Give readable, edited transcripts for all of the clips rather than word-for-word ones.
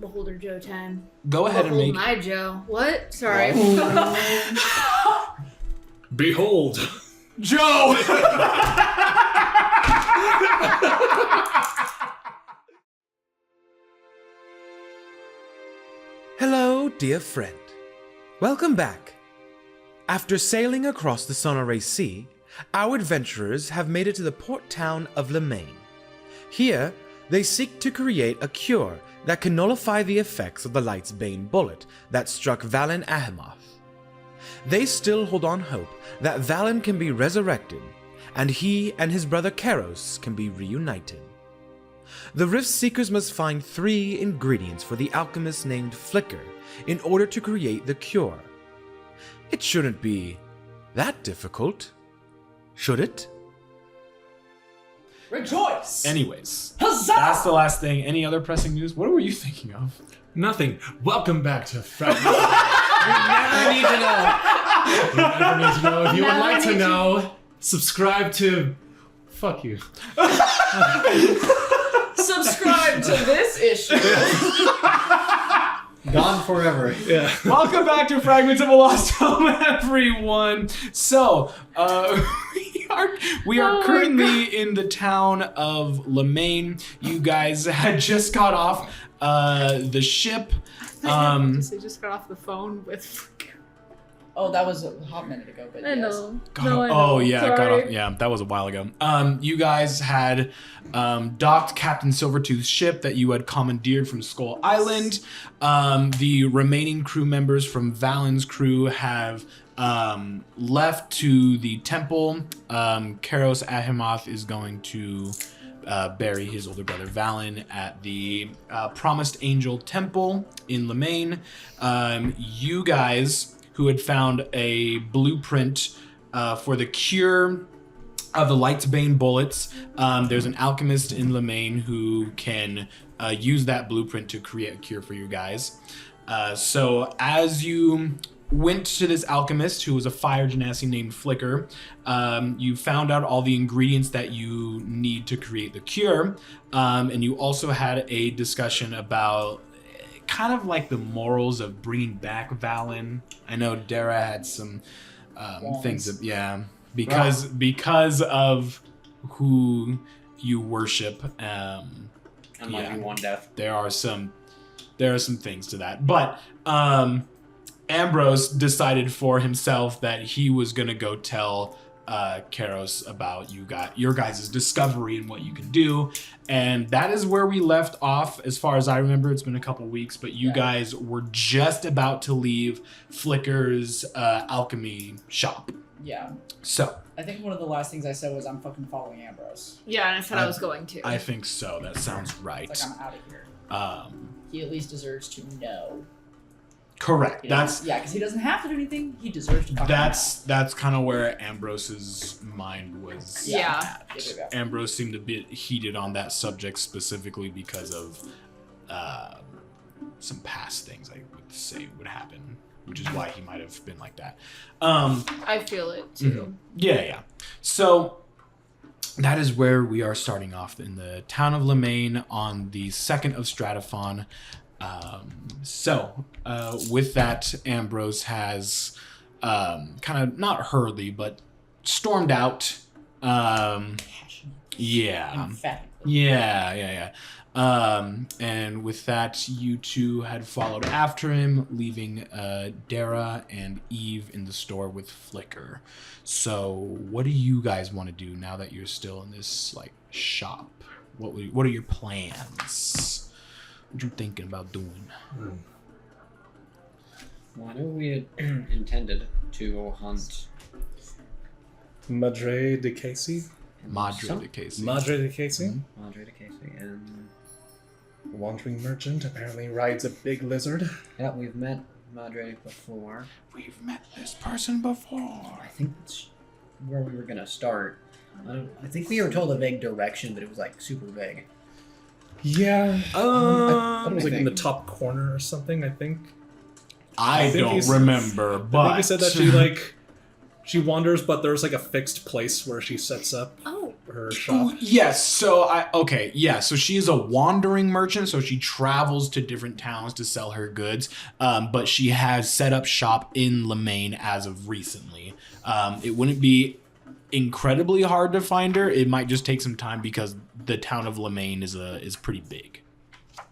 Beholder Joe time. Go ahead and make... my Joe. What? Sorry. Behold. Joe! Hello, dear friend. Welcome back. After sailing across the Sonoray Sea, our adventurers have made it to the port town of Lemaine. Here, they seek to create a cure that can nullify the effects of the Light's Bane bullet that struck Valen Ahimoth. They still hold on hope that Valen can be resurrected, and he and his brother Keros can be reunited. The Riftseekers must find 3 ingredients for the alchemist named Flicker in order to create the cure. It shouldn't be that difficult, should it? Rejoice! Anyways, Huzzah! that's the last thing. Any other pressing news? What were you thinking of? Nothing. Welcome back to Fragments. We never need to know. You never need to know. If you would like to know, subscribe to... Fuck you. Subscribe to this issue. Gone forever. Yeah. Welcome back to Fragments of a Lost Home, everyone. So, we are currently in the town of Lemaine. You guys had just got off the ship. They just got off the phone with. Oh, that was a hot minute ago, but I yes. know. Got No, off- I know. Oh yeah, got Sorry. off. Yeah, that was a while ago. You guys had docked Captain Silvertooth's ship that you had commandeered from Skull Island. The remaining crew members from Valen's crew have left to the temple. Karos Ahimoth is going to bury his older brother Valen at the Promised Angel Temple in Lemaine. You guys, who had found a blueprint for the cure of the Light's Bane bullets. There's an alchemist in Lemaine who can use that blueprint to create a cure for you guys. So as you went to this alchemist, who was a fire genasi named Flicker, you found out all the ingredients that you need to create the cure. And you also had a discussion about kind of like the morals of bringing back Valen. I know Dara had some things that, because of who you worship. Unlike one death. There are some things to that, but Ambrose decided for himself that he was gonna go tell Keros about your guys' discovery and what you can do, and that is where we left off. As far as I remember, it's been a couple weeks, but you guys were just about to leave Flicker's alchemy shop. Yeah. So I think one of the last things I said was I'm fucking following Ambrose. Yeah, and I said I was going to. I think so. That sounds right. It's like I'm out of here. He at least deserves to know. Correct. You know? That's because he doesn't have to do anything. He deserves to. that's kind of where Ambrose's mind was. Yeah. At. Ambrose seemed a bit heated on that subject specifically because of some past things I would say would happen, which is why he might have been like that. I feel it too. Yeah. So that is where we are starting off in the town of Lemaine on the 2nd of Stratophon. With that, Ambrose has kind of not hurriedly, but stormed out. Yeah. Emphatically. Yeah. And with that, you two had followed after him, leaving Dara and Eve in the store with Flicker. So, what do you guys want to do now that you're still in this shop? What are your plans? What you thinking about doing? Well, I know we had intended to hunt Madre de Casey. Madre de Casey. Madre de Casey. Mm-hmm. Madre de Casey, and Wandering merchant apparently rides a big lizard. yeah, we've met Madre before. We've met this person before. I think that's where we were gonna start. I think we were told a vague direction, but it was super vague. Yeah. I thought it was I in the think. top corner or something. I think. I think don't he's- remember, but I think he said that she wanders, but there's a fixed place where she sets up. Oh, her shop? Yes. So So she is a wandering merchant. So she travels to different towns to sell her goods. But she has set up shop in Lemaine as of recently. It wouldn't be incredibly hard to find her. It might just take some time because the town of Lemaine is pretty big. I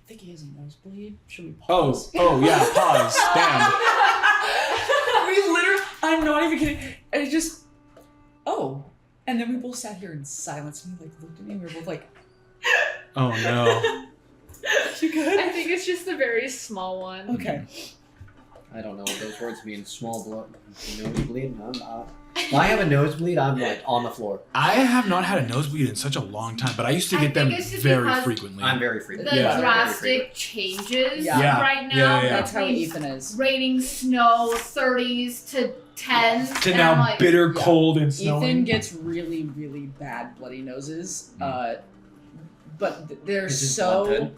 think he has a nosebleed. Should we Oh, pause? yeah. Pause. Damn. We literally, I'm not even kidding. And it just, and then we both sat here in silence and he like looked at me and we were both like, Oh no. you good? I think it's just a very small one. Okay. I don't know what those words mean. Small blood, nosebleed. If I have a nosebleed, I'm like on the floor. I have not had a nosebleed in such a long time, but I used to get them think it's just very because frequently. I'm very frequent. The Yeah. drastic changes Yeah. right now. Yeah. That's how between Ethan is. Raining sno 30s to 10s. to and now I'm like, bitter Yeah. cold and snowing. Ethan gets really, really bad bloody noses. But they're Is his so. blood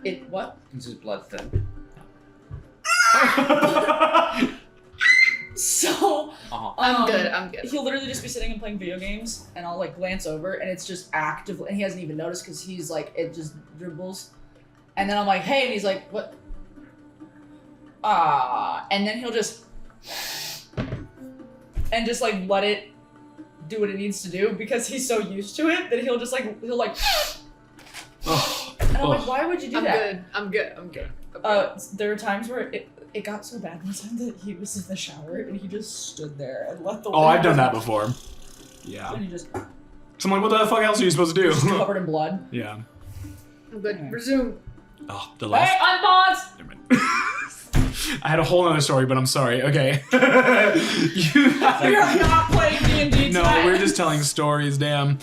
thin? What? This is blood thin. So. I'm good. I'm good. He'll literally just be sitting and playing video games, and I'll like glance over, and it's just active, and he hasn't even noticed because he's like, it just dribbles, and then I'm like, hey, and he's like, what? And then he'll just, and just like let it do what it needs to do because he's so used to it that he'll and I'm like, why would you do that? I'm good. There are times where it got so bad one time that he was in the shower and he just stood there and let the I've done that before. Yeah. And he just So I'm like, what the fuck else are you supposed to do? covered in blood. Yeah. I'm good. Okay. Resume. Oh, the Hey, last. unpause! Never mind. I had a whole other story, but I'm sorry. Okay. You We are not playing D&D No, tonight. we're just telling stories, damn.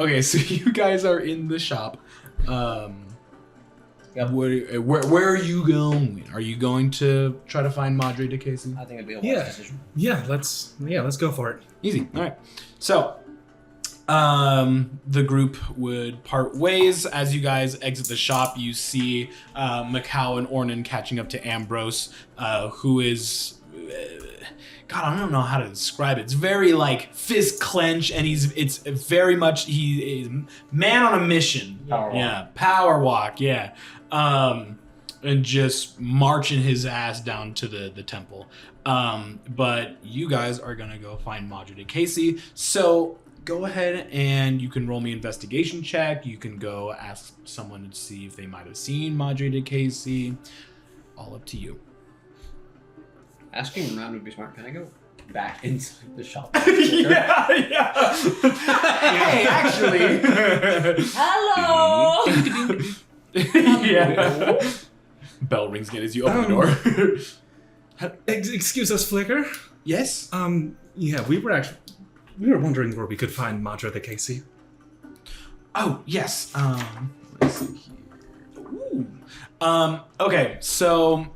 Okay, so you guys are in the shop. Yep. Where are you going? Are you going to try to find Madre de Casey? I think it'd be a wise Yeah. decision. Yeah, let's go for it. Easy. All right. So, the group would part ways. As you guys exit the shop, you see Macau and Ornan catching up to Ambrose, who is... God, I don't know how to describe it. It's very like fist clench, and it's very much he is man on a mission. Power walk. Yeah, power walk. Yeah, and just marching his ass down to the temple. But you guys are gonna go find Madre de Casey. So go ahead and you can roll me investigation check. You can go ask someone to see if they might have seen Madre de Casey. All up to you. Asking around would be smart. Can I go back inside the shop? yeah. Hey, actually. Hello! Yeah. Bell rings again as you open the door. Excuse us, Flicker. Yes? Yeah, we were wondering where we could find Madre de Casey. Oh, yes. Let's see here. Ooh. Okay, so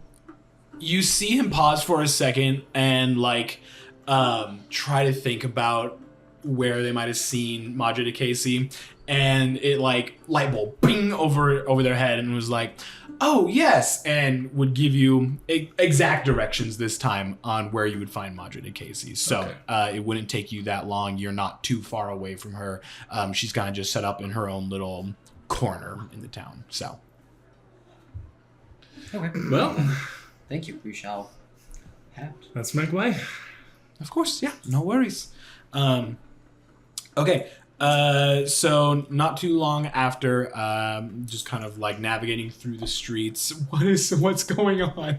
you see him pause for a second and like try to think about where they might have seen Madre de Casey, and it like light bulb bing over their head and was like, oh yes, and would give you exact directions this time on where you would find Madre de Casey. So it wouldn't take you that long. You're not too far away from her. She's kind of just set up in her own little corner in the town. So Okay. Well, Thank you. We shall have. let's make way. of course, yeah, no worries. Okay. So not too long after, just kind of like navigating through the streets. What's going on?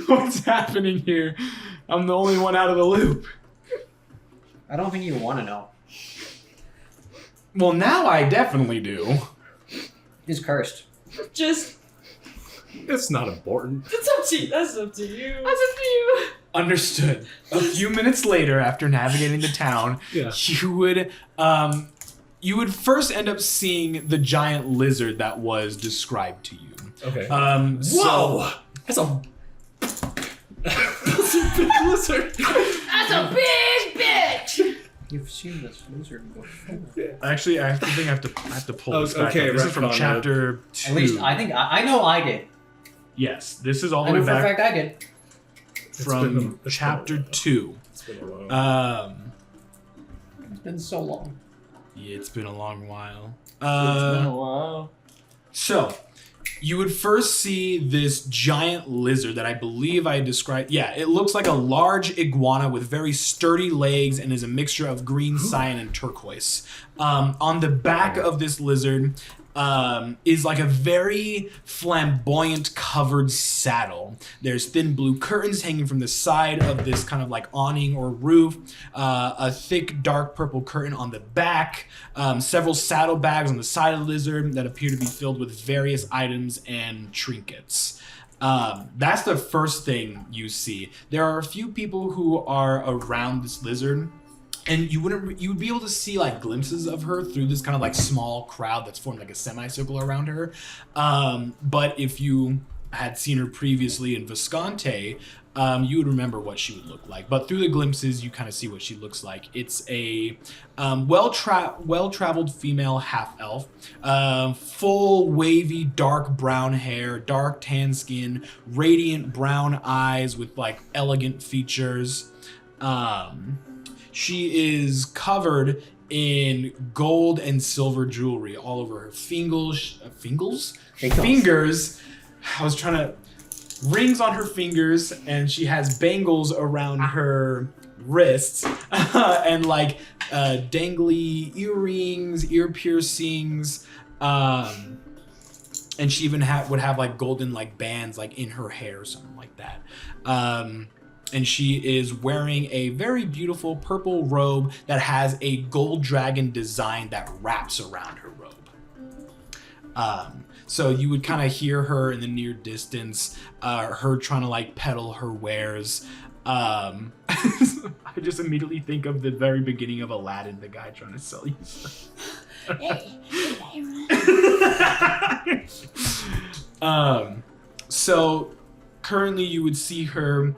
What's happening here? I'm the only one out of the loop. I don't think you want to know. Well, now I definitely do. He's cursed. Just, It's not important. that's up to you. That's up to you. That's up to you. Understood. A few minutes later, after navigating the town, Yeah. you would first end up seeing the giant lizard that was described to you. Okay. So, That's a that's a big lizard. That's a big bitch. You've seen this lizard before. actually, I think I have to pull Oh, this back okay, up. This is from retcon it. chapter 2. At least I think I know I did. Yes, this is all I the know way for a back fact I did. from it's chapter been a while. 2. It's been a while. It's been so long. Yeah, it's been a long while. It's been a while. So, you would first see this giant lizard that I believe I described. Yeah, it looks like a large iguana with very sturdy legs and is a mixture of green, cyan, and turquoise. On the back of this lizard is like a very flamboyant covered saddle. There's thin blue curtains hanging from the side of this kind of like awning or roof, a thick dark purple curtain on the back, several saddlebags on the side of the lizard that appear to be filled with various items and trinkets. That's the first thing you see. There are a few people who are around this lizard, and you would be able to see like glimpses of her through this kind of like small crowd that's formed like a semicircle around her. But if you had seen her previously in Visconti, you would remember what she would look like. But through the glimpses, you kind of see what she looks like. It's a well-traveled female half-elf, full wavy dark brown hair, dark tan skin, radiant brown eyes with like elegant features. She is covered in gold and silver jewelry all over her fingers. I was trying to... Rings on her fingers, and she has bangles around her wrists, and like dangly earrings, ear piercings, and she even would have like golden like bands like in her hair or something like that. And she is wearing a very beautiful purple robe that has a gold dragon design that wraps around her robe. So you would kind of hear her in the near distance, her trying to like peddle her wares. I just immediately think of the very beginning of Aladdin, the guy trying to sell you stuff. So currently you would see her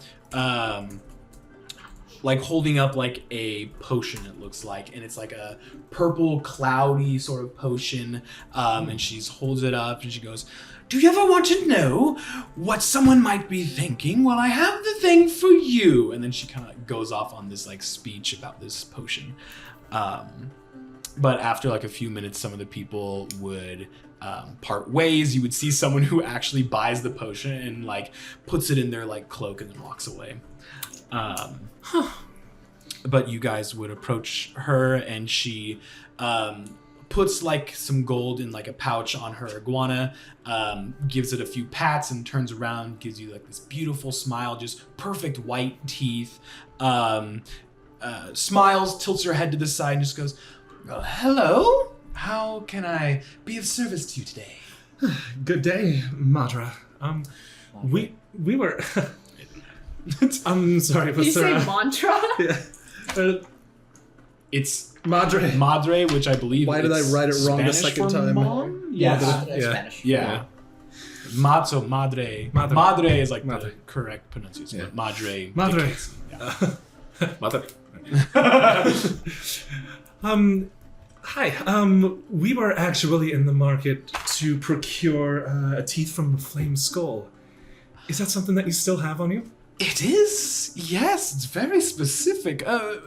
like holding up like a potion, it looks like, and it's like a purple cloudy sort of potion, and she holds it up and she goes, "Do you ever want to know what someone might be thinking? Well, I have the thing for you." And then she kind of goes off on this like speech about this potion. But after like a few minutes, some of the people would part ways. You would see someone who actually buys the potion and like puts it in their like cloak and then walks away. But you guys would approach her, and she puts like some gold in like a pouch on her iguana, gives it a few pats and turns around, gives you like this beautiful smile, just perfect white teeth, smiles, tilts her head to the side and just goes, "Well, hello, how can I be of service to you today?" Good day, Madra. We were. I'm sorry, but Did you say mantra? Yeah. It's Madre, which I believe. Why did I write it wrong the Spanish second for time? Mom? Yeah, Yeah. it's Yeah. Spanish. Yeah. So madre. Madre. Madre is like Madre. the correct pronunciation. Yeah. But madre. Madre. dictates, yeah. Mother. Hi. We were actually in the market to procure a teeth from the flame skull. Is that something that you still have on you? It is. Yes, it's very specific. And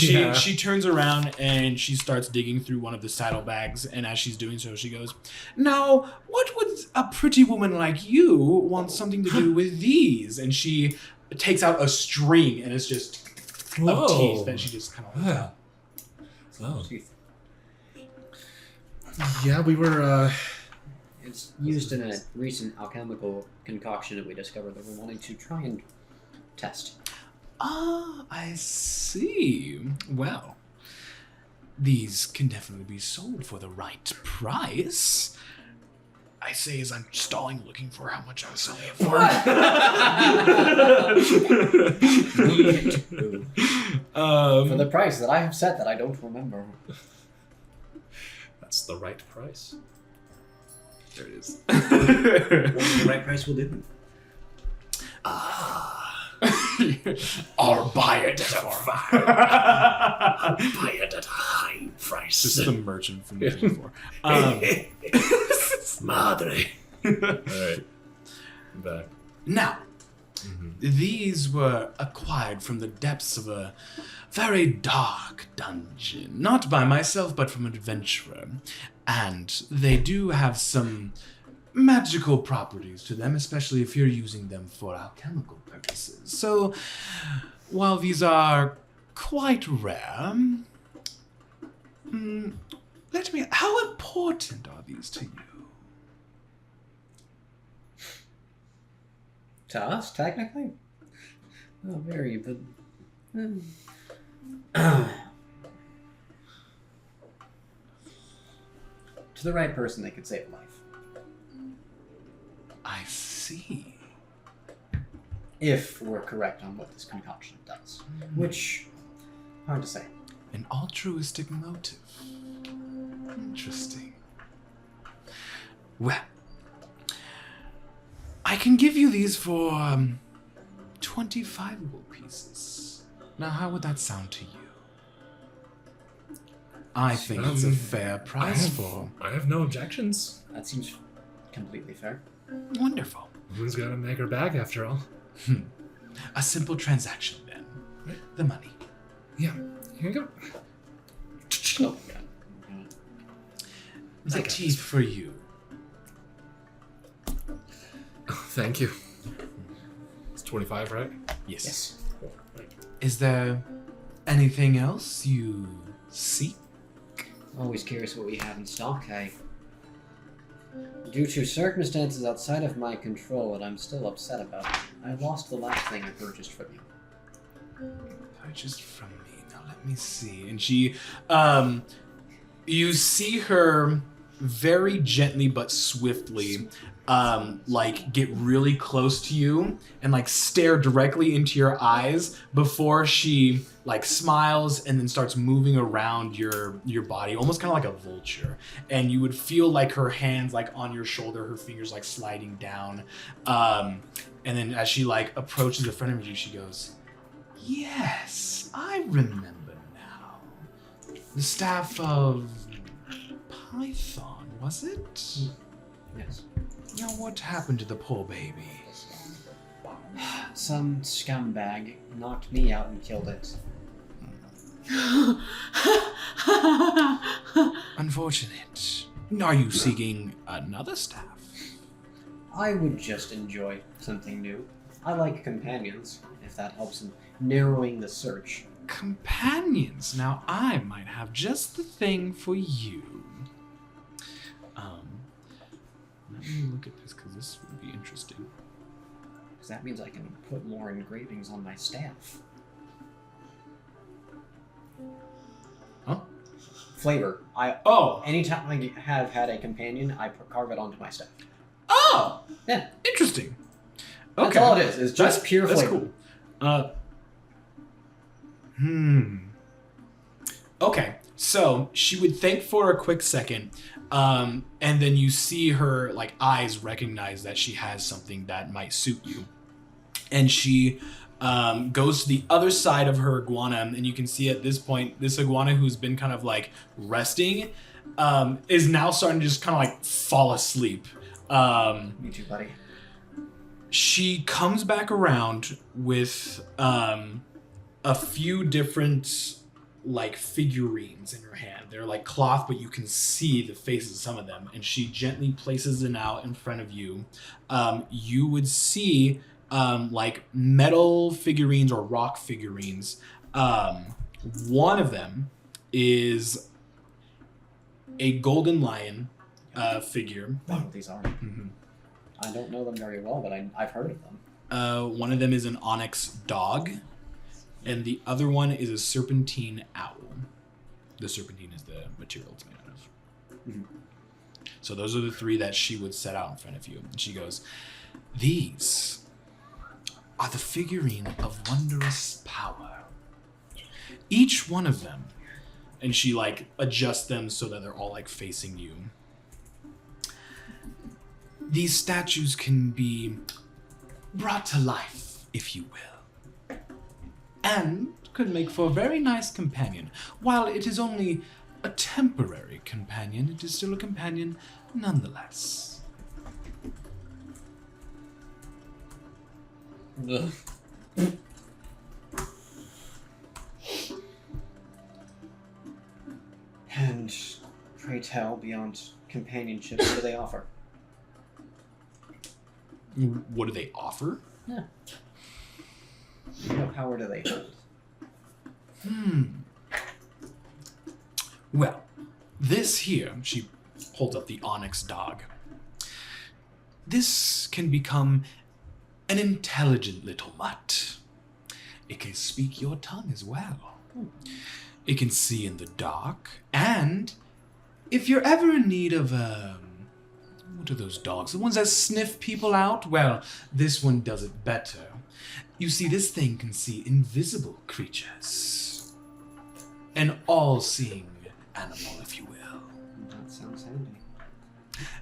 Yeah. she turns around and she starts digging through one of the saddlebags. And as she's doing so, she goes, "Now, what would a pretty woman like you want something to do with these?" And she takes out a string, and it's just of teeth that she just kind of holds out. Oh. Teeth. Yeah, we were. It's used in a recent alchemical concoction that we discovered that we're wanting to try and test. Ah, I see. Well, these can definitely be sold for the right price. I say as I'm stalling, looking for how much I was selling it for. For the price that I have set that I don't remember. That's the right price. There it is. The right price will do. I'll buy it at a Buy it at a high price. This is the merchant from the before. Madre. Alright. I'm back. Now, These were acquired from the depths of a very dark dungeon. Not by myself, but from an adventurer. And they do have some magical properties to them, especially if you're using them for alchemical purposes. So, while these are quite rare, how important are these to you? To us, technically? Oh, very, but... To the right person, they could save a life. I see. If we're correct on what this concoction does. Which, hard to say. An altruistic motive. Interesting. Well, I can give you these for 25 gold pieces. Now, how would that sound to you? I think it's a fair price for. I have no objections. That seems completely fair. Wonderful. Who's got to make her back after all? A simple transaction then. Right. The money. Yeah, here you go. Oh, yeah. The got teeth for you. Oh, thank you. It's 25, right? Yes. Yes. Is there anything else you seek? Always curious what we have in stock. Due to circumstances outside of my control that I'm still upset about, I lost the last thing I purchased from you. Purchased from me. Now let me see. And she, you see her very gently but swiftly, like get really close to you and like stare directly into your eyes before she like smiles and then starts moving around your body, almost kind of like a vulture. And you would feel like her hands like on your shoulder, her fingers like sliding down. And then as she like approaches the front of you, she goes, "Yes, I remember now. The staff of Python, was it? Yes. Now, what happened to the poor baby?" Some scumbag knocked me out and killed it. Unfortunate. Are you seeking another staff? I would just enjoy something new. I like companions, if that helps in narrowing the search. Companions. Now, I might have just the thing for you. Let me look at this because this would be interesting. Because that means I can put more engravings on my staff. Huh? Flavor. Oh. Anytime I have had a companion, I carve it onto my staff. Oh. Yeah. Interesting. That's Okay. all it is. It's just pure That's flavor. cool. Okay, so she would think for a quick second, and then you see her like eyes recognize that she has something that might suit you, and she goes to the other side of her iguana, and you can see at this point this iguana who's been kind of like resting is now starting to just kind of like fall asleep. Me too, buddy. She comes back around with a few different like figurines in her hand. They're like cloth, but you can see the faces of some of them. And she gently places them out in front of you. You would see like metal figurines or rock figurines. One of them is a golden lion figure. I don't know what these are. Mm-hmm. I don't know them very well, but I've heard of them. One of them is an onyx dog, and the other one is a serpentine owl. The serpentine is the material it's made out of. Mhm. So those are the three that she would set out in front of you. And she goes, "These are the figurine of wondrous power. Each one of them," and she like adjusts them so that they're all like facing you. "These statues can be brought to life, if you will, and could make for a very nice companion. While it is only a temporary companion, it is still a companion nonetheless." Ugh. And pray tell, beyond companionship, what do they offer? What do they offer? What power do they hold? Well, this here, she holds up the onyx dog. This can become an intelligent little mutt. It can speak your tongue as well. It can see in the dark, and if you're ever in need of, what are those dogs? The ones that sniff people out? Well, this one does it better. You see, this thing can see invisible creatures. An all-seeing animal, if you will. That sounds handy.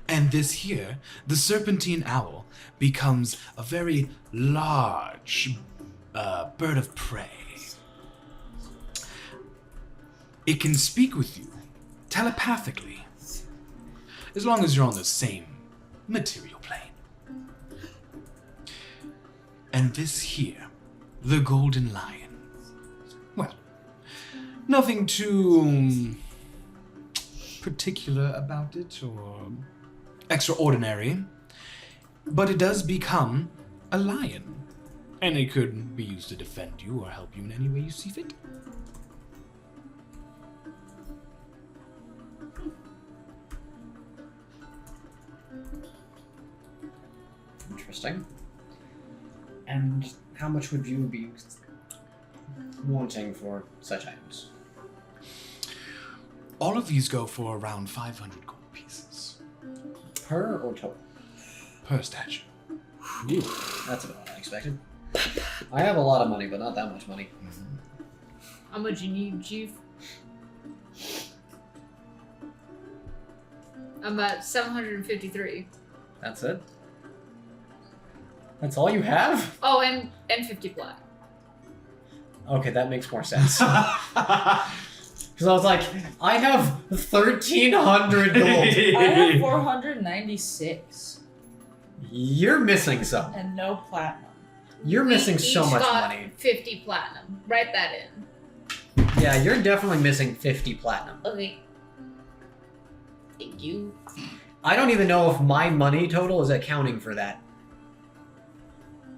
And this here, the serpentine owl, becomes a very large bird of prey. It can speak with you telepathically, as long as you're on the same material plane. And this here, the golden lion. Well, nothing too particular about it or extraordinary, but it does become a lion, and it could be used to defend you or help you in any way you see fit. Interesting. And how much would you be wanting for such items? All of these go for around 500 gold pieces Per or total? per statue. That's about what I expected. I have a lot of money, but not that much money. How much you need, Chief? I'm at 753. That's it? That's all you have? Oh, and 50 plat. Okay, that makes more sense. Because I was like, I have 1,300 gold. I have 496 You're missing some. and no platinum. You're missing so Each much got money. 50 platinum. Write that in. Yeah, you're definitely missing 50 platinum. Okay. Thank you. I don't even know if my money total is accounting for that.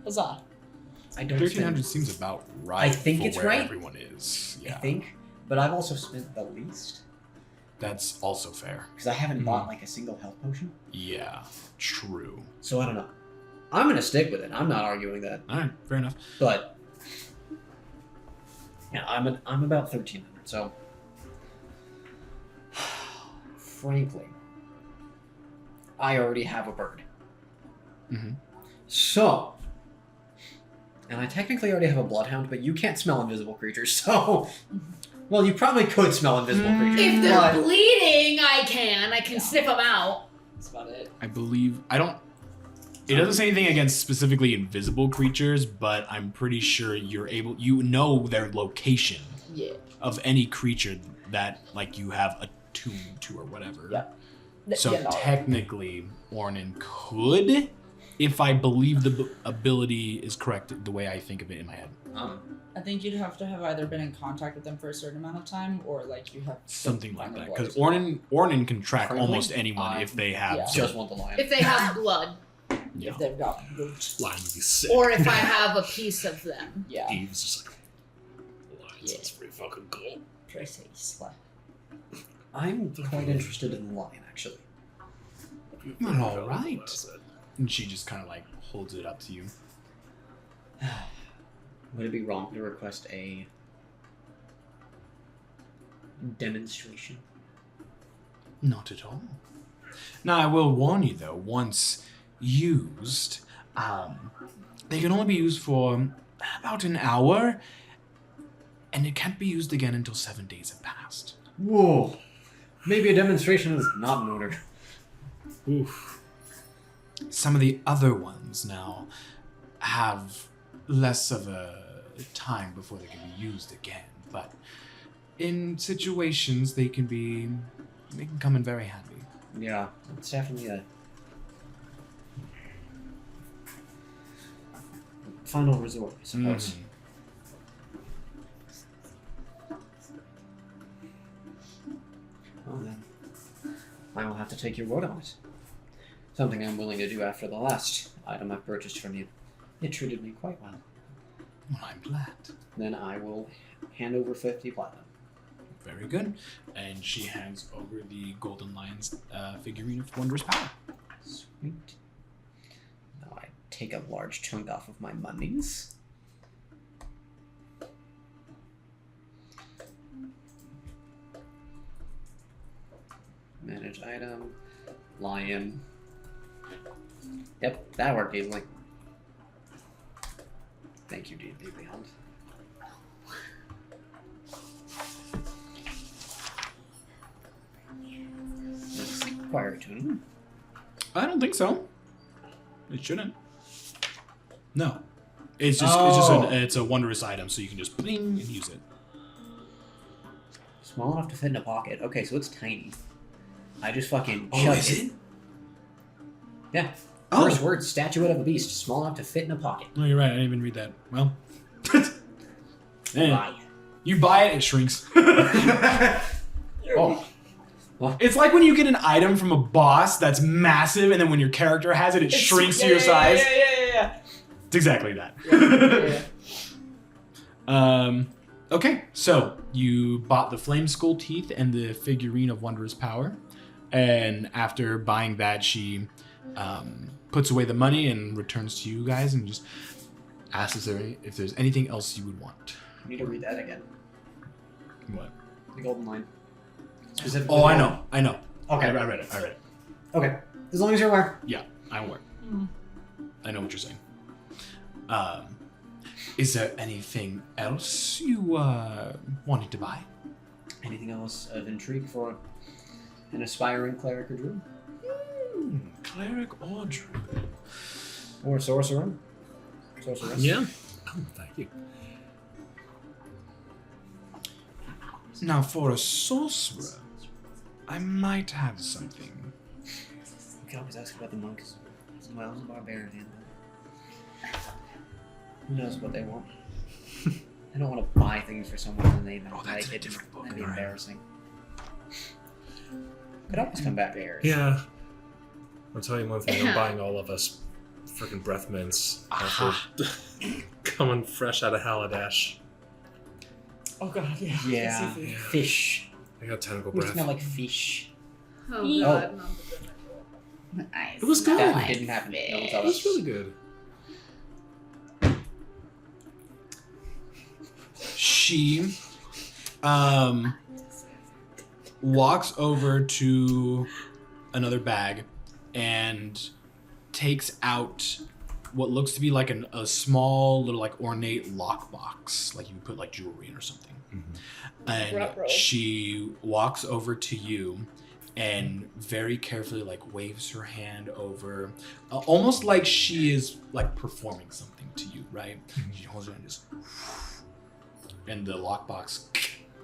Huzzah. I don't 1,300 think. seems about right. I think for it's where right. everyone is. I Yeah, think. But I've also spent the least. that's also fair. Because I haven't bought like a single health potion. Yeah, true. So I don't know. I'm going to stick with it. I'm not arguing that. All right, fair enough. But yeah, I'm about 1,300. So frankly, I already have a bird. Mhm. So, and I technically already have a bloodhound, but you can't smell invisible creatures. So, well, you probably could smell invisible creatures. If they're but bleeding, I can sniff them out. That's about it. I believe I don't. It doesn't say anything against specifically invisible creatures, but I'm pretty sure you know their location Yeah. of any creature that like you have attuned to or whatever. Yeah. So Yeah, no. technically, Ornan could, if I believe the ability is correct, the way I think of it in my head. I think you'd have to have either been in contact with them for a certain amount of time, or like you have Something like find their that. blood Because or something. Ornan can track Frankly, almost anyone if they have. yeah. just want the lion. If they have blood. If they've got boots. Lion would be sick. Or if I have a piece of them. Yeah. Eve's just like, lion Yeah. sounds pretty fucking cool. Precisely. I'm quite interested in the lion, actually. Well, all right. And she just kind of like holds it up to you. Would it be wrong to request a demonstration? Not at all. Now, I will warn you though, once used, they can only be used for about an hour, and it can't be used again until 7 days have passed. Whoa. Maybe a demonstration is not in order. Oof. Some of the other ones now have less of a time before they can be used again, but in situations they can come in very handy. Yeah, it's definitely a final resort, I suppose. Well then, I will have to take your word on it. Something I'm willing to do after the last item I purchased from you. It treated me quite well. Well, I'm glad. Then I will hand over 50 platinum. Very good. And she hands over the Golden Lion's figurine of wondrous power. Sweet. Now I take a large chunk off of my monies. Manage item. Lion. Yep, that worked easily. Thank you, D&D Beyond. Does this require tuning? I don't think so. It shouldn't. No. It's a wondrous item, so you can just bling and use it. Small enough to fit in a pocket. Okay, so it's tiny. I just fucking Oh, chuck is it? Yeah. Oh. First word, statuette of a beast, small enough to fit in a pocket. No, you're right. I didn't even read that. Well. Bye. You buy it, it shrinks. Oh. It's like when you get an item from a boss that's massive, and then when your character has it, it shrinks to your size. Yeah. It's exactly that. Okay, so you bought the flame skull teeth and the figurine of wondrous power, and after buying that, she puts away the money and returns to you guys and just asks if there's anything else you would want. I need to read that again. What? The golden line. Specifically. Oh, I know. Okay. I read it. Okay. As long as you're aware. Yeah, I'm aware. I know what you're saying. Is there anything else you wanted to buy? Anything else of intrigue for an aspiring cleric or druid? Cleric or druid? Or sorcerer? Sorceress? Yeah. Oh, thank you. Now, for a sorcerer, I might have something. You can always ask about the monks. Well, I was a barbarian. Who knows what they want? I don't want to buy things for someone and they don't that's like a it. different book, That'd be alright. embarrassing. Could always come back to Harry. Yeah. I'll tell you one thing, I'm buying all of us freaking breath mints after coming fresh out of Hallidash. Oh god, yeah. Yeah. Seafood. Fish. I got tentacle We breath. smell like fish. Oh god. It was good. That didn't happen. No one It tell was us. really good. She walks over to another bag and takes out what looks to be like a small little like ornate lockbox, like you would put like jewelry in or something. And Ruh-roh. she walks over to you and very carefully like waves her hand over, almost like she is like performing something to you, right? She holds her hand just, and the lockbox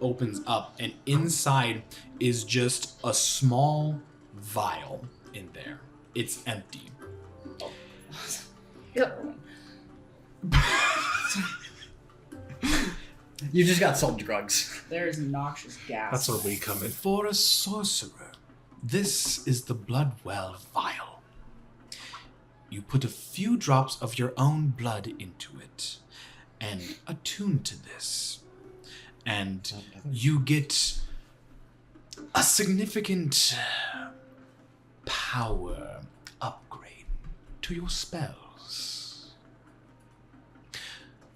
opens up, and inside is just a small vial in there. It's empty. You just got sold drugs. There's noxious gas. That's where we come in. For a sorcerer, this is the Bloodwell vial. You put a few drops of your own blood into it and attune to this, and you get a significant power upgrade to your spells.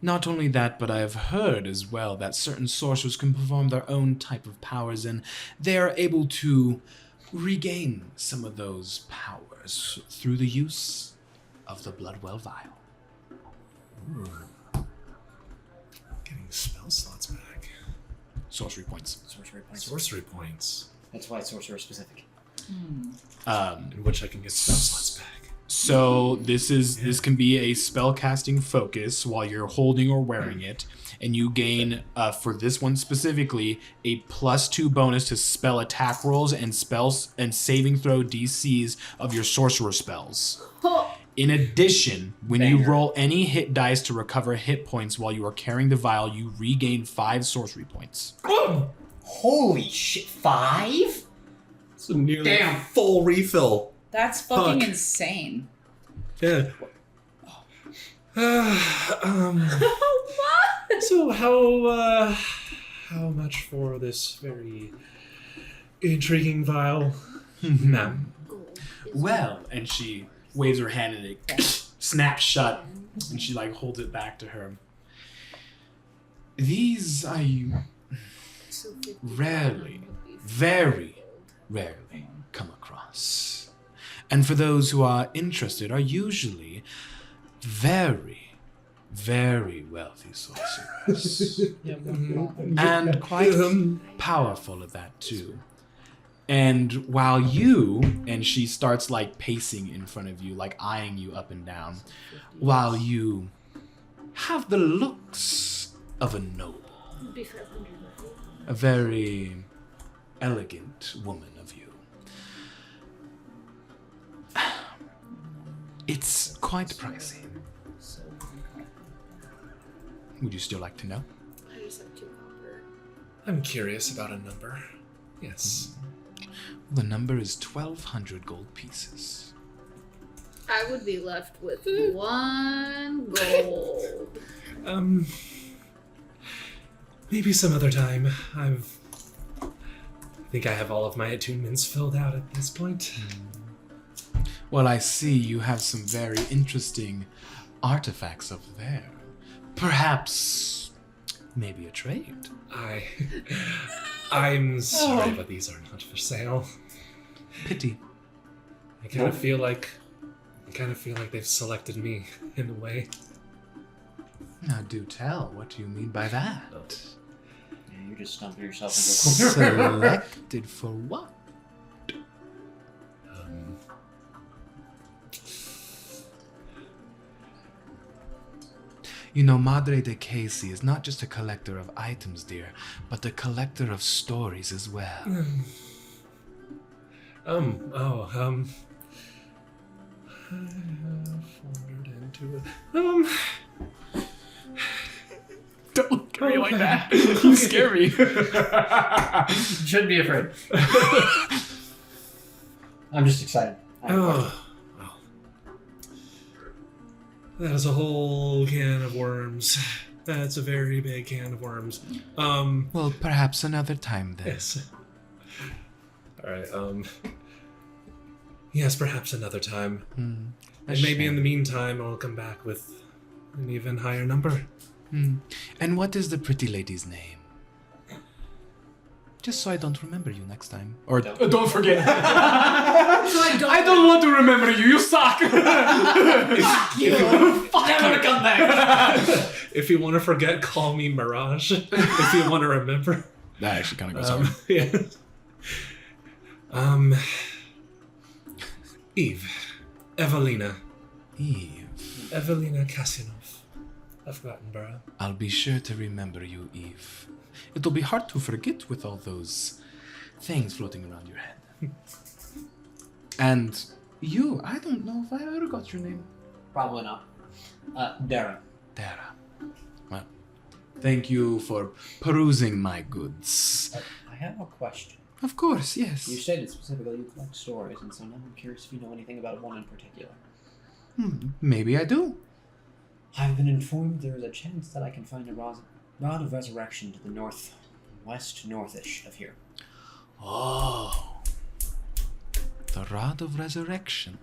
Not only that, but I have heard as well that certain sorcerers can perform their own type of powers, and they are able to regain some of those powers through the use of the Bloodwell vial. Getting spell slots back. Sorcery points. Sorcery points. Sorcery points. That's why it's sorcerer specific. In which I can get spell slots back. So this can be a spell casting focus while you're holding or wearing it, and you gain for this one specifically a +2 bonus to spell attack rolls and spells and saving throw DCs of your sorcerer spells. In addition, when you Banger. roll any hit dice to recover hit points while you are carrying the vial, you regain 5 sorcery points. Holy shit, 5? It's a nearly Damn. full refill. That's fucking Fuck. insane. Yeah. So how much for this very intriguing vial, ma'am? Well, and she waves her hand and it snaps shut, and she like holds it back to her. These I rarely, very rarely come across. And for those who are interested, are usually very, very wealthy sorcerers. And quite powerful at that too. And while you, and she starts like pacing in front of you, like eyeing you up and down, while you have the looks of a noble, a very elegant woman of you. It's quite pricey. Would you still like to know? I just have 2 copper. I'm curious about a number. Yes. The number is 1,200 gold pieces. I would be left with 1 gold. Maybe some other time. I think I have all of my attunements filled out at this point. Well, I see you have some very interesting artifacts over there. Perhaps, maybe a trade. I'm sorry, but these are not for sale. Pity. I kind of feel like they've selected me in a way. Now do tell, what do you mean by that? Yeah, you just stumped yourself into a corner. Selected for what? You know, Madre de Casey is not just a collector of items, dear, but a collector of stories as well. I have wandered into it. Don't look at me like that. You scare me. Shouldn't be afraid. I'm just excited. That is a whole can of worms. That's a very big can of worms. Well, perhaps another time then. Yes. Alright, yes, perhaps another time. A And maybe in shame. the meantime, I'll come back with an even higher number. And what is the pretty lady's name? Just so I don't remember you next time. Or don't forget. I don't want to remember you. You suck. Fuck you! Never gonna come back! If you want to forget, call me Mirage. If you want to remember. That actually kind of goes hard. Yeah. Eve. Evelina. Eve. Evelina Kasinov of Gottenborough. I'll be sure to remember you, Eve. It'll be hard to forget with all those things floating around your head. And you, I don't know if I ever got your name. Probably not. Darren. Dara. Well, thank you for perusing my goods. I have a question. Of course, yes. You stated specifically you collect stories, and so now I'm curious if you know anything about one in particular. Maybe I do. I've been informed there is a chance that I can find a rod of resurrection to the northish of here. Oh. The Rod of Resurrection.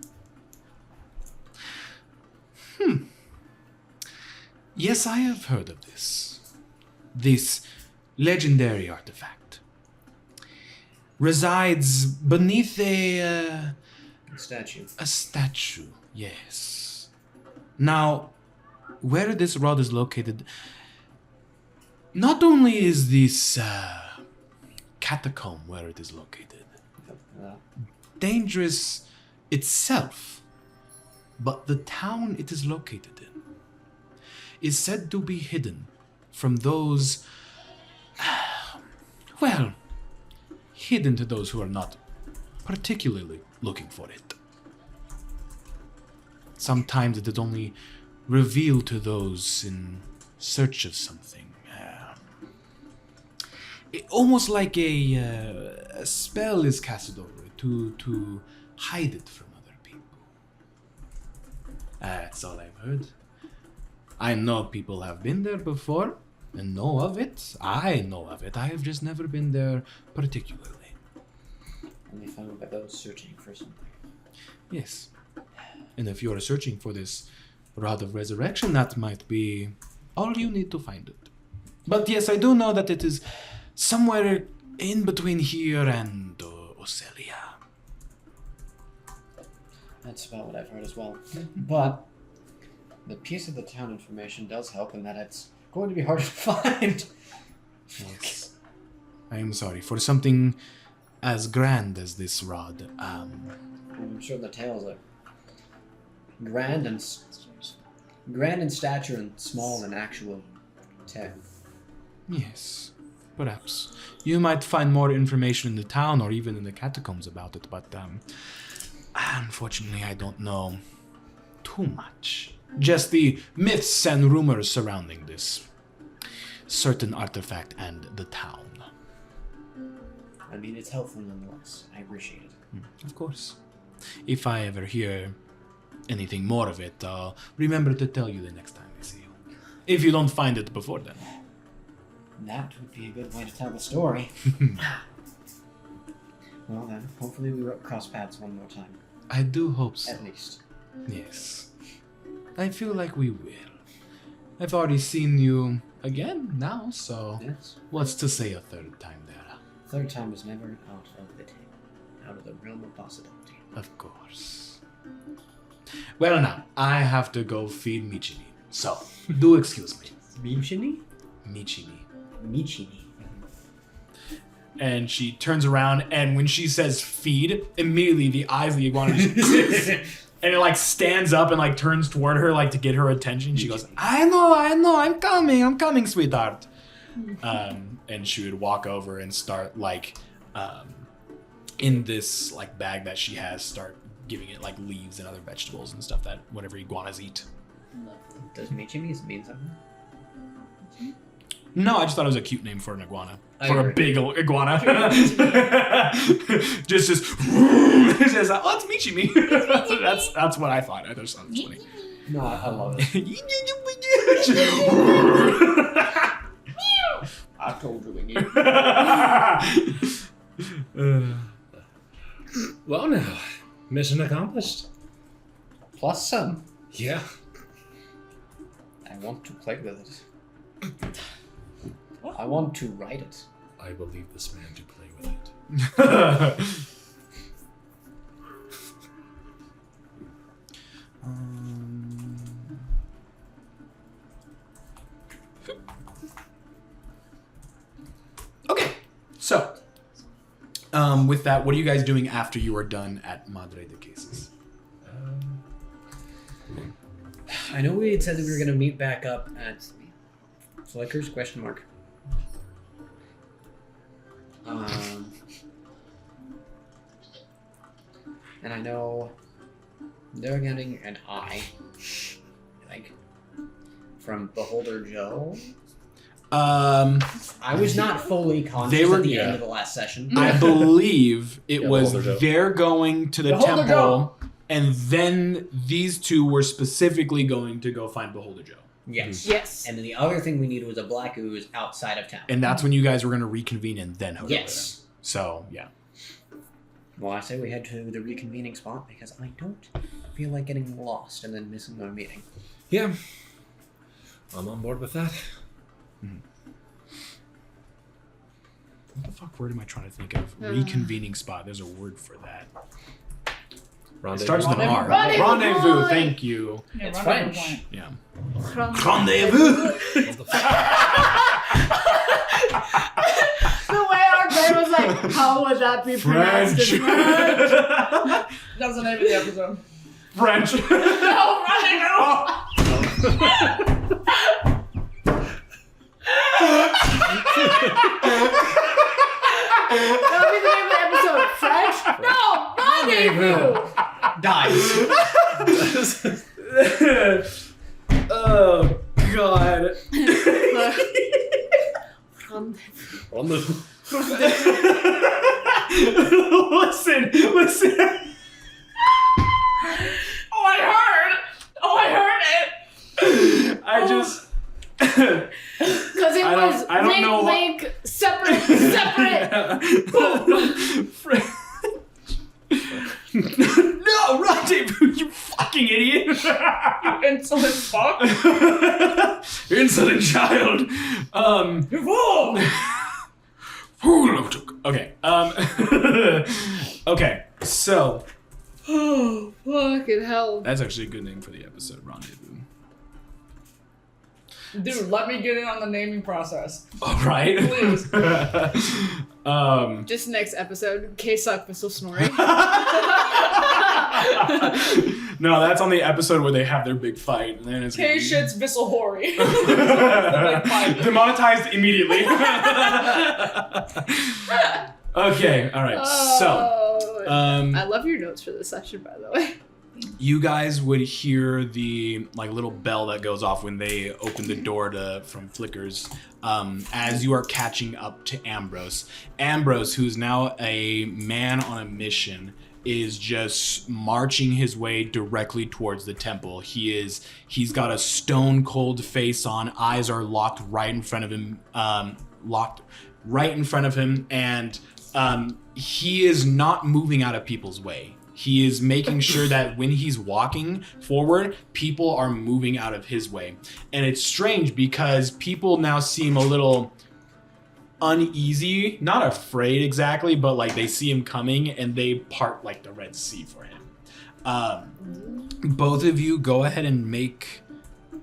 Yes, I have heard of this. This legendary artifact resides beneath a Statue. a statue, yes. Now, where this rod is located, not only is this catacomb where it is located dangerous itself, but the town it is located in is said to be hidden from those, well, hidden to those who are not particularly looking for it. sometimes it is only revealed to those in search of something. Almost like a spell is casted over it to hide it from other people. That's all I've heard. I know people have been there before and know of it. I know of it. I have just never been there particularly. Only found by those searching for something. Yes. And if you are searching for this Rod of Resurrection, that might be all you need to find it. But yes, I do know that it is somewhere in between here and Ocelia. That's about what I've heard as well. But the piece of the town information does help in that it's going to be hard to find. Yes. I am sorry. For something as grand as this rod, I'm sure the tales are grand in stature and small in actual tech. yes, perhaps. You might find more information in the town or even in the catacombs about it, but unfortunately I don't know too much. Just the myths and rumors surrounding this certain artifact and the town. I mean, it's helpful nonetheless. I appreciate it. Of course. If I ever hear anything more of it, I'll remember to tell you the next time I see you. If you don't find it before then. That would be a good way to tell the story. Well then, hopefully we cross paths one more time. I do hope so. At least. Yes. I feel like we will. I've already seen you again now, so Yes. what's to say a third time there? Third time is never out of the table. Out of the realm of possibility. Of course. Well now, I have to go feed Michini. So, do excuse me. Michini? Michini. Michini. And she turns around, and when she says feed, immediately the eyes of the iguana just and it like stands up and like turns toward her like to get her attention. She goes, I know, I'm coming, sweetheart. And she would walk over and start like in this like bag that she has, start giving it like leaves and other vegetables and stuff that whatever iguanas eat. Does Michini mean something? No, I just thought it was a cute name for an iguana. I For a agree. big iguana. just oh, it's Michimi. that's what I thought. I just thought it was funny. No, I love it. I told you again. Well, now, mission accomplished. Plus some. Yeah. I want to play with it. I want to write it. I will leave this man to play with it. Okay, so with that, what are you guys doing after you are done at Madre de Cases? I know we had said that we were going to meet back up at Flicker's ? And I know they're getting an eye, like, from Beholder Joe. I was not fully conscious They were- at the yeah. end of the last session. I believe it Yeah, was Beholder Joe. they're going to the Beholder temple, Joe. and then these two were specifically going to go find Beholder Joe. Yes. Yes. And then the other thing we needed was a black ooze outside of town. And that's when you guys were going to reconvene and then hook up with Yes. them. So, yeah. Well, I say we head to the reconvening spot because I don't feel like getting lost and then missing our meeting. Yeah. I'm on board with that. What the fuck word am I trying to think of? Reconvening spot. There's a word for that. It Rendezvous. starts with an R. Rendezvous. Rendezvous. Thank you. Yeah, It's rendezvous French. point. Yeah. Rendezvous. What the fuck? The way our brain was like, how would that be pronounced in French? That's the name of the episode. French. No, rendezvous. That would be the name of the episode. French? No, rendezvous. Dies. Oh God. On the Listen. Oh, I heard it. I just. Because it was I don't know what- link, separate. No, Rendezvous, you fucking idiot! You insolent fuck. Insolent child. You fool. Okay. Okay. So Oh, fucking hell. that's actually a good name for the episode, Rendezvous. Dude, let me get in on the naming process. All right. Please. Just next episode, K-Suck Whistle Snoring. No, that's on the episode where they have their big fight, and then it's K shits Vissel Hori. demonetized immediately. Okay, all right. So, I love your notes for this session, by the way. you guys would hear the like little bell that goes off when they open the door from Flickers, as you are catching up to Ambrose. Ambrose, who's now a man on a mission, is just marching his way directly towards the temple. He's got a stone cold face on, eyes are locked right in front of him, and he is not moving out of people's way. He is making sure that when he's walking forward, people are moving out of his way. And it's strange because people now seem a little uneasy, not afraid exactly, but like they see him coming and they part like the Red Sea for him. Both of you go ahead and make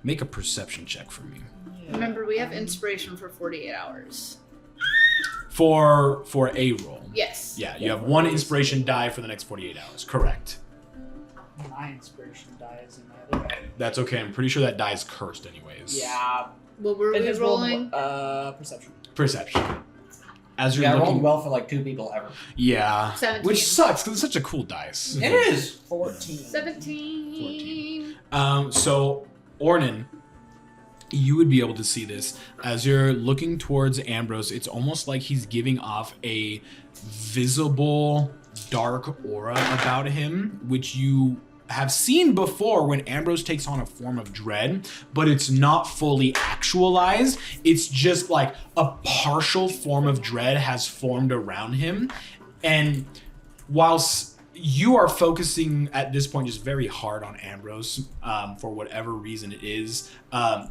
a perception check for me. Remember, we have inspiration for 48 hours. For a roll. Yes. Yeah, you have one inspiration die for the next 48 hours. Correct. My inspiration dies in my other bag. That's okay. I'm pretty sure that die is cursed anyways. Yeah. What were It we is rolling? Perception. Perception. As you're Yeah, I looking. rolled well for like 2 people ever. Yeah. 17. Which sucks because it's such a cool dice. It is. 14. 17. So, Ornan, you would be able to see this as you're looking towards Ambrose. It's almost like he's giving off a visible dark aura about him, which you have seen before when Ambrose takes on a form of dread, but it's not fully actualized. It's just like a partial form of dread has formed around him. And whilst you are focusing at this point just very hard on Ambrose, for whatever reason it is,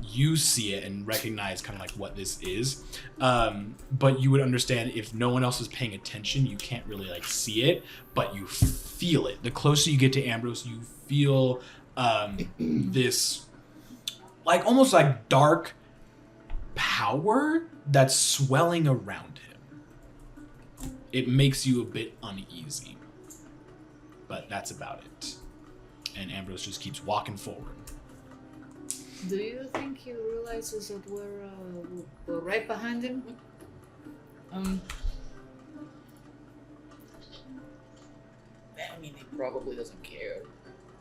you see it and recognize kind of like what this is. But you would understand if no one else is paying attention, you can't really like see it, but you feel it. The closer you get to Ambrose, you feel this like almost like dark power that's swelling around him. It makes you a bit uneasy. But that's about it. And Ambrose just keeps walking forward. Do you think he realizes that we're right behind him? I mean, he probably doesn't care.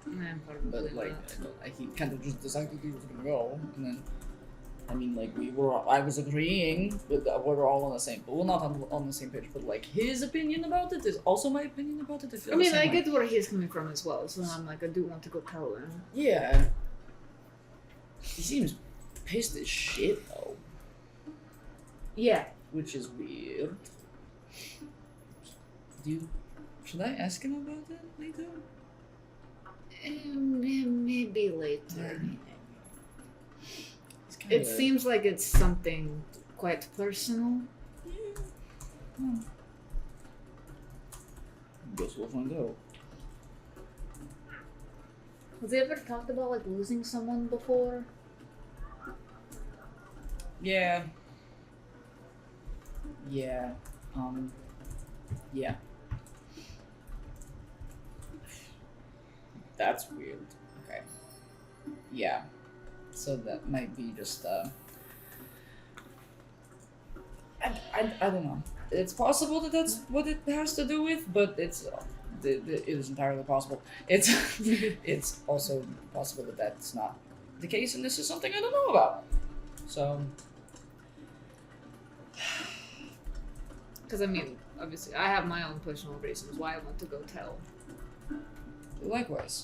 Nah, probably But like, not. he kind of just decided he was gonna go, and then, I mean, like I was agreeing, but we're all on the same, well, not on the same page, but like his opinion about it is also my opinion about it. I mean, I get where he's coming from as well, so I'm like, I do want to go tell him. Yeah. He seems pissed as shit though, Yeah. which is weird. Dude, should I ask him about it later? Maybe later. It's kinda- It seems like it's something quite personal. Guess we'll find out. Have they ever talked about like losing someone before? Yeah. Yeah. Yeah. That's weird. Okay. Yeah. So that might be just I don't know. It's possible that that's what it has to do with, but it is entirely possible. It's it's also possible that that's not the case, and this is something I don't know about. So, Because I mean, obviously, I have my own personal reasons why I want to go tell. likewise.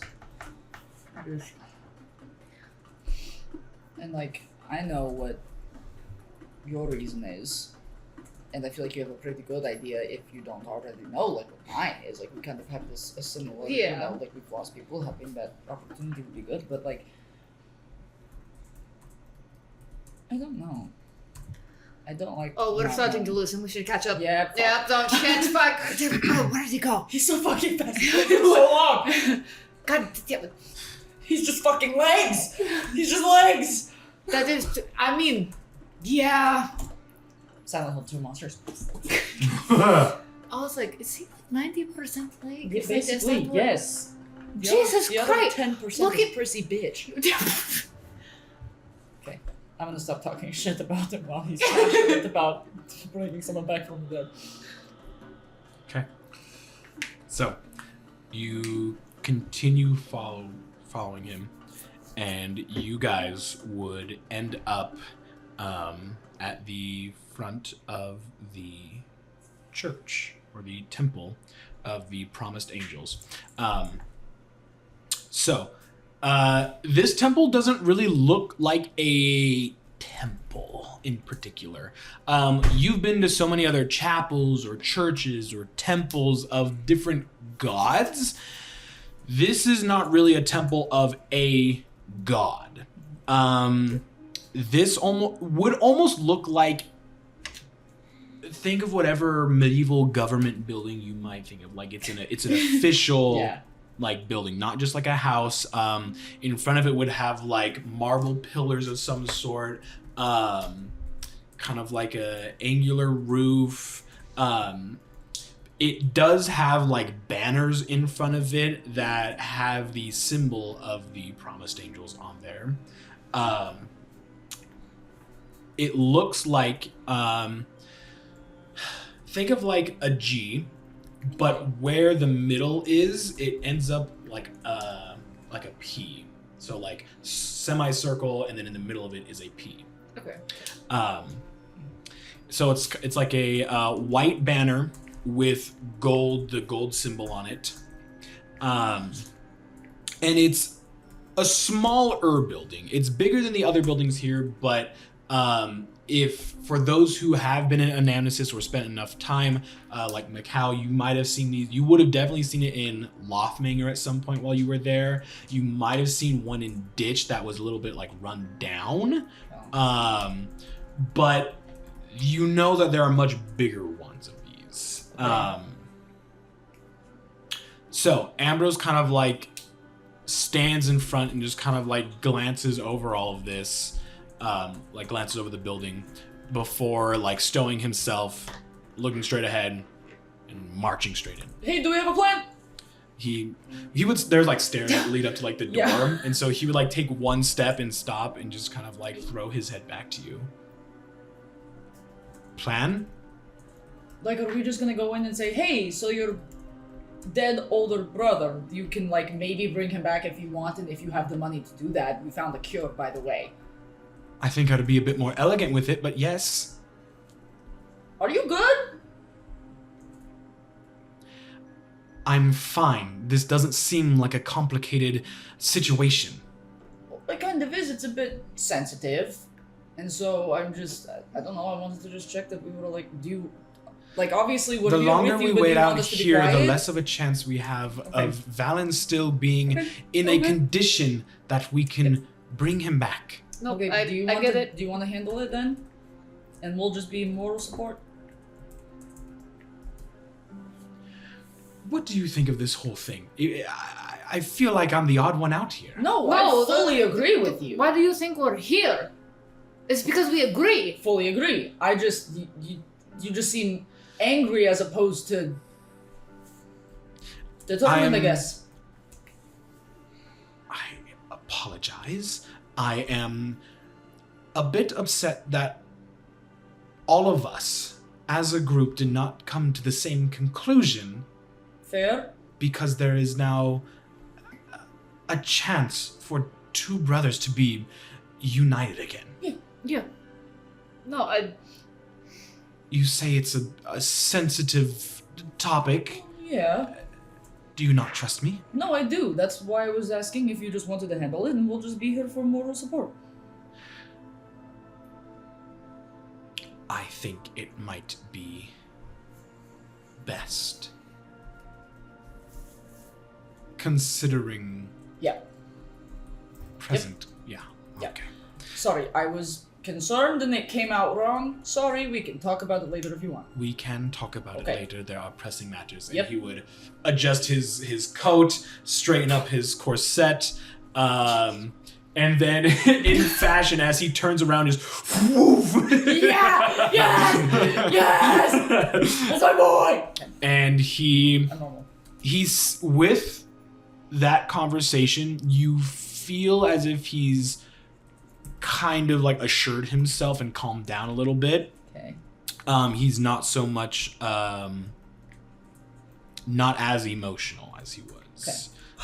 And like, I know what your reason is, and I feel like you have a pretty good idea if you don't already know like what mine is. Like we kind of have this a similar, you know, like we've lost people, having that opportunity would be good, but like, I don't know. I don't like. Oh, we're not starting to knowing. lose him. We should catch up. Yeah. Fuck. Yeah, don't shit, fuck. Oh, where did he go? He's so fucking fast. So long. God damn it. He's just fucking legs. He's just legs. That is, I mean, yeah. Silent Hill 2 monsters. I was like, is he like 90% leg? Is that Basically, what- yes. Jesus the Christ. Other 10% Look is at- prissy bitch. Okay, I'm gonna stop talking shit about him while he's passionate about bringing someone back from the dead. Okay. So, you continue following him, and you guys would end up at the front of the church, or the temple of the Promised Angels. This temple doesn't really look like a temple in particular. You've been to so many other chapels or churches or temples of different gods. This is not really a temple of a god. This would almost look like, think of whatever medieval government building you might think of. Like it's an official Yeah. like building, not just like a house. In front of it would have like marble pillars of some sort, kind of like a angular roof. It does have like banners in front of it that have the symbol of the Promised Angels on there. It looks like, think of like a G, but where the middle is, it ends up like a P. So like semicircle, and then in the middle of it is a P. Okay. So it's like a white banner with the gold symbol on it. And it's a smaller building. It's bigger than the other buildings here, but if for those who have been in Anamnesis or spent enough time, like Macau, you might have seen these. You would have definitely seen it in Lothmanger at some point while you were there. You might have seen one in Ditch that was a little bit like run down. But you know that there are much bigger ones of these. So Ambrose kind of like stands in front and just kind of like glances over all of this, like glances over the building before like stowing himself, looking straight ahead and marching straight in. Hey, do we have a plan? He would, there's like stairs that lead up to like the door, Yeah. and so he would like take one step and stop and just kind of like throw his head back to you. Plan? Like, are we just gonna go in and say, hey, so your dead older brother, you can like maybe bring him back if you want, and if you have the money to do that, we found a cure, by the way. I think I'd be a bit more elegant with it, but yes. Are you good? I'm fine. This doesn't seem like a complicated situation. Well, it kind of is. It's a bit sensitive. And so I'm just, I don't know, I wanted to just check that we were like, do you, like obviously we're The here longer with you, we but wait you want out us to be here, the quiet? less of a chance we have of Valen still being in a Okay. condition that we can bring him back. No, Okay, I do you I want get to, it. do you want to handle it then? And we'll just be moral support? What do you think of this whole thing? I feel like I'm the odd one out here. No, No, I fully agree with you. Why do you think we're here? It's because we agree. Fully agree. I just, you just seem angry as opposed to determined, I guess. I apologize. I am a bit upset that all of us as a group did not come to the same conclusion, Fair? because there is now a chance for two brothers to be united again. Yeah. No, You say it's a sensitive topic. Yeah. Do you not trust me? No, I do. That's why I was asking if you just wanted to handle it, and we'll just be here for moral support. I think it might be best. Considering Yeah. present. Yeah. Yeah. Okay. Sorry, I was concerned and it came out wrong. Sorry, we can talk about it later if you want. We can talk about Okay. it later. There are pressing matters. And Yep. he would adjust his coat, straighten up his corset, and then in fashion, as he turns around, just woof. Yeah! Yes! Yes! That's my boy! And I'm normal. he's with that conversation, you feel as if he's kind of like assured himself and calmed down a little bit. Okay. He's not so much not as emotional as he was. Okay.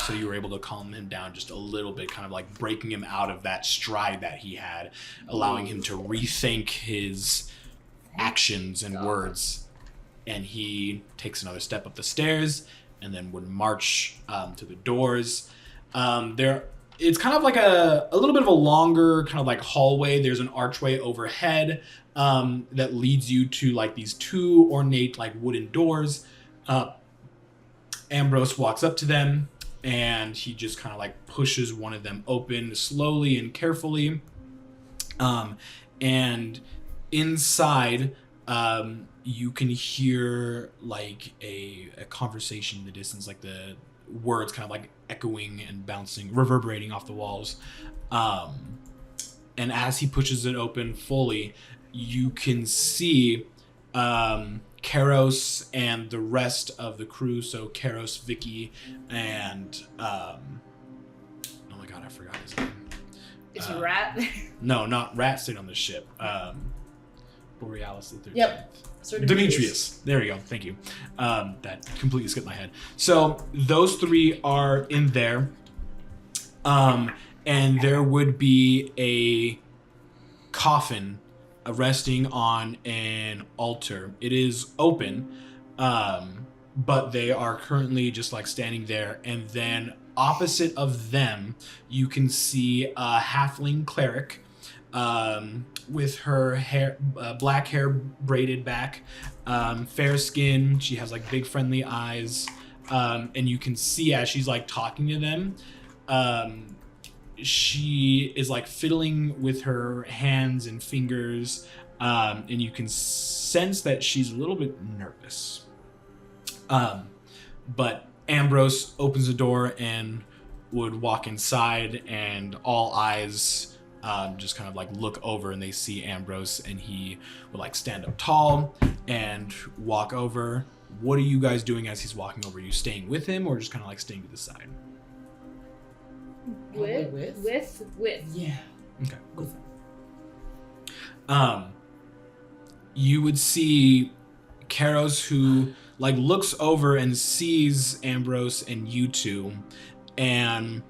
So you were able to calm him down just a little bit, kind of like breaking him out of that stride that he had, allowing him to rethink his actions and words. And he takes another step up the stairs and then would march to the doors. It's kind of like a little bit of a longer kind of like hallway. There's an archway overhead that leads you to like these two ornate like wooden doors. Ambrose walks up to them and he just kind of like pushes one of them open slowly and carefully. And inside, you can hear like a conversation in the distance, like the words kind of like echoing and bouncing, reverberating off the walls. And as he pushes it open fully, you can see Karos and the rest of the crew. So Karos, Vicky, and oh my god, I forgot his name. is Rat. No, not Rat stayed on the ship. Borealis the 13th. Yep. Sir Demetrius. There we go. Thank you. That completely skipped my head. So those three are in there. And there would be a coffin resting on an altar. It is open, but they are currently just like standing there. And then opposite of them, you can see a halfling cleric with her hair, black hair braided back, fair skin. She has like big friendly eyes, and you can see as she's like talking to them, she is like fiddling with her hands and fingers, and you can sense that she's a little bit nervous. But Ambrose opens the door and would walk inside, and all eyes just kind of like look over and they see Ambrose, and he would like stand up tall and walk over. What are you guys doing as he's walking over? Are you staying with him or just kind of like staying to the side? With. Yeah. Okay, cool. You would see Karos, who like looks over and sees Ambrose and you two, and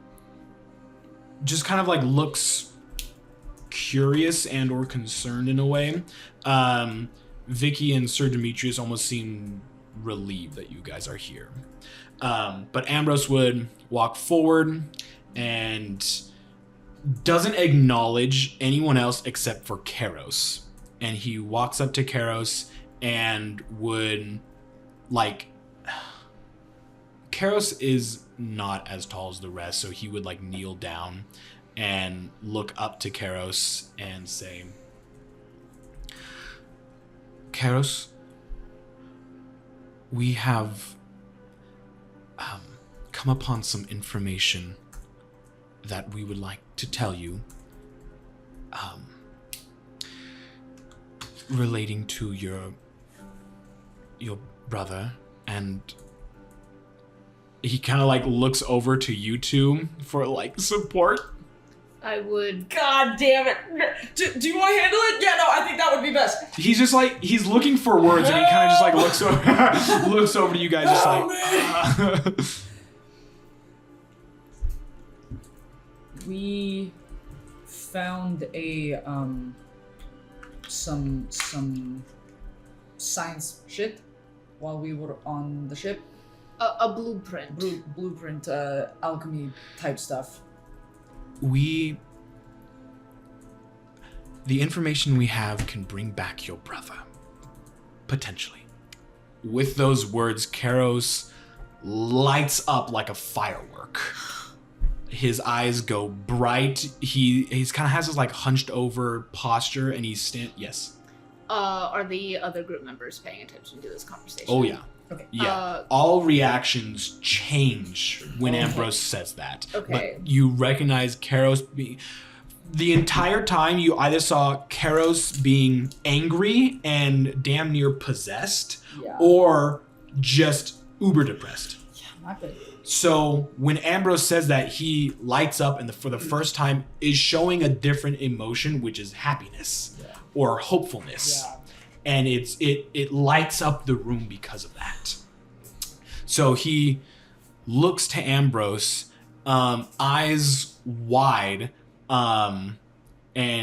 just kind of like looks curious and or concerned in a way. Vicky and Sir Demetrius almost seem relieved that you guys are here. But Ambrose would walk forward and doesn't acknowledge anyone else except for Karos. And he walks up to Karos and would like... Karos is not as tall as the rest, so he would like kneel down and look up to Karos and say, Karos, we have come upon some information that we would like to tell you, relating to your brother. And he kind of like looks over to you two for like support. I would. God damn it. Do you want to handle it? Yeah, no, I think that would be best. He's just like, he's looking for words, and he kind of just like looks over, looks over to you guys, just like. We found a some science shit while we were on the ship. A blueprint. Blueprint, alchemy type stuff. The information we have can bring back your brother. Potentially. With those words, Karos lights up like a firework. His eyes go bright. He's kind of has this like hunched over posture, and yes. Are the other group members paying attention to this conversation? Oh yeah. Okay. Yeah. All reactions change when Ambrose says that. Okay. But you recognize Karos being. The entire time you either saw Karos being angry and damn near possessed, or just uber depressed. Yeah, not good. So when Ambrose says that, he lights up and for the first time is showing a different emotion, which is happiness or hopefulness. Yeah. And it lights up the room because of that. So he looks to Ambrose, eyes wide, and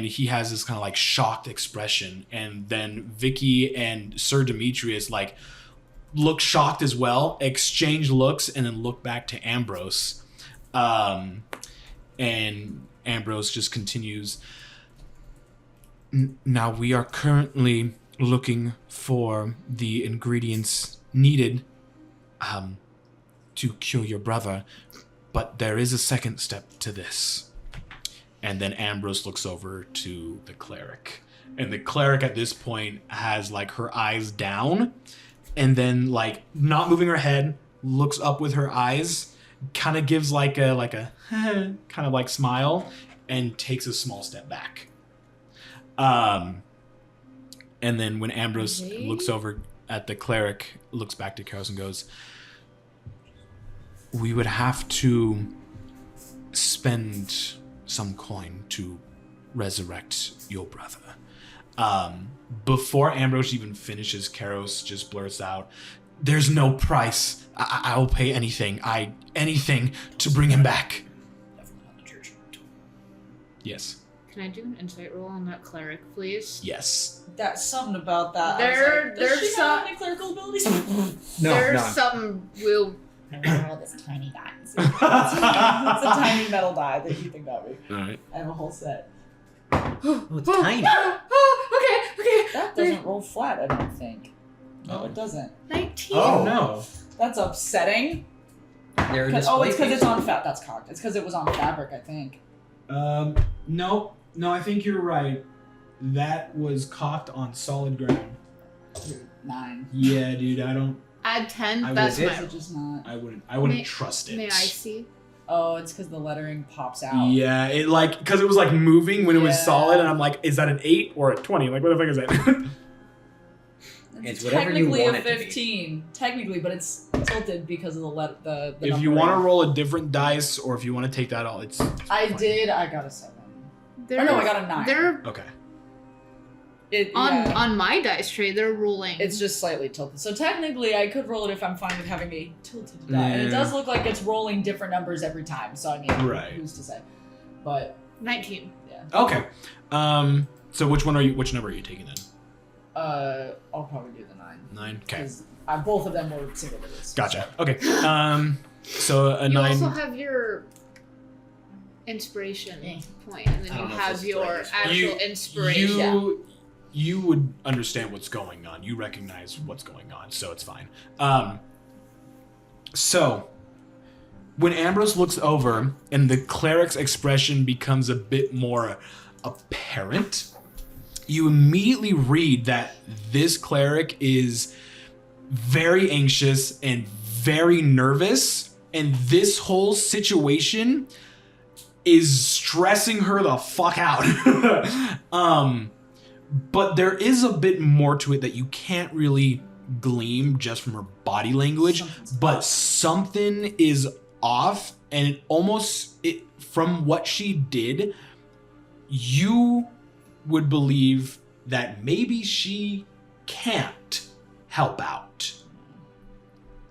he has this kind of like shocked expression. And then Vicky and Sir Demetrius like look shocked as well, exchange looks, and then look back to Ambrose. And Ambrose just continues. Now we are currently looking for the ingredients needed to cure your brother, but there is a second step to this. And then Ambrose looks over to the cleric, and the cleric at this point has like her eyes down, and then like not moving her head, looks up with her eyes, kind of gives like a kind of like smile, and takes a small step back. And then when Ambrose looks over at the cleric, looks back to Karos and goes, we would have to spend some coin to resurrect your brother. Before Ambrose even finishes, Karos just blurts out, there's no price. I will pay anything to bring him back. Yes. Can I do an insight roll on that cleric, please? Yes. That's something about that. There's some any clerical abilities. There's some will. Oh, this tiny die. It's a tiny metal die that you think about me. All right. I have a whole set. Oh, it's tiny. Okay. That doesn't roll flat, I don't think. No, it doesn't. 19. Oh no. That's upsetting. There it is. Oh, it's because it's on fat. That's cocked. It's because it was on fabric, I think. No, I think you're right. That was cocked on solid ground. Dude, 9. Yeah, dude, I don't. Add 10. I That's would- my. Is it just not? I wouldn't trust it. May I see? Oh, it's because the lettering pops out. Yeah, it like because it was like moving when it was Yeah. solid, and I'm like, is that an 8 or a 20? Like, what the fuck is that? It's whatever you technically want a it to be. 15. Technically, but it's tilted because of the If you want to roll a different dice, or if you want to take that all, it's I fine. did. I got a 7. Or no, I got a 9. They're Okay. on my dice tray. They're rolling. It's just slightly tilted. So technically, I could roll it if I'm fine with having a tilted die. And it Yeah. does look like it's rolling different numbers every time. So I mean, Right. who's to say? But 19. Okay. So which number are you taking then? I'll probably do the 9. 9. Okay. 'Cause both of them were single digits. Gotcha. Okay. So a You 9. also have your inspiration point, and then I you don't know if have this is your like actual inspiration. You would understand what's going on. You recognize what's going on, so it's fine. So when Ambrose looks over and the cleric's expression becomes a bit more apparent, you immediately read that this cleric is very anxious and very nervous, and this whole situation is stressing her the fuck out. But there is a bit more to it that you can't really glean just from her body language, but something is off, and from what she did, you would believe that maybe she can't help out.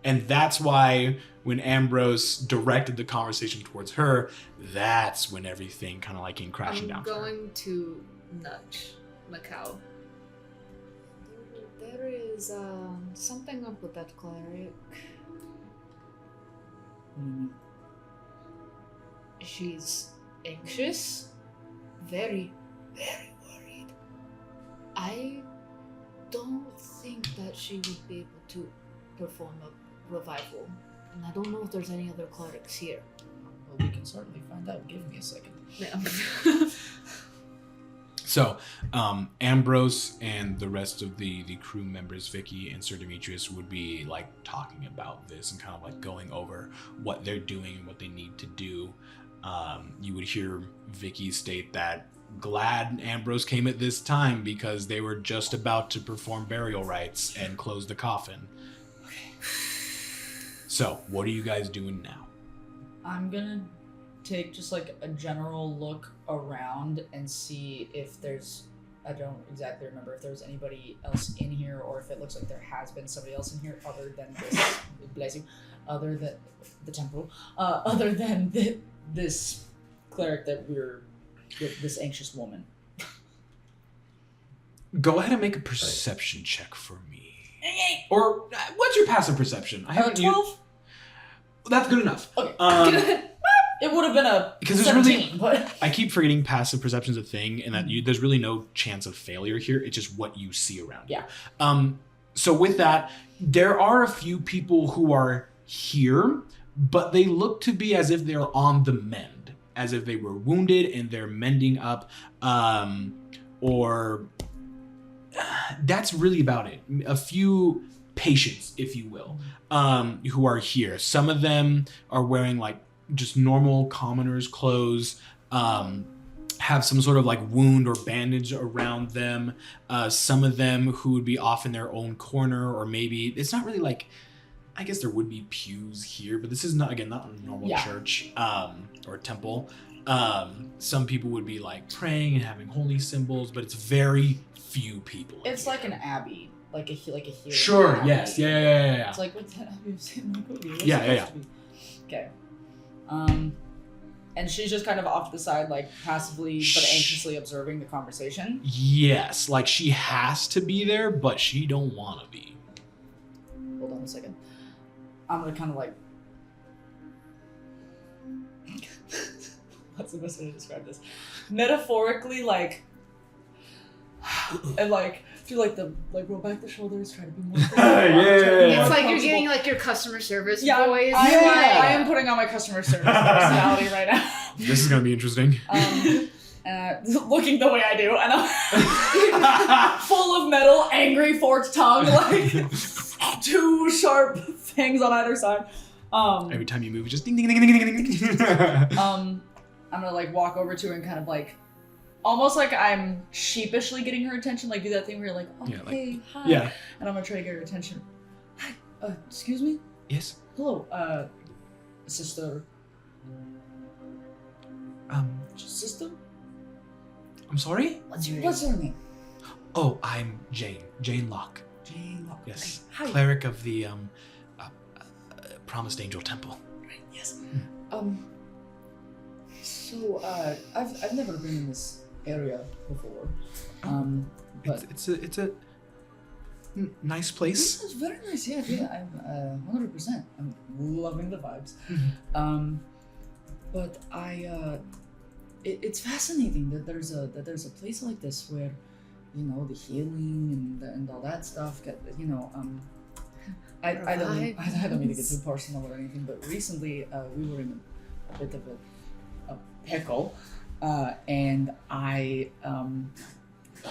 And that's why when Ambrose directed the conversation towards her, that's when everything kind of like came crashing down. I'm going to nudge Macau. There is something up with that cleric. She's anxious, very, very worried. I don't think that she would be able to perform a revival, and I don't know if there's any other clerics here. Well, we can certainly find out. Give me a second. Yeah. So, Ambrose and the rest of the crew members, Vicky and Sir Demetrius, would be like talking about this and kind of like going over what they're doing and what they need to do. You would hear Vicky state that glad Ambrose came at this time because they were just about to perform burial rites and close the coffin. Okay. So, what are you guys doing now? I'm gonna take just like a general look around and see if there's, I don't exactly remember if there's anybody else in here or if it looks like there has been somebody else in here other than this, bless you, other than the temple, other than this cleric that we're with, this anxious woman. Go ahead and make a perception check for me. Or what's your passive perception? I haven't 12? That's good enough. Okay. It would have been a because 17, but I keep forgetting passive perception's a thing, and that there's really no chance of failure here. It's just what you see around you. Yeah. So with that, there are a few people who are here, but they look to be as if they're on the mend, as if they were wounded and they're mending up, or that's really about it. A few patients, if you will, who are here. Some of them are wearing like just normal commoners' clothes, have some sort of like wound or bandage around them. Some of them who would be off in their own corner, or maybe it's not really like, I guess there would be pews here, but this is not, again, not a normal church or temple. Some people would be like praying and having holy symbols, but it's very few people. it's like an abbey, like a healing Sure. abbey. Yes. Yeah. It's like what's that abbey you've seen in the movie? What's it Yeah. supposed to be? Okay. And she's just kind of off to the side, like passively but anxiously observing the conversation. Yes, like she has to be there, but she don't want to be. Hold on a second. I'm gonna kind of like. What's the best way to describe this? Metaphorically, like, and like do like the roll back the shoulders, try to be more. It's like you're getting like your customer service voice. I am putting on my customer service personality right now. This is gonna be interesting. Looking the way I do, and I'm full of metal, angry, forked tongue, like two sharp fangs on either side. Every time you move, just ding ding ding ding ding ding. I'm gonna like walk over to her and kind of like, almost like I'm sheepishly getting her attention, like do that thing where you're like, oh, Yeah, like- hey, hi. Yeah. And I'm gonna try to get her attention. Hi, excuse me? Yes. Hello, sister. Sister? I'm sorry? What's her name? Oh, I'm Jane. Jane Locke. Jane Locke. Yes. Hi. Cleric of the Promised Angel Temple. Right, yes. So, I've never been in this area before. But It's a nice place. it's very nice, yeah, I'm 100%. I'm loving the vibes. But it's fascinating that there's a place like this where, you know, the healing and all that stuff get, you know, I don't mean to get too personal or anything, but recently we were in a bit of a pickle, and I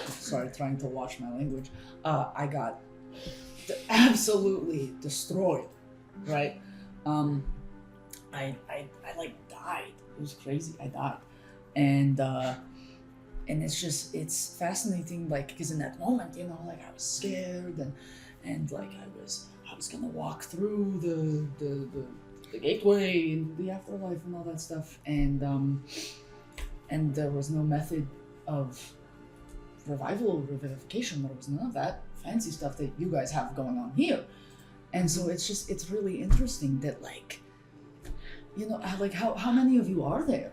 sorry, trying to watch my language. I got absolutely destroyed, right? I like died. It was crazy. I died, and it's fascinating, like, because in that moment, you know, like I was scared and like I was gonna walk through the gateway and the afterlife and all that stuff, and there was no method of revival or revivification. There was none of that fancy stuff that you guys have going on here, and so it's really interesting that, like, You know, like how many of you are there?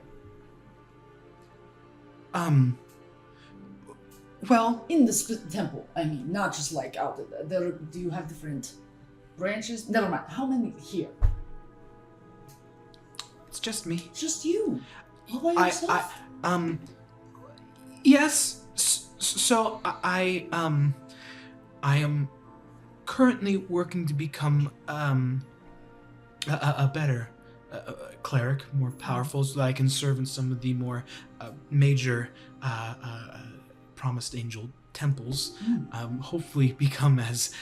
Well, In the temple, I mean, not just like out there. Do you have different branches? Never mind. How many here? it's just me. Just you. All by yourself? Yes. So I am currently working to become a better cleric, more powerful, so that I can serve in some of the more major promised angel temples. Hopefully become as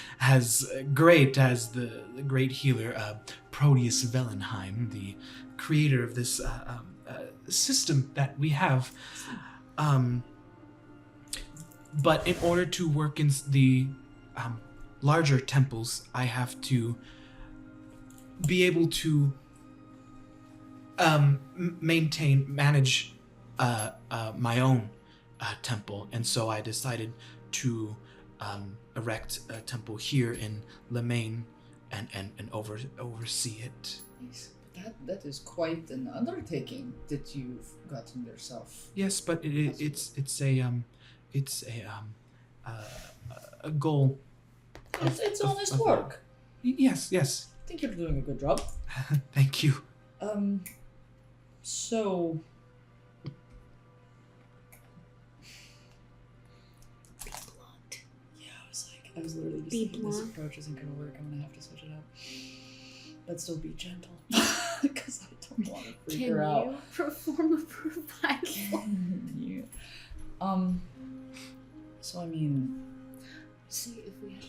great as the great healer Proteus Velenheim, the creator of this system that we have. But in order to work in the larger temples, I have to be able to manage my own temple, and so I decided to erect a temple here in Lemaine and oversee it. Nice. That is quite an undertaking that you've gotten yourself. Yes, but it's a goal. It's honest work. Yes. I think you're doing a good job. Thank you. So be blunt. Yeah, I was literally just Be thinking this blunt. approach isn't gonna work. I'm gonna have to switch it up. But still be gentle. Because I don't want to freak Can her out. you perform a revival? You. So I mean, See if we had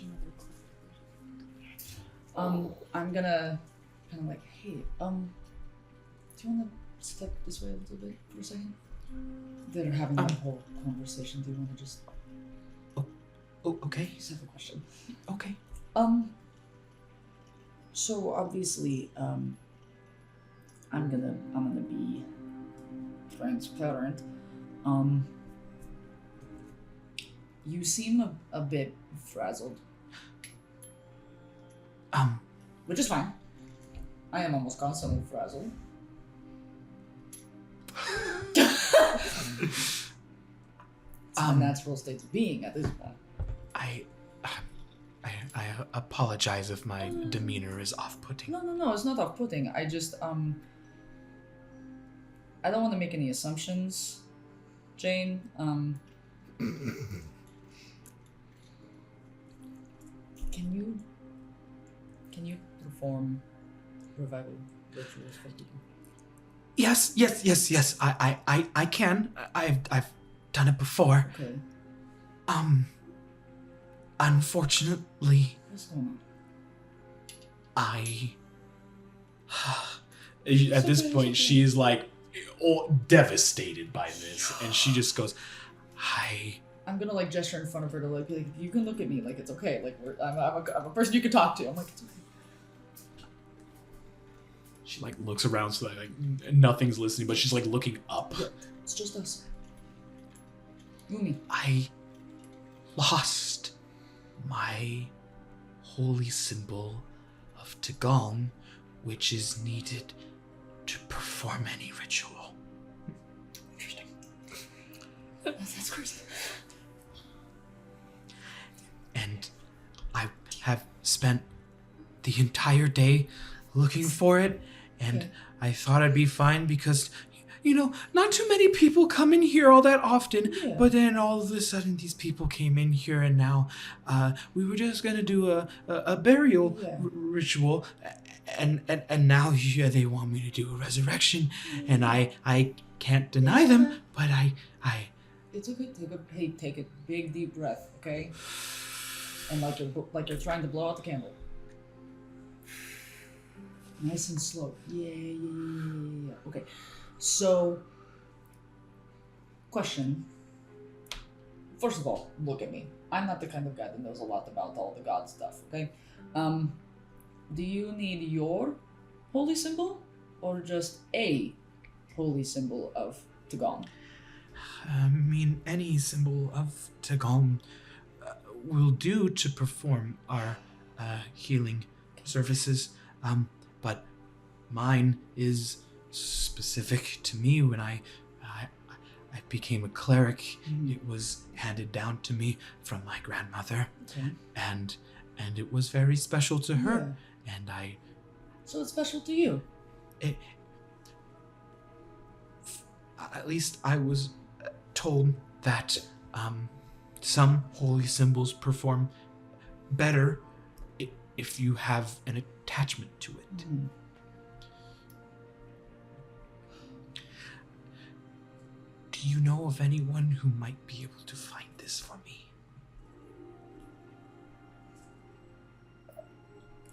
another I'm gonna kind of like, hey, do you want to step this way a little bit for a second? They're having that whole conversation. Do you want to just? Oh, okay. Just have a question. Okay. So obviously, I'm gonna be transparent. You seem a bit frazzled. Which is fine. I am almost constantly frazzled. It's my natural state of being at this point. I apologize if my demeanor is off-putting. No, it's not off-putting. I just, I don't want to make any assumptions, Jane. Can you perform revival rituals for people? Yes. I can. I've done it before. Okay. Unfortunately, What's going on? At this point, she is like devastated by this, and she just goes, I'm gonna like gesture in front of her to like you can look at me like it's okay. Like I'm a person you can talk to. I'm like it's okay. She like looks around so that like nothing's listening, but she's like looking up. Yeah, it's just us. You and me. I lost my holy symbol of Tigong, which is needed to perform any ritual. Interesting. That's crazy. And I have spent the entire day looking for it, and Okay. I thought I'd be fine because, you know, not too many people come in here all that often. Yeah. But then all of a sudden, these people came in here, and now we were just gonna do a burial ritual, and now they want me to do a resurrection, and I can't deny them, but I. It's okay. Take a big deep breath, okay? And like you're trying to blow out the candle. Nice and slow. Yeah. Okay. So, question. First of all, look at me. I'm not the kind of guy that knows a lot about all the god stuff, okay? Do you need your holy symbol or just a holy symbol of Tigong? I mean, any symbol of Tigong will do to perform our healing services, but mine is specific to me when I became a cleric. It was handed down to me from my grandmother, Okay. and it was very special to her. And So it's special to you. At least I was told that some holy symbols perform better if you have an attachment to it. Do you know of anyone who might be able to find this for me?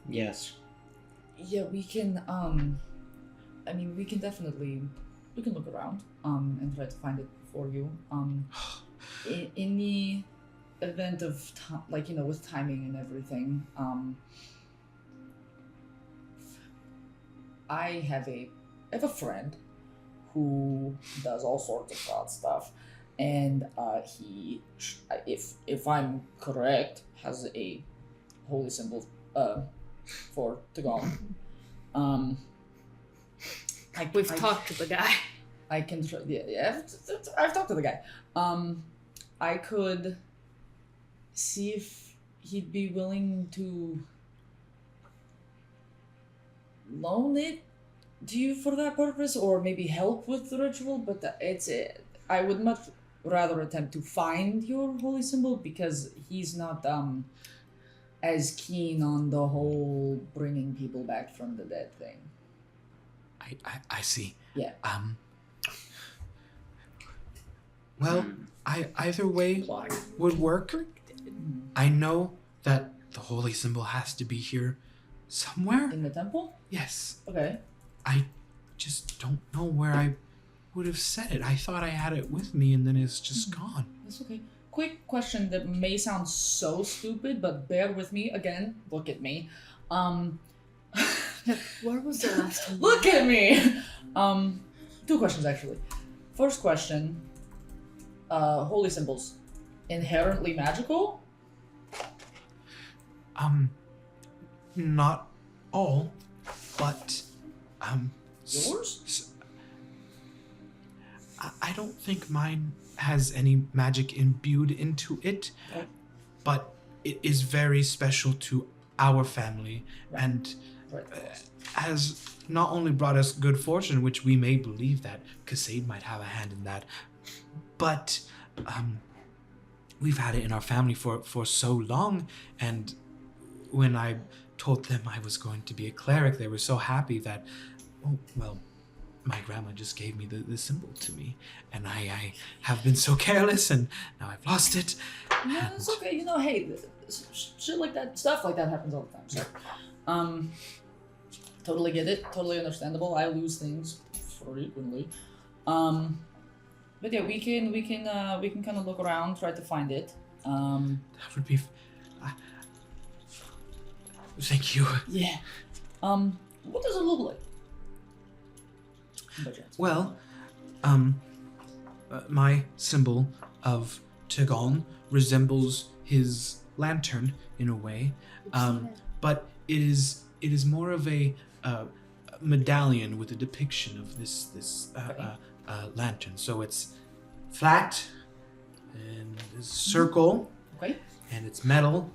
Yes. Yeah, we can. I mean, we can definitely. We can look around. And try to find it for you. In the event of like, you know, with timing and everything. I have a friend who does all sorts of god stuff, and he, if I'm correct, has a holy symbol for Tagon. Like we've talked to the guy. I can I've talked to the guy. I could see if he'd be willing to loan it to you for that purpose, or maybe help with the ritual. But I would much rather attempt to find your holy symbol, because he's not as keen on the whole bringing people back from the dead thing. I see. Yeah. Well, either way would work. I know that the holy symbol has to be here somewhere. In the temple? Yes. Okay. I just don't know where I would have set it. I thought I had it with me and then it's just gone. That's okay. Quick question that may sound so stupid, but bear with me. Again, look at me. Where was the last time? Look at me! 2 questions actually. First question, holy symbols, inherently magical? Not all, but Yours? I don't think mine has any magic imbued into it, Okay. but it is very special to our family, and Right. has not only brought us good fortune, which we may believe that Kasaid might have a hand in that, but we've had it in our family for so long, and when I told them I was going to be a cleric, they were so happy that, oh, well, my grandma just gave me the symbol to me, and I have been so careless, and now I've lost it. No, it's okay. You know, hey, shit like that, stuff like that happens all the time. So, totally get it. Totally understandable. I lose things frequently. But yeah, we can kind of look around, try to find it. That would be. Thank you. Yeah. What does it look like? By chance? Well, my symbol of Tagon resembles his lantern in a way, but it is more of a medallion with a depiction of this lantern. So it's flat and it's circle, Okay. and it's metal,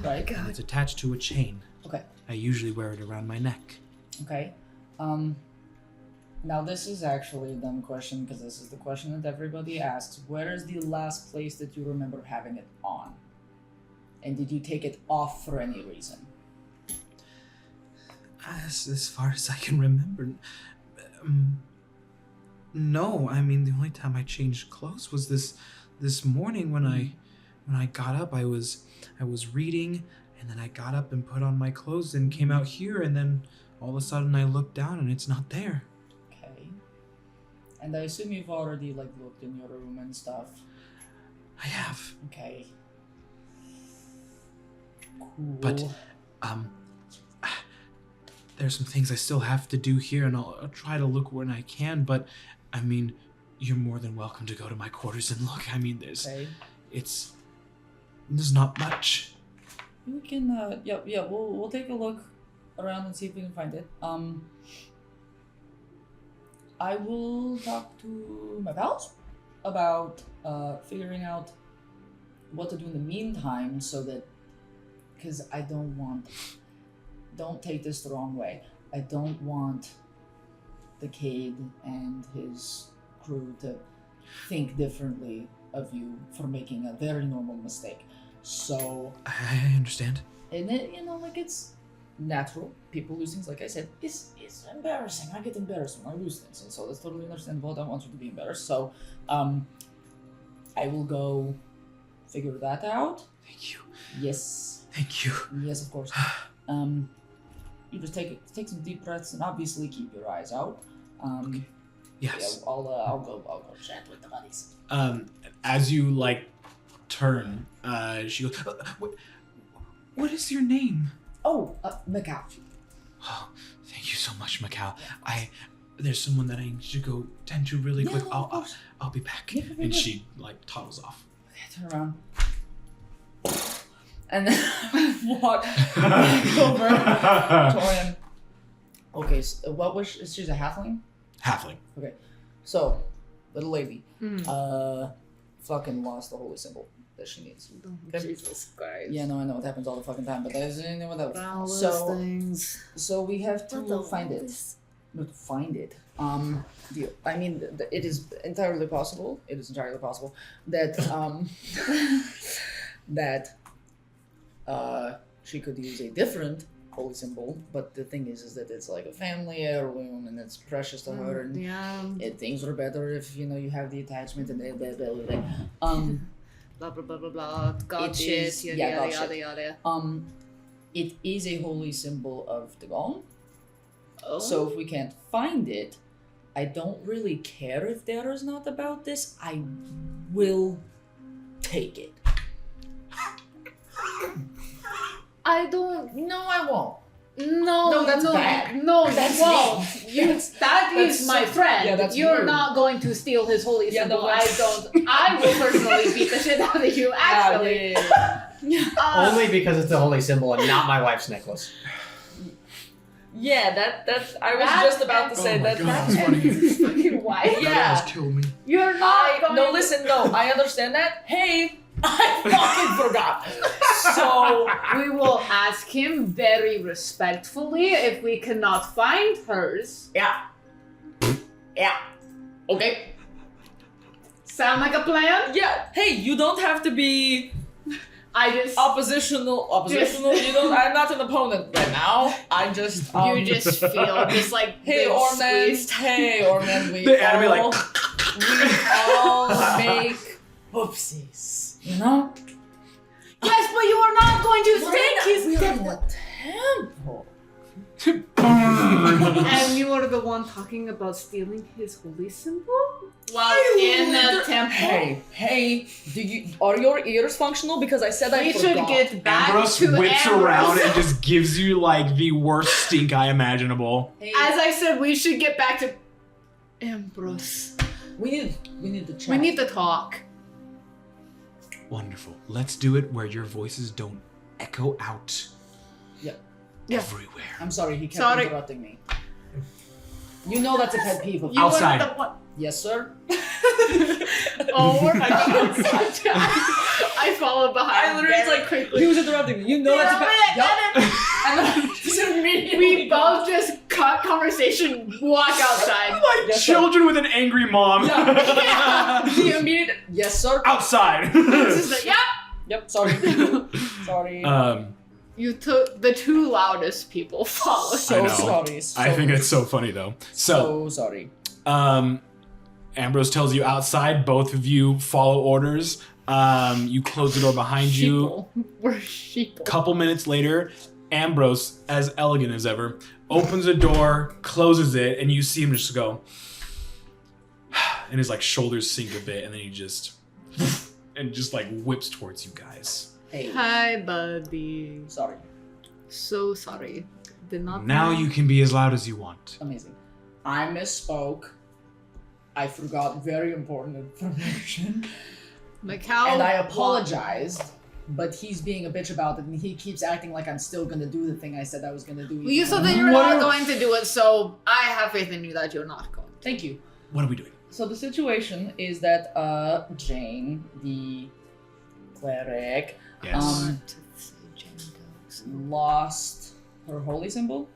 Right. and it's attached to a chain. Okay. I usually wear it around my neck. Okay. Now this is actually a dumb question, because this is the question that everybody asks. Where is the last place that you remember having it on? And did you take it off for any reason? As far as I can remember, no. I mean, the only time I changed clothes was this morning when I got up. I was reading, and then I got up and put on my clothes and came out here, and then all of a sudden I looked down and it's not there. Okay. And I assume you've already looked in your room and stuff. I have, Okay. Cool. but there's some things I still have to do here, and I'll try to look when I can. But I mean, you're more than welcome to go to my quarters and look. I mean, there's not much. We can we'll take a look around and see if we can find it. I will talk to my pals about figuring out what to do in the meantime so that, because I don't take this the wrong way, I don't want the Cade and his crew to think differently of you for making a very normal mistake. So I understand. and it, like it's natural. People lose things, like I said, it's embarrassing. I get embarrassed when I lose things, and so that's totally understandable. I don't want you to be embarrassed. So I will go figure that out. Thank you. Yes. Thank you. Yes, of course. You just take some deep breaths and obviously keep your eyes out. Okay. Yes. Yeah, I'll go chat with the buddies. As you turn, she goes, what is your name? Oh, Macau. Oh, thank you so much, Macau. There's someone that I need to go tend to really quick. I'll be back. Yeah, and she toddles off. Okay, turn around. And then walk back over Torian. Okay, so what was she's a halfling? Halfling. Okay. So, little lady, fucking lost the holy symbol that she needs. Okay? Jesus Christ. Yeah, no, I know it happens all the fucking time, but that's whatever. All those So, things. so we have to find it. Not find it. I mean, it is entirely possible. It is entirely possible that that she could use a different holy symbol, but the thing is that it's like a family heirloom and it's precious to her, and things are better if you have the attachment and blah blah blah blah blah. God It shit. is- Yada yeah, yada God yada shit. yada. It is a holy symbol of the golem. Oh. So if we can't find it, I don't really care if there is not about this. I will take it. I don't. No, I won't. No, that's bad. No, That's you won't. me. That is That's my so- friend. yeah, that's You're rude. not going to steal his holy Yeah, symbol. no, I don't. I will personally beat the shit out of you. Actually, Only because it's a holy symbol and not my wife's necklace. Yeah, that's. I was That- just about to say Oh my that. God, That's that's funny. fucking why? Yeah. Killed me. You're not going. No, listen, no, I understand that. Hey, I fucking forgot. So We will ask him very respectfully if we cannot find hers. yeah. Okay. Sound like a plan? Yeah. Hey, you don't have to be I just. oppositional. You don't. I'm not an opponent right now. I just. You just feel just like Hey, lips Orman. squeezed. Hey, Orman. We The anime, all, we all make whoopsies. You know. Yes, but you are not going to take his We're in temple. the temple. And you are the one talking about stealing his holy symbol? While in the temple? Hey, are your ears functional? Because I said I We forgot. should get back Ambrose to whips Ambrose. around and just gives you the worst stink eye imaginable. Hey, As I said, we should get back to Ambrose. we need to chat. We need to talk. Wonderful. Let's do it where your voices don't echo out. Yeah. Everywhere. I'm sorry, he kept Sorry. interrupting me. You know that's a pet peeve of You mine. Outside. Were the one. Yes, sir. Oh, we're outside. I followed behind. I literally very like quickly. he was interrupting me. You know that's a pet. Yup. And then just immediately We both just cut conversation, walk outside. Like Yes, sir. children with an angry mom. Yeah. The immediate. Yes, sir. Outside. This is the, yep. Yep. Sorry. Sorry. You took the two loudest people followed. I So know. sorry. I think it's so funny though. So, So sorry. Ambrose tells you outside. Both of you follow orders. You close the door behind you. Sheeple. We're sheeple. Couple minutes later, Ambrose, as elegant as ever, opens the door, closes it, and you see him just go, and his shoulders sink a bit, and then he just whips towards you guys. Hey. Hi, buddy. Sorry. So sorry. Did not. Now know. you can be as loud as you want. Amazing. I misspoke. I forgot very important information. Macau. And I apologized, but he's being a bitch about it, and he keeps acting like I'm still gonna do the thing I said I was gonna do. Well, you said that you were not going to do it, so I have faith in you that you're not going Thank you. What are we doing? So the situation is that Jane, the cleric, Yes. lost her holy symbol.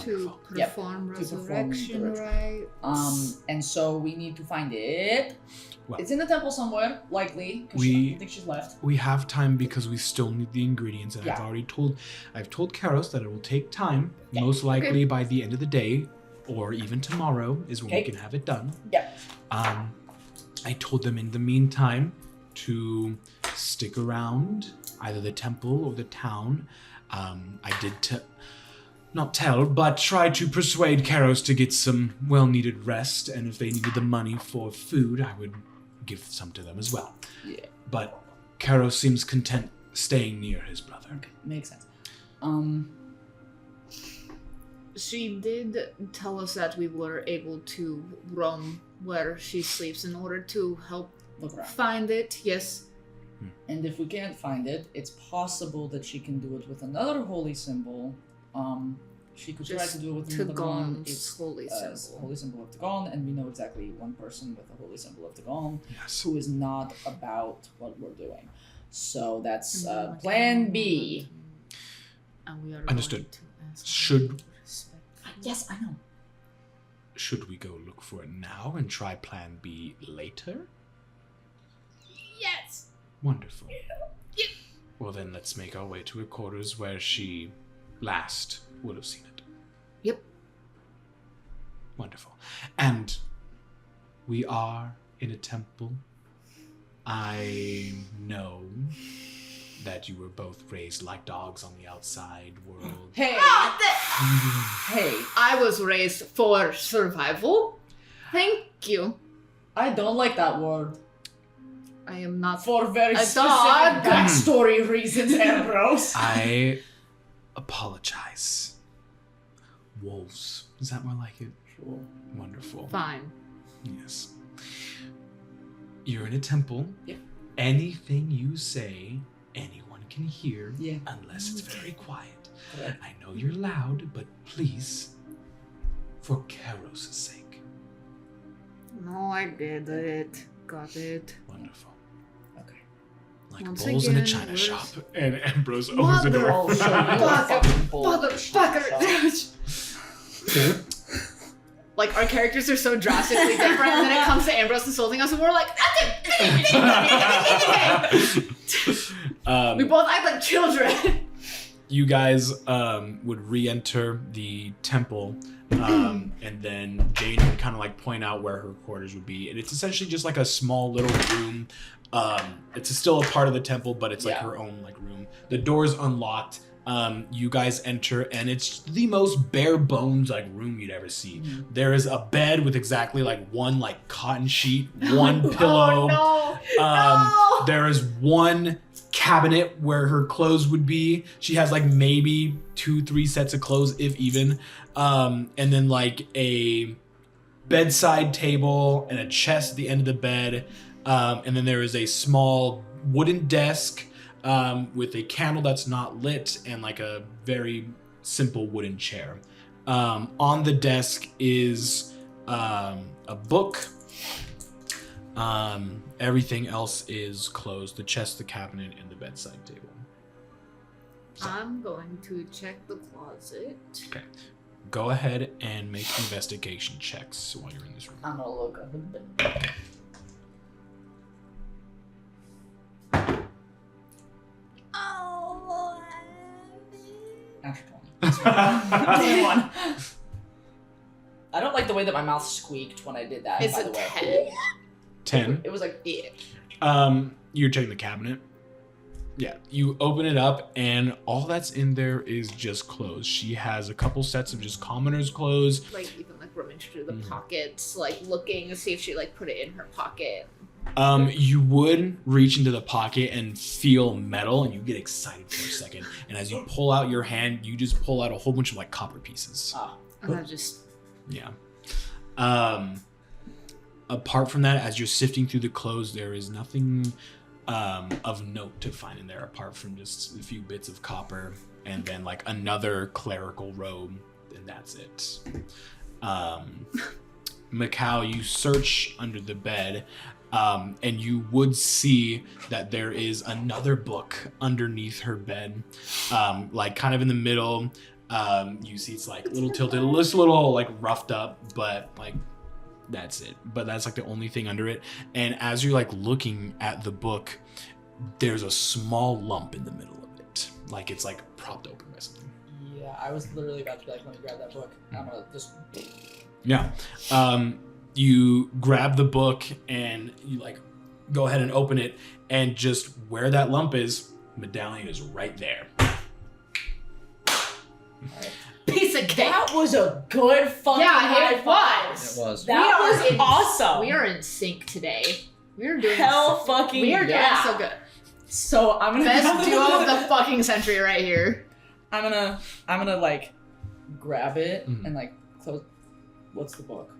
To Wonderful. perform To perform resurrection the rites. And so we need to find it. Well, It's in the temple somewhere, likely. 'Cause we- I don't think she's left. We have time because we still need the ingredients, and Yeah. I've told Karos that it will take time. Yeah. Most likely by the end of the day, or even tomorrow is when we Okay. can have it done. Yeah. I told them in the meantime to stick around either the temple or the town. I did not tell, but try to persuade Karos to get some well-needed rest, and if they needed the money for food, I would give some to them as well. Yeah. But Karos seems content staying near his brother. Okay, makes sense. She did tell us that we were able to roam where she sleeps in order to help Look around. find it. Yes. And if we can't find it, it's possible that she can do it with another holy symbol. She could try to do it with another one. Tagon's It's holy symbol. holy symbol of Tagon, and we know exactly one person with a holy symbol of Tagon Yes. who is not about what we're doing. So that's Mm, plan B. And we are Understood. going to ask Should Yes, I know. should we go look for it now and try plan B later? Yes. Wonderful. Well then let's make our way to her quarters where she last would have seen it. Yep. Wonderful. And we are in a temple. I know that you were both raised like dogs on the outside world. Hey, hey, I was raised for survival. Thank you. I don't like that word. I am not. For very A specific dog. backstory reasons, Ambrose. I apologize. Wolves. Is that more like it? Sure. Wonderful. Fine. Yes. You're in a temple. Yep. Anything you say, anyone can hear, Yeah. unless it's very quiet. Correct. I know you're loud, but please, for Karos' sake. No, I get it. Got it. Wonderful. Okay. Like Once bowls in a again, china where's- shop. And Ambrose opens the door. I'll show you a fucking bull. Motherfucker. Like, our characters are so drastically different, and then it comes to Ambrose insulting us, and we're like, we both act like children. You guys would re-enter the temple, and then Jane would kind of like point out where her quarters would be, and it's essentially just like a small little room. It's still a part of the temple, but it's like her own like room. The door's unlocked. You guys enter, and it's the most bare bones like room you'd ever see. There is a bed with exactly like one like cotton sheet, one pillow. Oh, no. There is one cabinet where her clothes would be. She has like maybe 2-3 sets of clothes, if even. And then like a bedside table and a chest at the end of the bed. And then there is a small wooden desk with a candle that's not lit and like a very simple wooden chair. On the desk is a book. Everything else is closed. The chest, the cabinet, and the bedside table. I'm going to check the closet. Okay. Go ahead and make investigation checks while you're in this room. I'm gonna look up a bit. After 20. 21. I don't like the way that my mouth squeaked when I did that, It's by a the way. 10. 10. It was like, yeah. You're checking the cabinet. Yeah, you open it up, and all that's in there is just clothes. She has a couple sets of just commoner's clothes. Like, even like rummage through the pockets, like looking to see if she like put it in her pocket. You would reach into the pocket and feel metal, and you get excited for a second. And as you pull out your hand, you just pull out a whole bunch of like copper pieces. And I just Yeah. Apart from that, as you're sifting through the clothes, there is nothing of note to find in there apart from just a few bits of copper and then like another clerical robe, and that's it. Macau, you search under the bed, and you would see that there is another book underneath her bed, like kind of in the middle. You see it's like a little tilted, just a little like roughed up, but like that's it. But that's like the only thing under it. And as you're like looking at the book, there's a small lump in the middle of it, like it's like propped open by something. Yeah, I was literally about to be like, let me grab that book. I'm gonna just. Yeah. You grab the book and you like go ahead and open it, and just where that lump is, medallion is right there. Piece of cake. That was a good fucking high five. was. It was. That was awesome. We are in sync today. We are doing fucking We are doing so good. So I'm gonna Best duo of the fucking century right here. I'm gonna like grab it and like close. What's the book?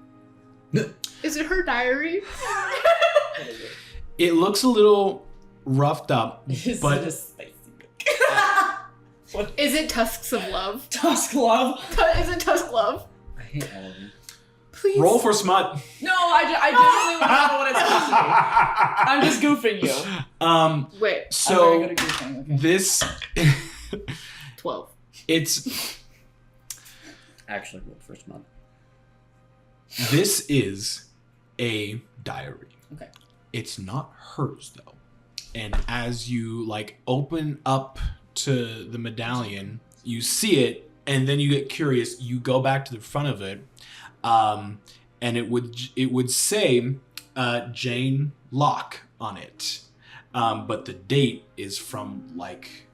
Is it her diary? What is it? It looks a little roughed up, Is but it a spicy book? Is it Tusks of Love? Tusk Love? Is it Tusk Love? I hate all of you. Please. roll for smut. No, I genuinely want to know what it's supposed to be. I'm just goofing you. Wait. So I'm very good at goofing, okay. this 12. it's Actually, rolled first month. this is a diary. Okay. It's not hers though. And as you like open up to the medallion, you see it, and then you get curious. You go back to the front of it, and it would say Jane Locke on it, but the date is from like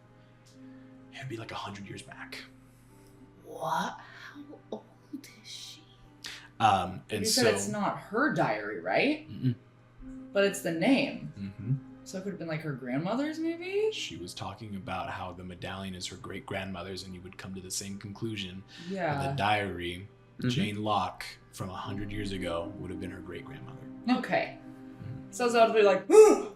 it'd be like 100 years back. What? How old is she? And You so said it's not her diary, right? Mm-mm. But it's the name. Mhm. So it could have been like her grandmother's, maybe? She was talking about how the medallion is her great grandmother's, and you would come to the same conclusion. Yeah. The diary, Jane Locke, from 100 years ago, would have been her great grandmother. Okay. So I was about to be like,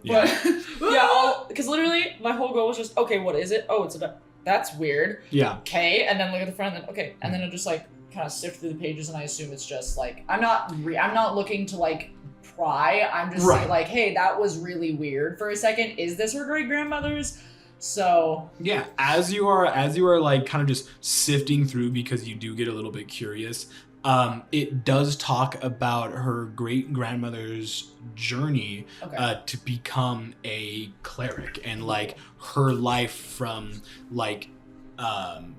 Yeah. but yeah, because literally my whole goal was just, okay, what is it? Oh, it's a, that's weird. Yeah. Okay, and then look at the front, and then okay, and then I just like kind of sift through the pages, and I assume it's just like I'm not looking to like pry. I'm just Right. like, hey, that was really weird for a second. Is this her great grandmother's? So Yeah, as you are like kind of just sifting through, because you do get a little bit curious, it does talk about her great grandmother's journey okay. to become a cleric, and like her life from like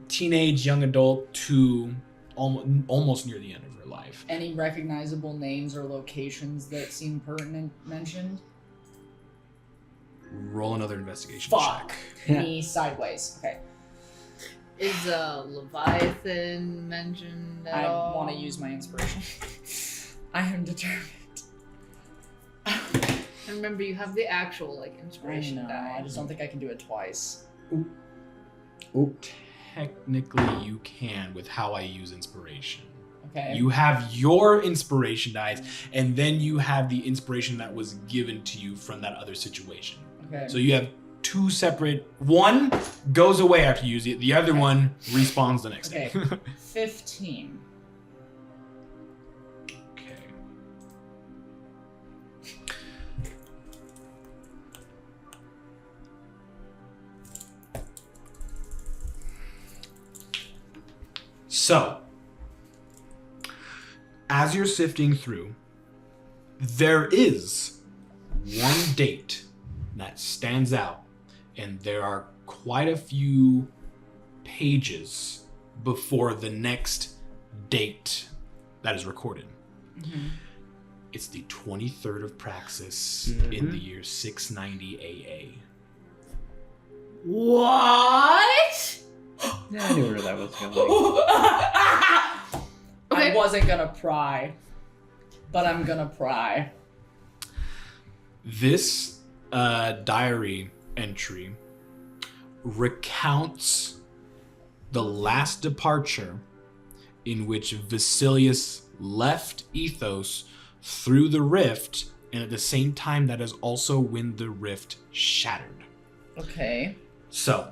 teenage, young adult to almost near the end of her life. Any recognizable names or locations that seem pertinent mentioned? Roll another investigation Fuck. check. Me sideways. Okay. Is Leviathan mentioned at I all? want to use my inspiration. I am determined. And remember, you have the actual like I inspiration know. die. I just don't think I can do it twice. Technically, you can with how I use inspiration. Okay. You have your inspiration dice, and then you have the inspiration that was given to you from that other situation. Okay. So you have two separate. One goes away after you use it. The other one respawns the next Okay. day. 15. Okay. So, as you're sifting through, there is one date that stands out, and there are quite a few pages before the next date that is recorded. Mm-hmm. It's the 23rd of Praxis in the year 690 What? Yeah, I knew where that was going. Okay. I wasn't gonna pry, but I'm gonna pry. AA. This diary entry recounts the last departure in which Vasilius left Ethos through the rift, and at the same time that is also when the rift shattered. Okay. So,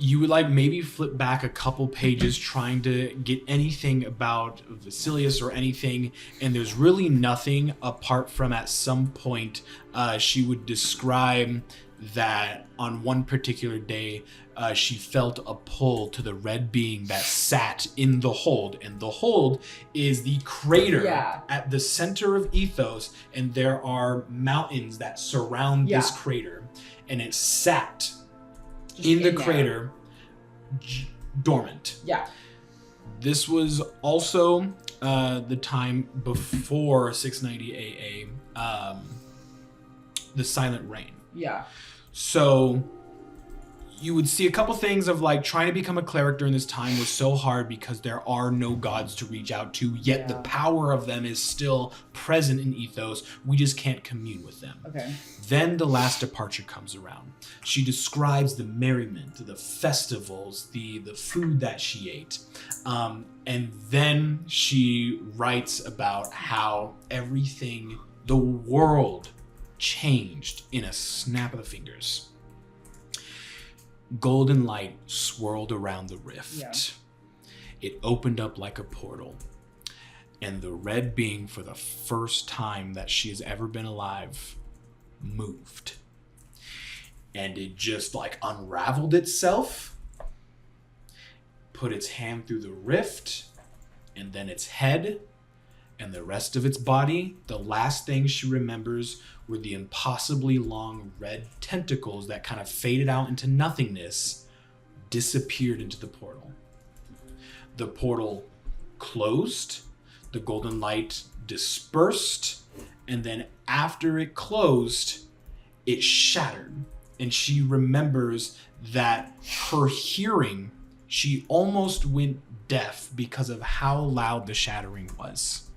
you would like maybe flip back a couple pages trying to get anything about Vasilius or anything, and there's really nothing apart from at some point she would describe that on one particular day she felt a pull to the red being that sat in the hold, and the hold is the crater at the center of Ethos, and there are mountains that surround this crater, and it sat just in the crater, dormant. Yeah. This was also the time before 690 AA, the Silent Rain. Yeah. So you would see a couple things of like trying to become a cleric during this time was so hard because there are no gods to reach out to, yet the power of them is still present in Ethos. We just can't commune with them. Okay. Then the last departure comes around. She describes the merriment, the festivals, the food that she ate. And then she writes about how everything, the world changed in a snap of the fingers. Golden light swirled around the rift. Yeah. It opened up like a portal. And the red being, for the first time that she has ever been alive, moved. And it just like unraveled itself, put its hand through the rift, and then its head, and the rest of its body. The last thing she remembers were the impossibly long red tentacles that kind of faded out into nothingness, disappeared into the portal. The portal closed, the golden light dispersed, and then after it closed, it shattered. And she remembers that her hearing, she almost went deaf because of how loud the shattering was.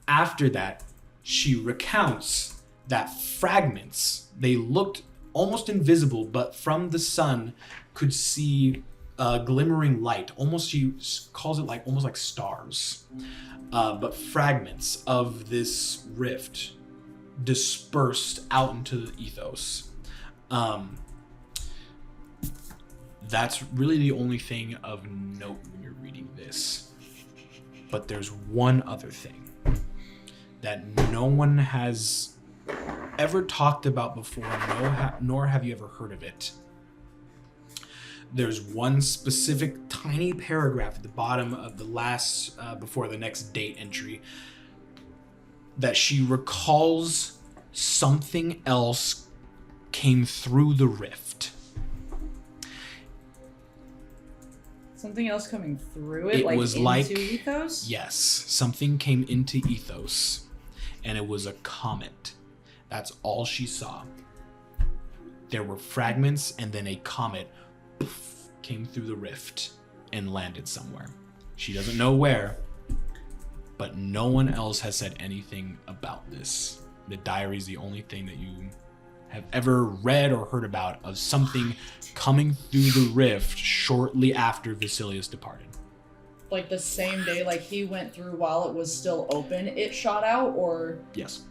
After that, she recounts that fragments, they looked almost invisible, but from the sun could see a glimmering light. Almost, she calls it like almost like stars. But fragments of this rift dispersed out into the Ethos. That's really the only thing of note when you're reading this. But there's one other thing that no one has ever talked about before, nor have you ever heard of it. There's one specific tiny paragraph at the bottom of the last, before the next date entry, that she recalls something else came through the rift. Something else coming through it? It was into like Ethos? Yes, something came into Ethos, and it was a comet. That's all she saw. There were fragments, and then a comet poof, came through the rift and landed somewhere. She doesn't know where, but no one else has said anything about this. The diary is the only thing that you have ever read or heard about of something coming through the rift shortly after Vasilius departed. Like the same day, like he went through while it was still open, it shot out, or? Yes.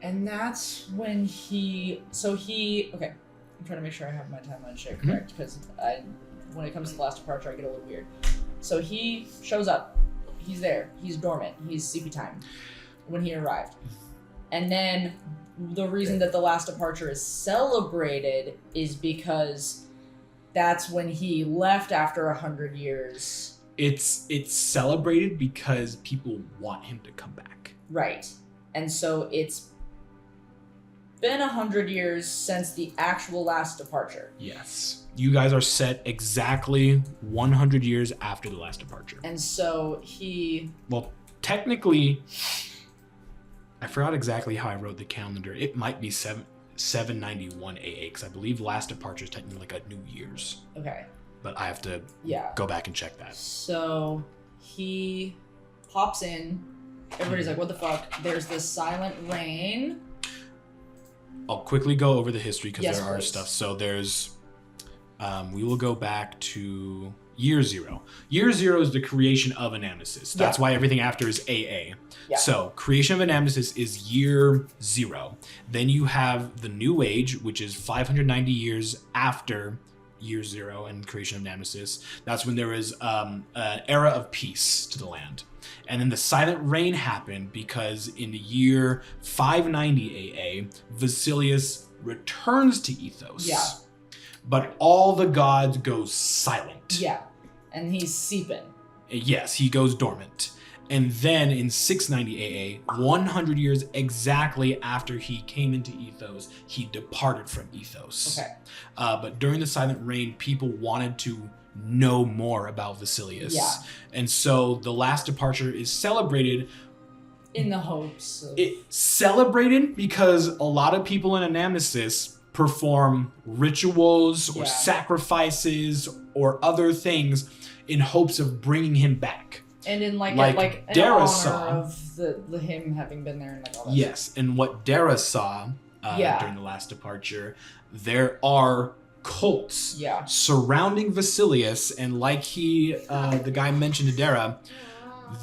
And that's when okay, I'm trying to make sure I have my timeline shit correct, because when it comes to the last departure, I get a little weird. So he shows up, he's there, he's dormant, he's CP time when he arrived. And then the reason that the last departure is celebrated is because that's when he left after 100 years. It's celebrated because people want him to come back. Right. And so it's been 100 years since the actual last departure. Yes. You guys are set exactly 100 years after the last departure. And so Well, technically, I forgot exactly how I wrote the calendar. It might be 791 AA, because I believe last departure is technically like a New Year's. Okay. But I have to go back and check that. So he pops in. Everybody's like, what the fuck? There's this silent rain. I'll quickly go over the history because Yes, there are please. stuff. So there's, we will go back to Year 0. Year 0 is the creation of a nemesis. That's why everything after is AA. Yeah. So creation of a nemesis is year 0. Then you have the New Age, which is 590 years after year 0 and creation of nemesis. That's when there is an era of peace to the land. And then the Silent Reign happened because in the year 590 AA, Vasilius returns to Ethos. Yeah. But all the gods go silent. Yeah. And he's seeping. Yes, he goes dormant. And then in 690 AA, 100 years exactly after he came into Ethos, he departed from Ethos. Okay. But during the Silent Reign, people wanted to know more about Vasilius. Yeah. And so the last departure is celebrated. In the hopes of... It's celebrated because a lot of people in a nemesis perform rituals or sacrifices or other things in hopes of bringing him back. And in like an Dara honor saw, of the him having been there and like all that. Yes, and what Dara saw during the last departure, there are cults surrounding Vasilius, and like the guy mentioned to Dara,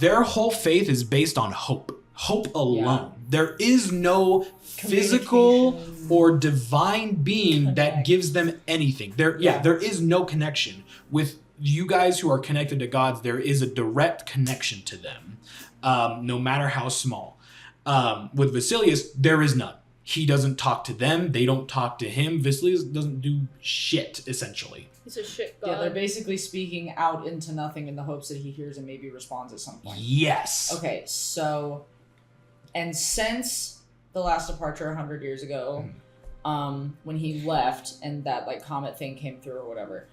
their whole faith is based on hope. Hope alone. Yeah. There is no physical or divine being that gives them anything. There is no connection. With you guys who are connected to gods, there is a direct connection to them, no matter how small. With Vasilius, there is none. He doesn't talk to them. They don't talk to him. Vasilius doesn't do shit, essentially. He's a shit god. Yeah, they're basically speaking out into nothing in the hopes that he hears and maybe responds at some point. Yes. Okay, so... And since the last departure 100 years ago, when he left and that like comet thing came through or whatever,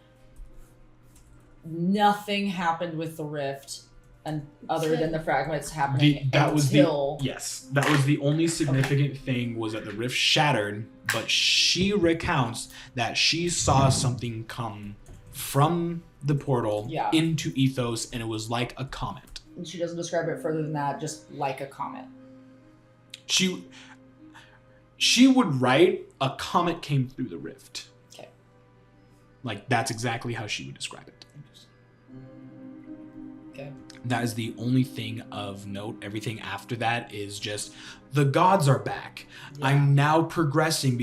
nothing happened with the rift and other than the fragments happening that was the only significant thing was that the rift shattered, but she recounts that she saw something come from the portal into Ethos and it was like a comet. And she doesn't describe it further than that, just like a comet. She would write a comet came through the rift. Okay. Like that's exactly how she would describe it. Okay. That is the only thing of note. Everything after that is just the gods are back. Yeah. I'm now progressing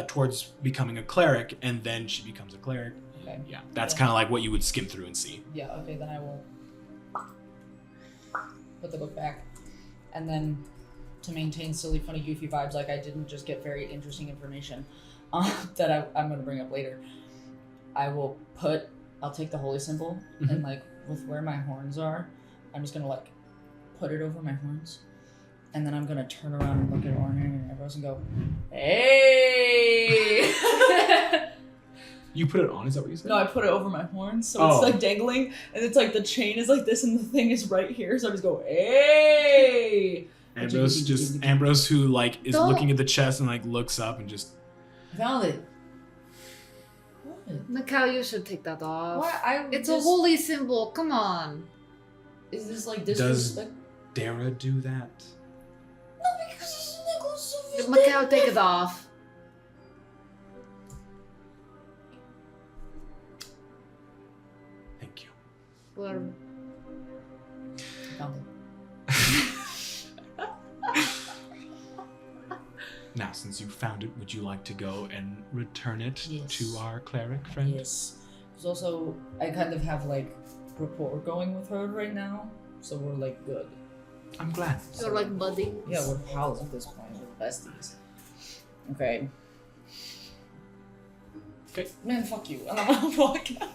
towards becoming a cleric, and then she becomes a cleric. Okay. Yeah, that's kind of like what you would skim through and see. Yeah. Okay. Then I will put the book back, and then to maintain silly, funny, goofy vibes, like I didn't just get very interesting information that I'm going to bring up later. I'll take the holy symbol and like with where my horns are, I'm just going to like put it over my horns. And then I'm going to turn around and look at Orne and Ambrose and go, hey! You put it on? Is that what you said? No, I put it over my horns, so it's like dangling, and it's like the chain is like this and the thing is right here, so I just go, hey! Ambrose who like is looking at the chest and like looks up and just found it. What? Mikal, you should take that off. What? It's a holy symbol. Come on. Is this like disrespect? Does Dara do that? No, because it's a necklace of his Mikal, take it off. Thank you. Whatever. Found it. Now, since you found it, would you like to go and return it Yes. to our cleric friend? Yes. There's also, I kind of have like rapport going with her right now, so we're like good. I'm glad. You're like buddy. Yeah, we're pals at this point. We're besties. Okay. Okay. Man, fuck you. And I'm gonna walk out.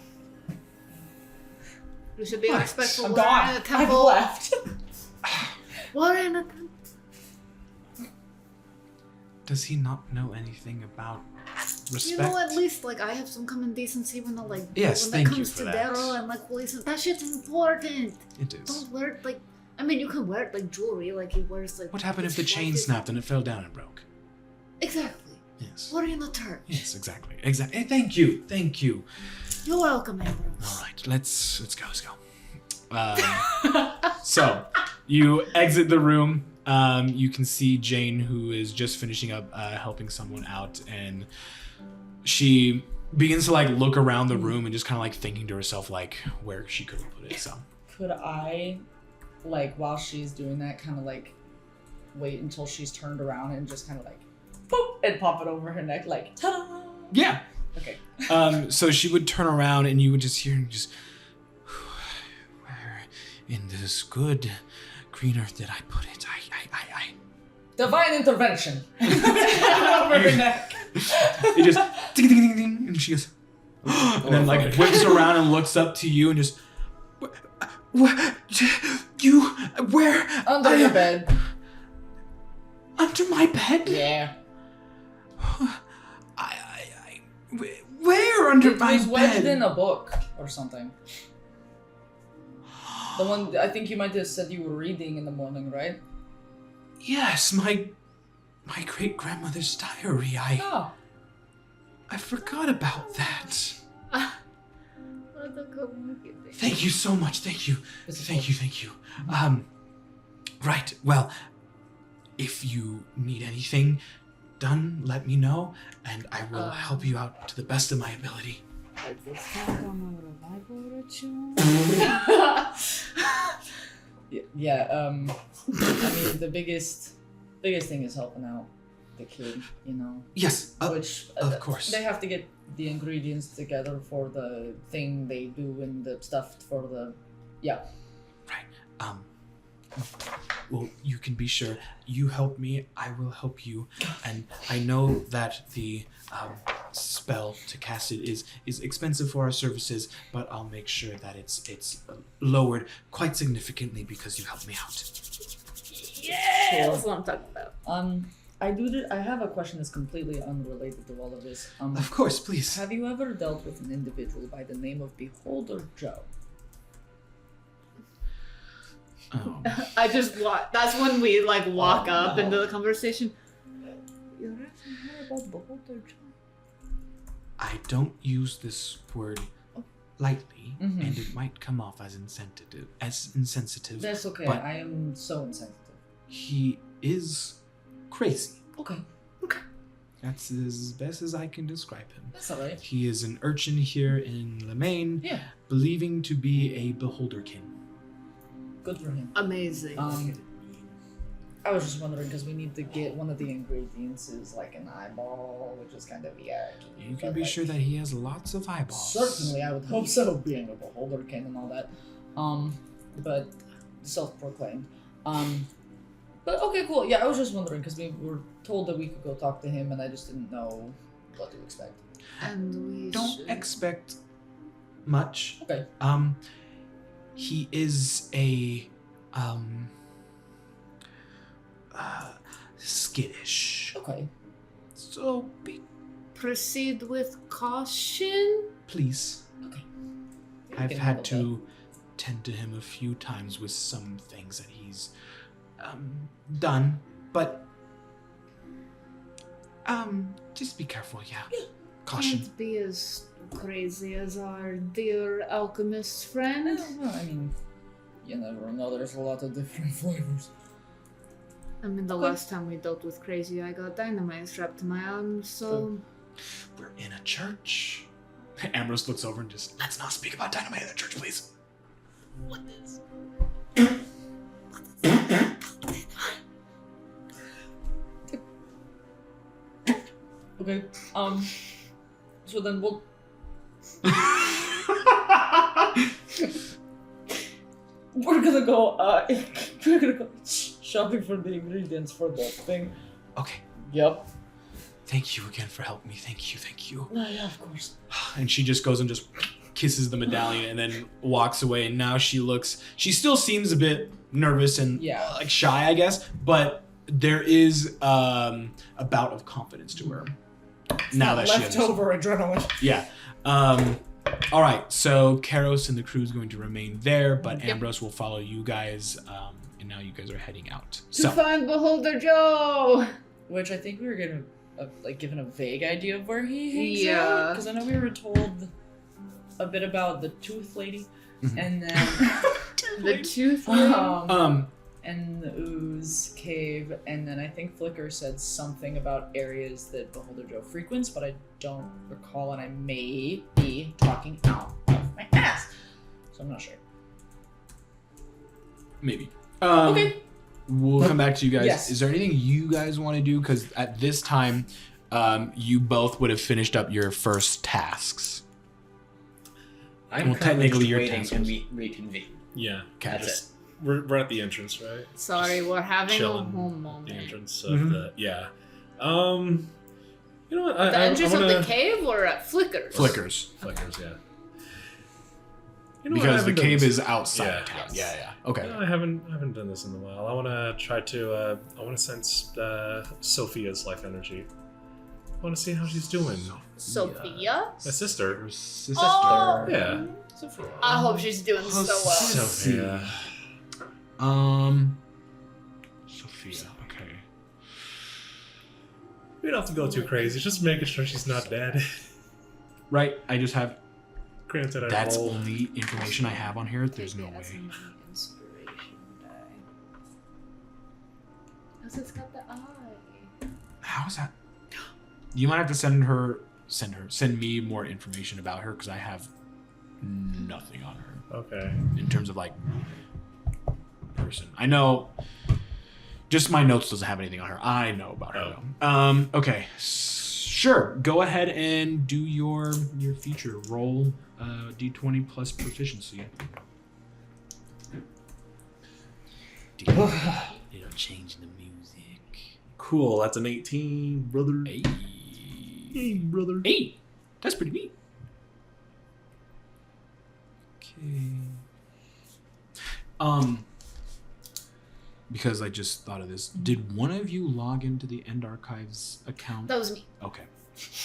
You should be respectful. I'm We're gone. in a temple. I've left. We're in a temple. Does he not know anything about respect? You know, at least like I have some common decency when Yes, when thank it you comes for to that. Daryl and like holy symbol. That shit's important. It is. Don't wear it like. I mean, you can wear it like jewelry, like he wears like. What happened if the chain like snapped and it fell down and broke? Exactly. Yes. We're in the church. Yes, exactly. Exactly. Thank you. Thank you. You're welcome, Ambrose. All right, let's go. So you exit the room. You can see Jane, who is just finishing up helping someone out, and she begins to like look around the room and just kind of like thinking to herself like where she could have put it. So Could I, like, while she's doing that, kind of like wait until she's turned around and just kind of like, boop, and pop it over her neck, like, ta-da! yeah. Okay. So she would turn around and you would just hear just, where in this good green earth did I put it? I. Divine intervention. Over her neck. It just ding ding ding ding, and she goes, and then like whips around and looks up to you and just, where Under your bed. Under my bed? Yeah. Where under my It was wedged bed? in a book or something. The one I think you might have said you were reading in the morning, right? Yes, my great grandmother's diary. Oh. I forgot about that. Thank Thank you so much. Thank you. Thank you. Right. Well, if you need anything done, let me know, and I will help you out to the best of my ability. Yeah, I mean, the biggest thing is helping out the kid, you know. Yes, Which, of course. They have to get the ingredients together for the thing they do and the stuff for the, yeah. Right. Well, you can be sure you help me, I will help you, and I know that the spell to cast it is expensive for our services, but I'll make sure that it's lowered quite significantly because you helped me out. Yeah, that's what I'm talking about. I have a question that's completely unrelated to all of this. Of course, please. Have you ever dealt with an individual by the name of Beholder Joe? Oh. I just that's when we like walk up into the conversation. You're asking her about Beholder Joe? I don't use this word lightly, and it might come off as insensitive. That's okay. But I am so insensitive. he is crazy. Okay. That's as best as I can describe him. That's alright. He is an urchin here in Lemaine, Yeah. believing to be a beholderkin. Good for him. Amazing. I was just wondering because we need to get one of the ingredients is like an eyeball, which is kind of yucky. You can be sure that he has lots of eyeballs. Certainly, I would hope so, being a beholderkin and all that. But self-proclaimed. But okay, cool. Yeah, I was just wondering because we were told that we could go talk to him, and I just didn't know what to expect. And we Don't expect much. Okay. He is a skittish. Okay. So proceed with caution. please. Okay. I've can had handle to tend to him a few times with some things that he's done, but just be careful, yeah. Caution. Can't be as crazy as our dear alchemist friend. Well, I mean, you never know. There's a lot of different flavors. I mean, the last time we dealt with crazy, I got dynamite strapped to my arm, so... We're in a church. Ambrose looks over and just, let's not speak about dynamite in the church, please. What is... Okay. So then we'll. We're gonna go. We're gonna go shopping for the ingredients for the thing. Okay. Yep. Thank you again for helping me. Thank you. Yeah, of course. And she just goes and just kisses the medallion and then walks away. And now she still seems a bit nervous and like shy, I guess, but there is a bout of confidence to her. Now that she leftover adrenaline. Yeah. All right. So Karos and the crew is going to remain there, but Ambrose will follow you guys. And now you guys are heading out. To find Beholder Joe! Which I think we were given a vague idea of where he hangs out. Yeah. Because I know we were told a bit about the tooth lady, and then the tooth lady. and is cave, and then I think Flicker said something about areas that Beholder Joe frequents, but I don't recall, and I may be talking out of my ass. So I'm not sure. Maybe. Okay. We'll come back to you guys. Yes. Is there anything you guys want to do? Because at this time, you both would have finished up your first tasks. I'm Well, technically your waiting task to was- reconvene. Yeah. Okay. That's We're at the entrance, right? Sorry, we're having a Chilling home at moment. the entrance of Mhm. the You know what? The entrance of the cave or at Flickers? Flickers. Flickers, yeah. You know what, I Because the haven't done cave this- is outside Yeah. of town. Yes. Yeah. Okay. No, I haven't done this in a while. I want to try to. I want to sense Sophia's life energy. I want to see how she's doing. Sophia? My sister. Her sister. Oh! Yeah. Sophia. I hope she's doing so well. Sophia. Sophia. Okay. We don't have to go too crazy. Just making sure she's not dead. Right. I just have. Granted, I That's roll. only information I have on here. There's no That's way. an inspiration die. Because it's got the eye. How is that? You might have to send me more information about her because I have nothing on her Okay. in terms of like person. I know. Just my notes doesn't have anything on her. I know about her though. Okay. Sure. Go ahead and do your feature. Roll d20 plus proficiency. It'll change the music. Cool. That's an 18, brother. Hey. Hey, brother. 8. That's pretty neat. Okay. Because I just thought of this. Did one of you log into the End Archives account? That was me. Okay.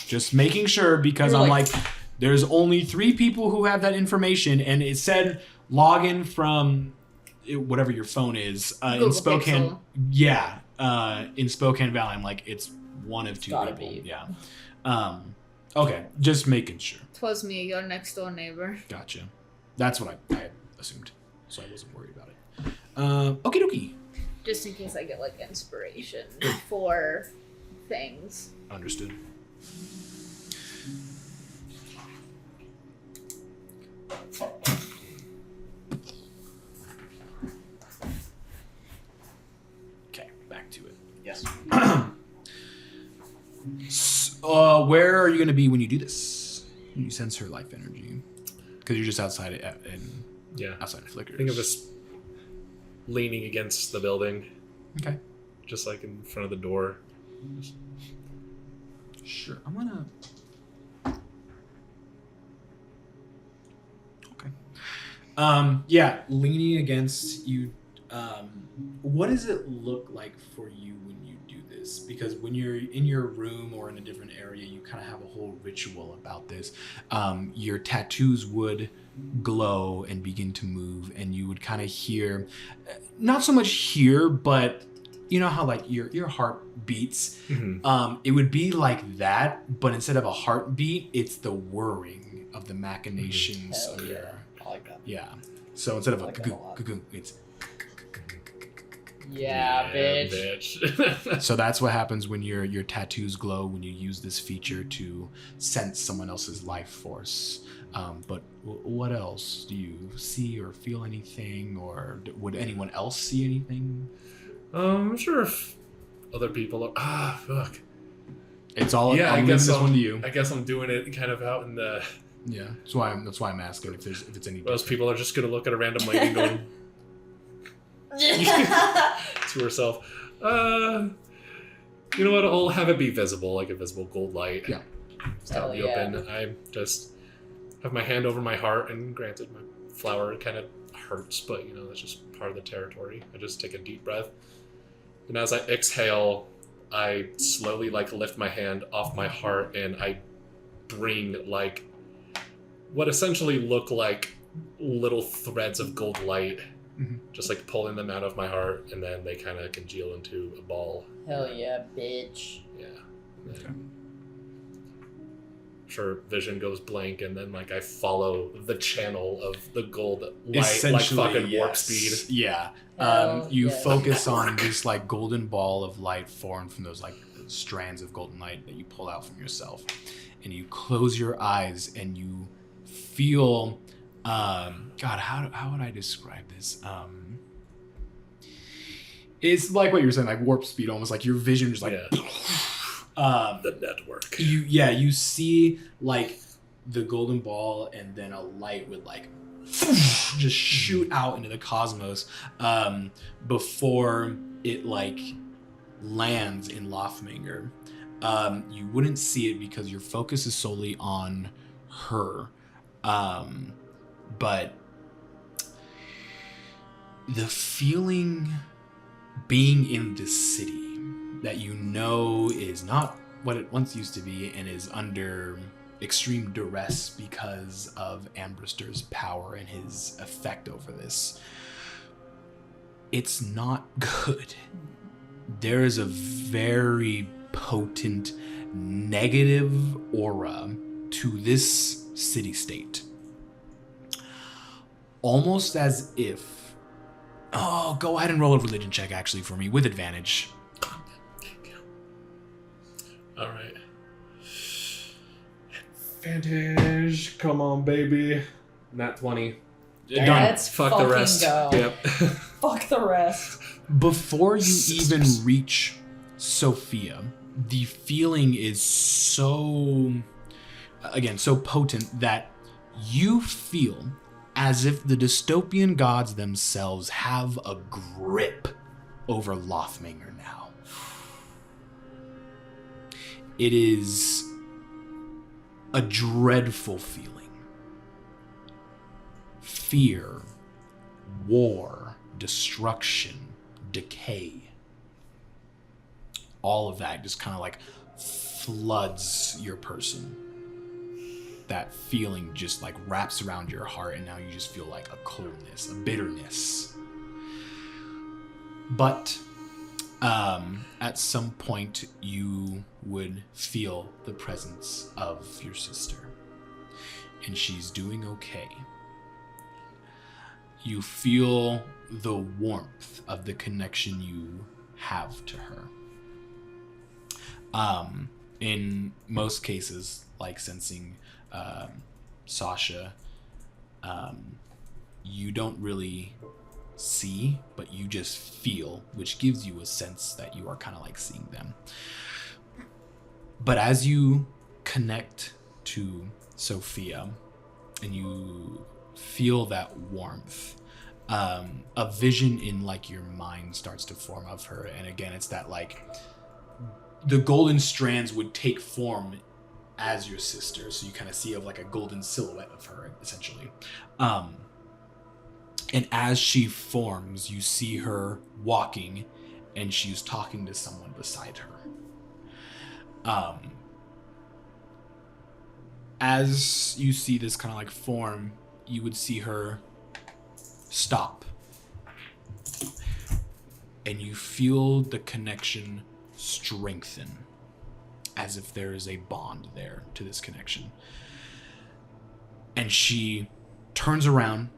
Just making sure because You're I'm like- like, there's only 3 people who have that information, and it said login from whatever your phone is in Google Spokane. Pixel. Yeah, in Spokane Valley. I'm like, it's one of 2 Gotta people. be. Yeah. Okay, just making sure. Twas me, your next door neighbor. Gotcha. That's what I assumed, so I wasn't worried about it. Okie dokie. Just in case I get like inspiration for things. Understood. Okay, back to it. Yes. Where are you going to be when you do this? When you sense her life energy? Because you're just outside Yeah. outside of Flickers. Think of us leaning against the building, Okay. just like in front of the door. Sure. I'm gonna. Okay. Yeah, leaning against you. What does it look like for you when you do this? Because when you're in your room or in a different area, you kind of have a whole ritual about this. Your tattoos would glow and begin to move, and you would kind of hear, not so much hear, but you know how like your heart beats. Mm-hmm. It would be like that, but instead of a heartbeat, it's the whirring of the machinations Hell of yeah. your. I like that. Yeah. So instead of I a like that a goo, lot. goo, goo, it's. Yeah, bitch. So that's what happens when your tattoos glow when you use this feature to sense someone else's life force. But what else? Do you see or feel anything, or would anyone else see anything? I'm sure if other people are. Fuck. It's all. Yeah, I'm I guess leaving this I'm, one to you. I guess I'm doing it kind of out in the. Yeah, that's why I'm asking if it's any. Those people are just gonna look at a random lady going to herself. You know what? I'll have it be visible, like a visible gold light. Yeah. Just out in the open. I just have my hand over my heart, and granted, my flower kind of hurts, but you know that's just part of the territory. I just take a deep breath, and as I exhale, I slowly like lift my hand off my heart, and I bring like what essentially look like little threads of gold light, just like pulling them out of my heart, and then they kind of congeal into a ball. Hell yeah, bitch. Yeah. Okay. her vision goes blank, and then like I follow the channel of the gold light, like fucking warp speed. Yeah. You focus on this like golden ball of light formed from those like strands of golden light that you pull out from yourself, and you close your eyes and you feel. God, how would I describe this? It's like what you were saying, like warp speed, almost like your vision is like. Yeah. The network. You see like the golden ball, and then a light would like just shoot out into the cosmos before it like lands in Lothmanger. You wouldn't see it because your focus is solely on her, but the feeling being in this city that you know is not what it once used to be and is under extreme duress because of Ambrose's power and his effect over this. It's not good. There is a very potent negative aura to this city-state. Almost as if... Oh, go ahead and roll a religion check actually for me with advantage. All right. Advantage. Come on, baby. Nat 20. Let's Fuck the rest. go. Yep. Fuck the rest. Before you even reach Sophia, the feeling is so potent that you feel as if the dystopian gods themselves have a grip over Lothmanger now. It is a dreadful feeling. Fear, war, destruction, decay. All of that just kind of like floods your person. That feeling just like wraps around your heart, and now you just feel like a coldness, a bitterness. But at some point you would feel the presence of your sister, and she's doing okay. You feel the warmth of the connection you have to her. In most cases, like sensing Sasha, you don't really see, but you just feel, which gives you a sense that you are kind of like seeing them. But as you connect to Sophia and you feel that warmth, a vision in like your mind starts to form of her. And again, it's that like the golden strands would take form as your sister, so you kind of see of like a golden silhouette of her essentially. And as she forms, you see her walking, and she's talking to someone beside her. As you see this kind of like form, you would see her stop. And you feel the connection strengthen, as if there is a bond there to this connection. And she turns around,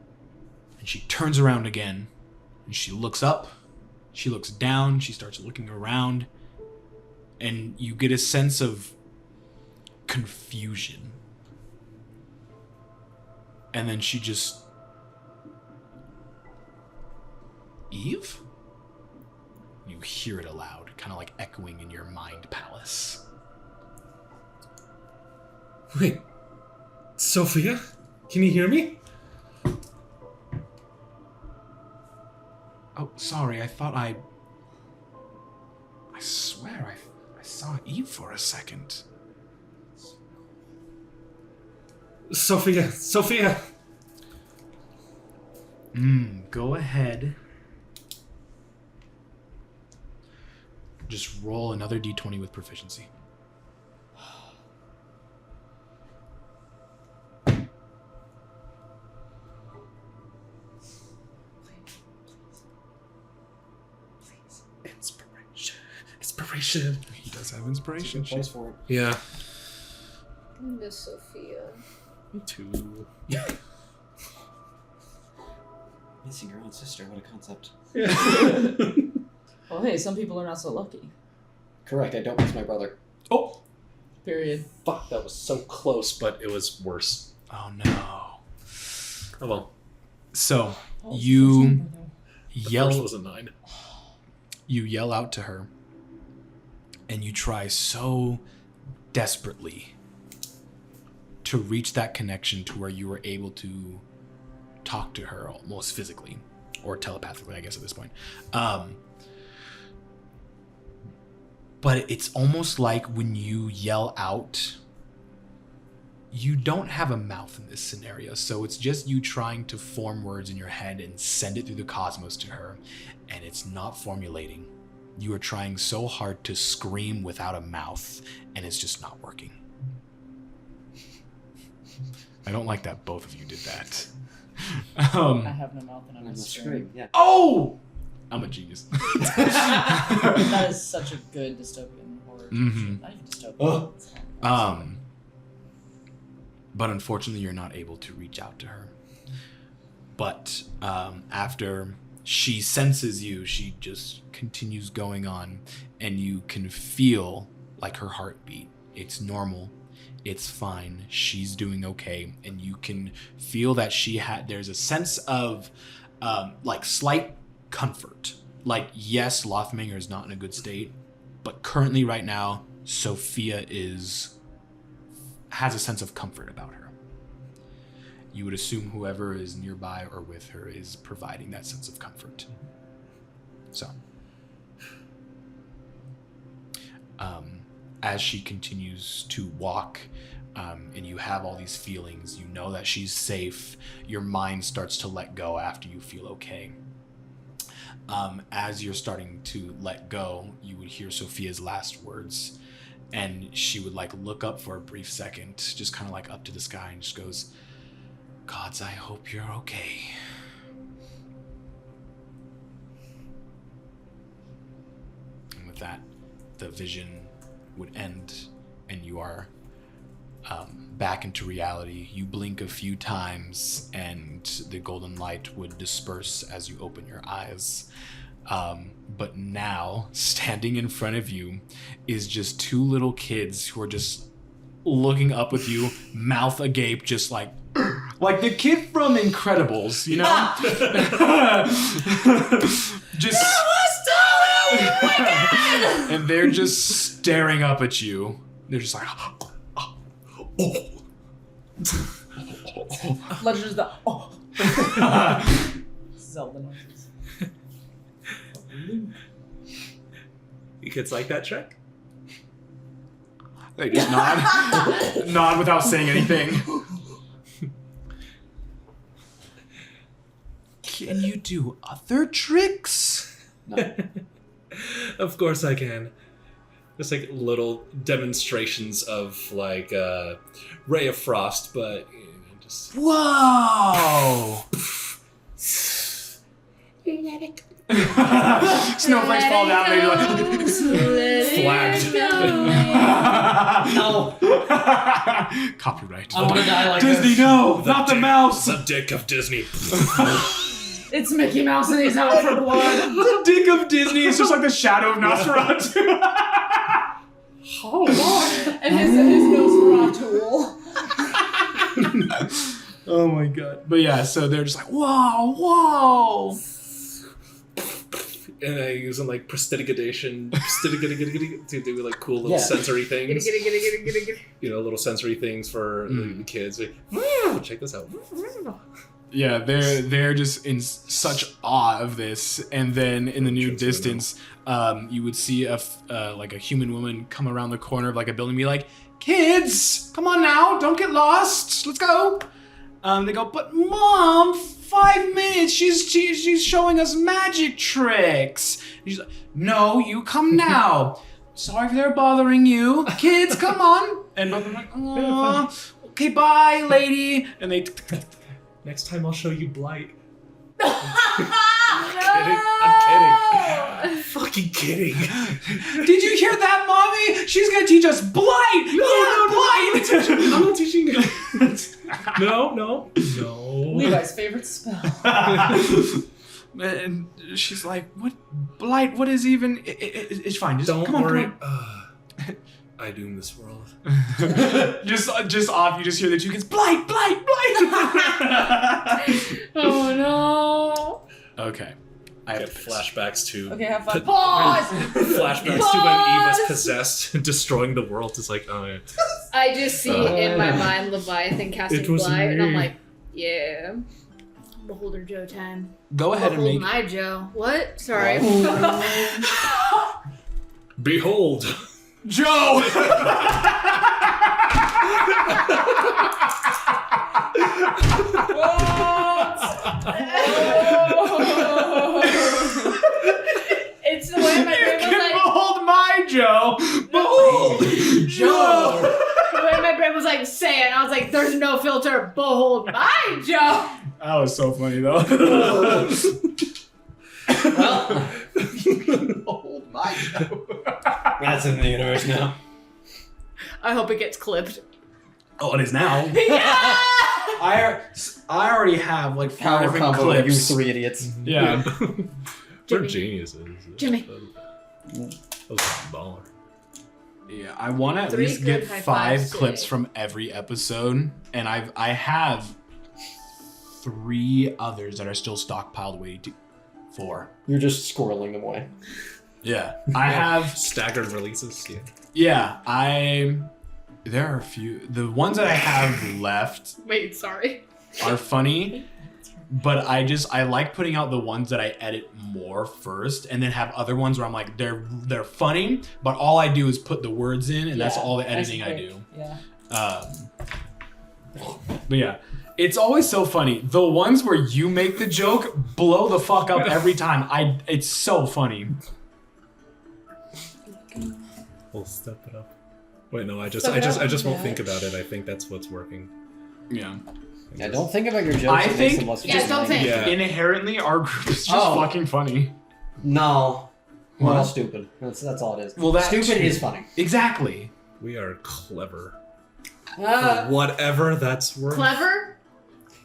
and she turns around again, and she looks up, she looks down, she starts looking around, and you get a sense of confusion. And then she just... Eve? You hear it aloud, kind of like echoing in your mind palace. Wait. Sophia? Can you hear me? Oh, sorry, I thought I swear I saw Eve for a second. Sophia! Go ahead. Just roll another d20 with proficiency. Inspiration. He does have inspiration. Place for it. Yeah. Miss Sophia. Me too. Missing your own sister, what a concept. Well, hey, some people are not so lucky. Correct, I don't miss my brother. Oh! Period. Fuck, that was so close, but it was worse. Oh no. Oh well. So Oh, you The first yell. was a 9. You yell out to her, and you try so desperately to reach that connection to where you were able to talk to her almost physically, or telepathically, I guess at this point. But it's almost like when you yell out, you don't have a mouth in this scenario, so it's just you trying to form words in your head and send it through the cosmos to her, and it's not formulating. You are trying so hard to scream without a mouth, and it's just not working. I don't like that both of you did that. I have no mouth and I'm I'm a a scream. scream, yeah. Oh! I'm a genius. That is such a good dystopian horror. Mhm. Not even dystopian. Oh. But unfortunately, you're not able to reach out to her. But after she senses you, she just continues going on, and you can feel like her heartbeat. It's normal. It's fine. She's doing okay, and you can feel that there's a sense of like slight comfort. Like, yes, Lothmanger is not in a good state, but currently right now, Sophia has a sense of comfort about her. You would assume whoever is nearby or with her is providing that sense of comfort. So, as she continues to walk, and you have all these feelings, you know that she's safe, your mind starts to let go after you feel okay. As you're starting to let go, you would hear Sophia's last words, and she would like look up for a brief second, just kind of like up to the sky, and just goes, "Gods, I hope you're okay." And with that, the vision would end, and you are back into reality. You blink a few times, and the golden light would disperse as you open your eyes. But now, standing in front of you is just two little kids who are just looking up with you, mouth agape, just like the kid from Incredibles, you know? Just and they're just staring up at you. They're just like, Legend is the Zelda noises. You kids like that trick? they just nod without saying anything. Can you do other tricks? No. Of course I can. Just like little demonstrations of like Ray of Frost, but you know, just Whoa! Snowflakes fall down, maybe like flagged. No. Copyright. I want to die like Disney, this. no, not the mouse. The dick of Disney. It's Mickey Mouse and he's out for blood. The dick of Disney is just like the shadow of Nosferatu. Oh Lord. And his Nosferatu. Oh my god. But yeah, so they're just like, whoa. And I use them like prestidigitation to do like cool little Yeah. sensory things. Get it. You know, little sensory things for the kids. Like, check this out. Yeah, they're just in such awe of this, and then in the near Sure, distance, you would see like a human woman come around the corner of like a building, and be like, "Kids, come on now, don't get lost, let's go." They go, "But Mom, 5 minutes. She's showing us magic tricks." And she's like, "No, you come now. Sorry if they're bothering you, kids. Come on." And both of them are like, "Oh, okay, bye, lady." And they. Next time I'll show you Blight. I'm fucking kidding. Did you hear that, Mommy? She's gonna teach us blight. Blight. I'm not teaching. No. Levi's favorite spell. And she's like, "What blight? What is even? It's fine. Just Don't come on, worry. Come on." I doom this world. just off. You just hear the two kids, blight. Oh no. Okay. I Get have flashbacks to Okay, have fun. Pause! flashbacks to when Eva's possessed and destroying the world. It's like, oh yeah. I just see in my mind Leviathan It casting was blight, and I'm me. like, yeah. Beholder Joe time. Go ahead and Behold make. my Joe. What? Sorry. Behold. Joe! It's the way my brain was like. Behold my Joe! Behold Joe! The way my brain was like, say it. I was like, there's no filter. Behold my Joe. That was so funny though. Well, Behold my Joe. that's in the universe now. I hope it gets clipped. Oh, it is now. Yeah! I already have like 4 Power different combo, you clips. 3 idiots. Yeah. We're Jimmy. geniuses. Jimmy. That was a baller. Yeah, I want to at 3 least good get high 5 fives clips today. from every episode, and I have 3 others that are still stockpiled waiting for. You're just squirreling them away. Yeah, I have. Staggered releases. Yeah. Yeah, there are a few. The ones that I have left Wait, sorry. are funny, but I like putting out the ones that I edit more first, and then have other ones where I'm like they're funny, but all I do is put the words in, and that's all the editing I do. Yeah. But yeah, it's always so funny. The ones where you make the joke blow the fuck up every time. It's so funny. We'll step it up. Wait, no, I just won't think about it. I think that's what's working. Yeah. Yeah, don't think about your jokes. I it makes think- them less Yeah, don't funny. think. Yeah. Inherently, our group is just Oh. fucking funny. No. We're What? all stupid. That's all it is. Well, that stupid too. is funny. Exactly. We are clever. Ah. For whatever that's worth. Clever?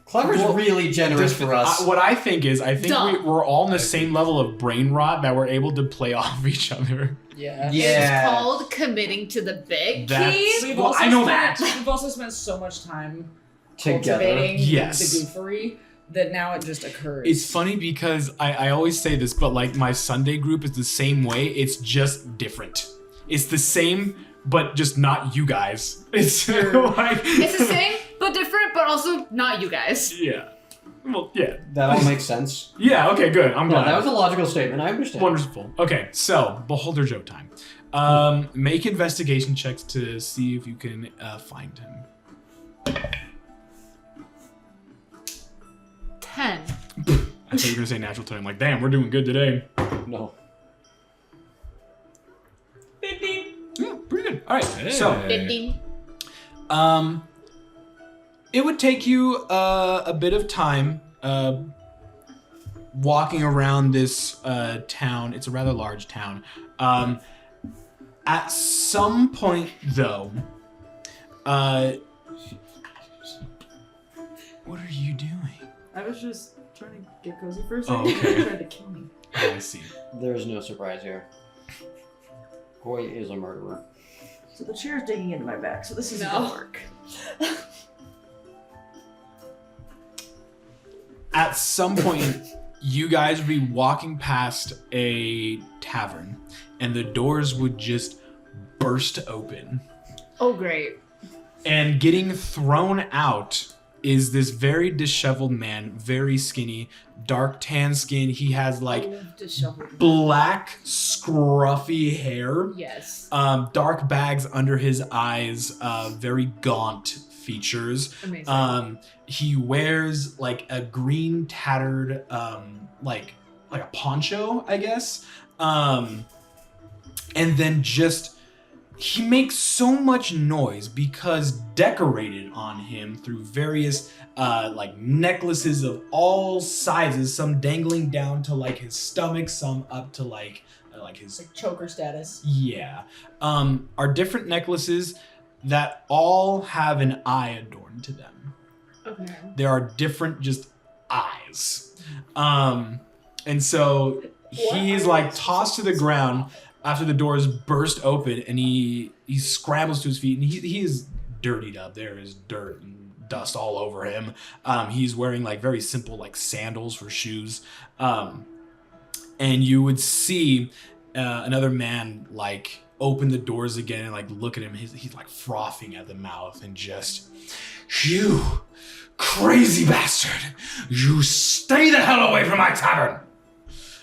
Clever's Well, really generous for us. What I think is, Dumb. we're all in the same level of brain rot that we're able to play off each other. Yeah. Yeah. It's called committing to the big That's- key. Well, I know that. We've also spent so much time Together. cultivating Yes. the goofery that now it just occurs. It's funny because I always say this, but like my Sunday group is the same way. It's just different. It's the same, but just not you guys. It's like It's the same, but different, but also not you guys. Yeah. Well, yeah. That all makes sense. Yeah. Okay. Good. I'm No, glad. that was a logical statement. I understand. Wonderful. Okay. So Beholder Joe time. Make investigation checks to see if you can find him. 10. I thought you were gonna say natural 20. I'm like, damn, we're doing good today. No. 15. Yeah, pretty good. All right. So, Hey. 15. it would take you a bit of time walking around this town. It's a rather large town. At some point, though, what are you doing? I was just trying to get cozy for a Oh, second. okay. You tried to kill me. Oh, I see. There's no surprise here. Goy is a murderer. So the chair's digging into my back, so this isn't No. gonna work. At some point, you guys would be walking past a tavern, and the doors would just burst open. Oh, great. And getting thrown out is this very disheveled man, very skinny, dark tan skin. He has like I love disheveled. black, scruffy hair, Yes. dark bags under his eyes, very gaunt features. Amazing. He wears like a green tattered, like a poncho, I guess. And then just he makes so much noise because decorated on him through various like necklaces of all sizes, some dangling down to like his stomach, some up to like his Like choker status. yeah, are different necklaces that all have an eye adorned to them. Okay. There are different just eyes. And so he's like tossed to the ground after the doors burst open, and he scrambles to his feet, and he is dirtied up. There is dirt and dust all over him. He's wearing like very simple like sandals for shoes. And you would see another man like open the doors again and like look at him. He's like frothing at the mouth and just, you crazy bastard, you stay the hell away from my tavern.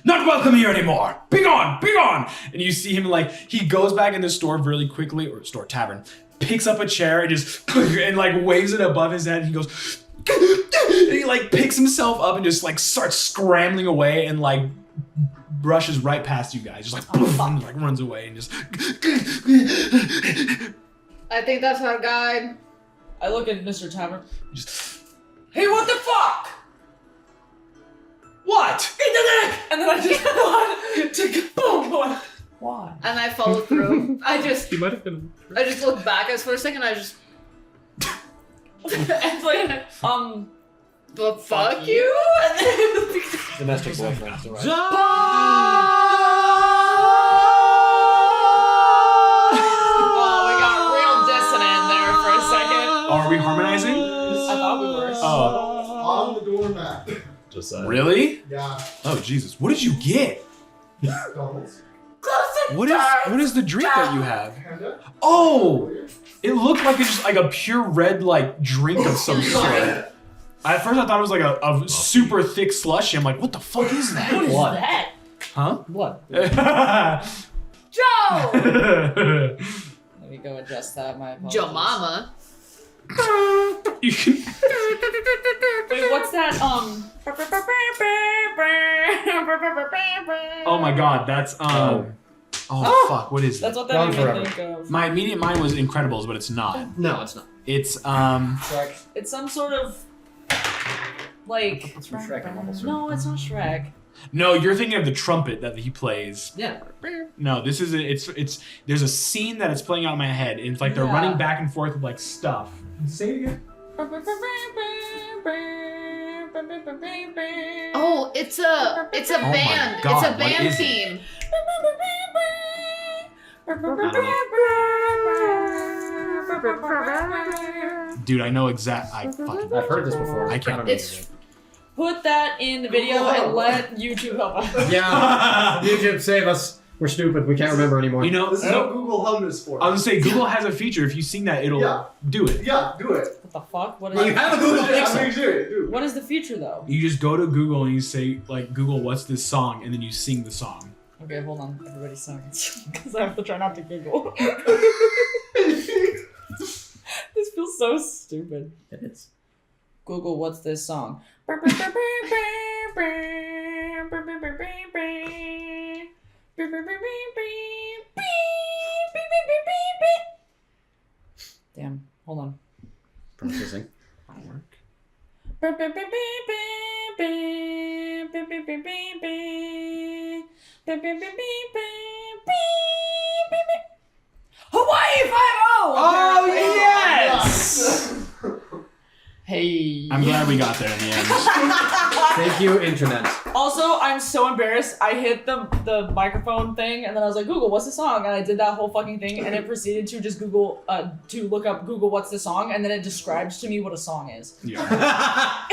Not welcome here anymore. Be gone, be gone. And you see him like, he goes back in the store really quickly, or store tavern, picks up a chair and just, and like waves it above his head. And he goes, and he like picks himself up and just like starts scrambling away and like brushes right past you guys. Just like, poof, and like runs away and just. I think that's our guide. I look at Mr. Tavern. Just, Hey, what the fuck? what? Eat the neck! And then I just take boom. Why? And I follow through. He might have been. I just look back as for a second. I just. It's like, But fuck you. And then Domestic boyfriends, alright. oh, we got real dissonant there for a second. Oh, are we harmonizing? I thought we were. Oh, On the doormat. Just really? Yeah. Oh, Jesus. What did you get? McDonald's. What is the drink that you have? Panda. Oh, it looked like it's just like a pure red like drink of some sort. At first I thought it was like a super thick slushy. I'm like, what the fuck is that? What is Blood. that? Huh? Blood. Joe! Let me go adjust that. My apologies. Joe Mama. You can. Wait, what's that? Oh my god, that's Oh fuck, what is That's it? what that Gone made me forever. think of. My immediate mind was Incredibles, but it's not. No, it's not. It's It's some sort of like. It's from Shrek and Level No, it's not Shrek. no, you're thinking of the trumpet that he plays. Yeah. No, this is it's there's a scene that it's playing out in my head, and it's like they're Yeah. running back and forth with like stuff. Say it again. Oh, it's a my band. God, It's a what band is it? theme. Dude, I know I fucking I've heard this before. I can't don't know It's- what Put that in the video and let YouTube help us. it is. Yeah. YouTube, save us. We're stupid. We can't remember anymore. You know, This is what Google Hum is for. I was gonna say Google has a feature. If you sing that, it'll Yeah. do it. Yeah, do it. What the fuck? What Well, is you have a Google I'm Pixel. gonna do it, dude. what is the feature though? You just go to Google and you say like Google, what's this song, and then you sing the song. Okay, hold on. Everybody silence. Because I have to try not to giggle. This feels so stupid. It is. Google, what's this song? Damn, hold on. Processing. Hawaii 5-0! Oh apparently. yes! Hey. I'm glad we got there in the end. Thank you, Internet. Also, I'm so embarrassed. I hit the microphone thing, and then I was like, Google, what's the song? And I did that whole fucking thing, and it proceeded to just Google, to look up Google, what's the song? And then it describes to me what a song is. Yeah,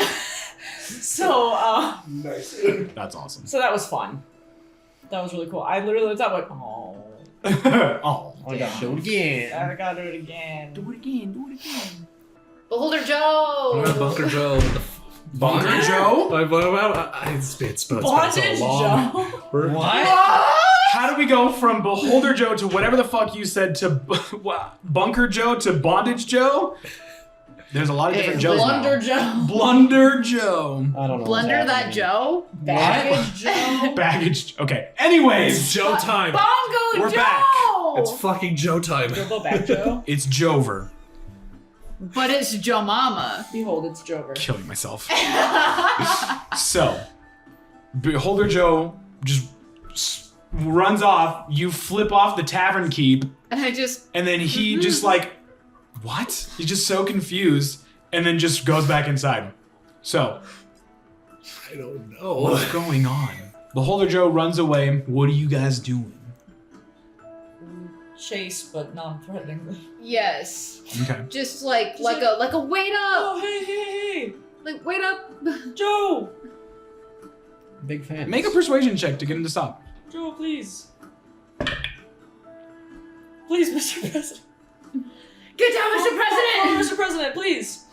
So, Nice. that's awesome. so that was fun. That was really cool. I literally looked up like, oh, Oh, I gotta do it again. I gotta do it again. do it again, do it again. Beholder Joe. Bunker Joe. What the Bunker Joe? It's been so Bondage long. Joe. What? How do we go from Beholder Joe to whatever the fuck you said to Bunker Joe to Bondage Joe? There's a lot of different Joes Blunder now. Joe. Blunder Joe. I don't know. Blunder that Joe. Baggage Joe. Baggage. Okay. Anyways, It's Joe time. Bongo We're Joe. back. Joe! It's fucking Joe time. Jobo back, Joe. It's Jover. But it's Joe Mama. Behold, it's Jover. Killing myself. So, Beholder Joe just runs off. You flip off the tavern keep, and then he just like, what? He's just so confused, and then just goes back inside. So, I don't know. what's going on? Beholder Joe runs away. What are you guys doing? Chase, but non-threateningly. Yes. Okay. Just like a wait up. Oh, hey! Like wait up. Joe! Big fan. Make a persuasion check to get him to stop. Joe, please. Please, Mr. President. Get down, Mr. President! Mr. President, please.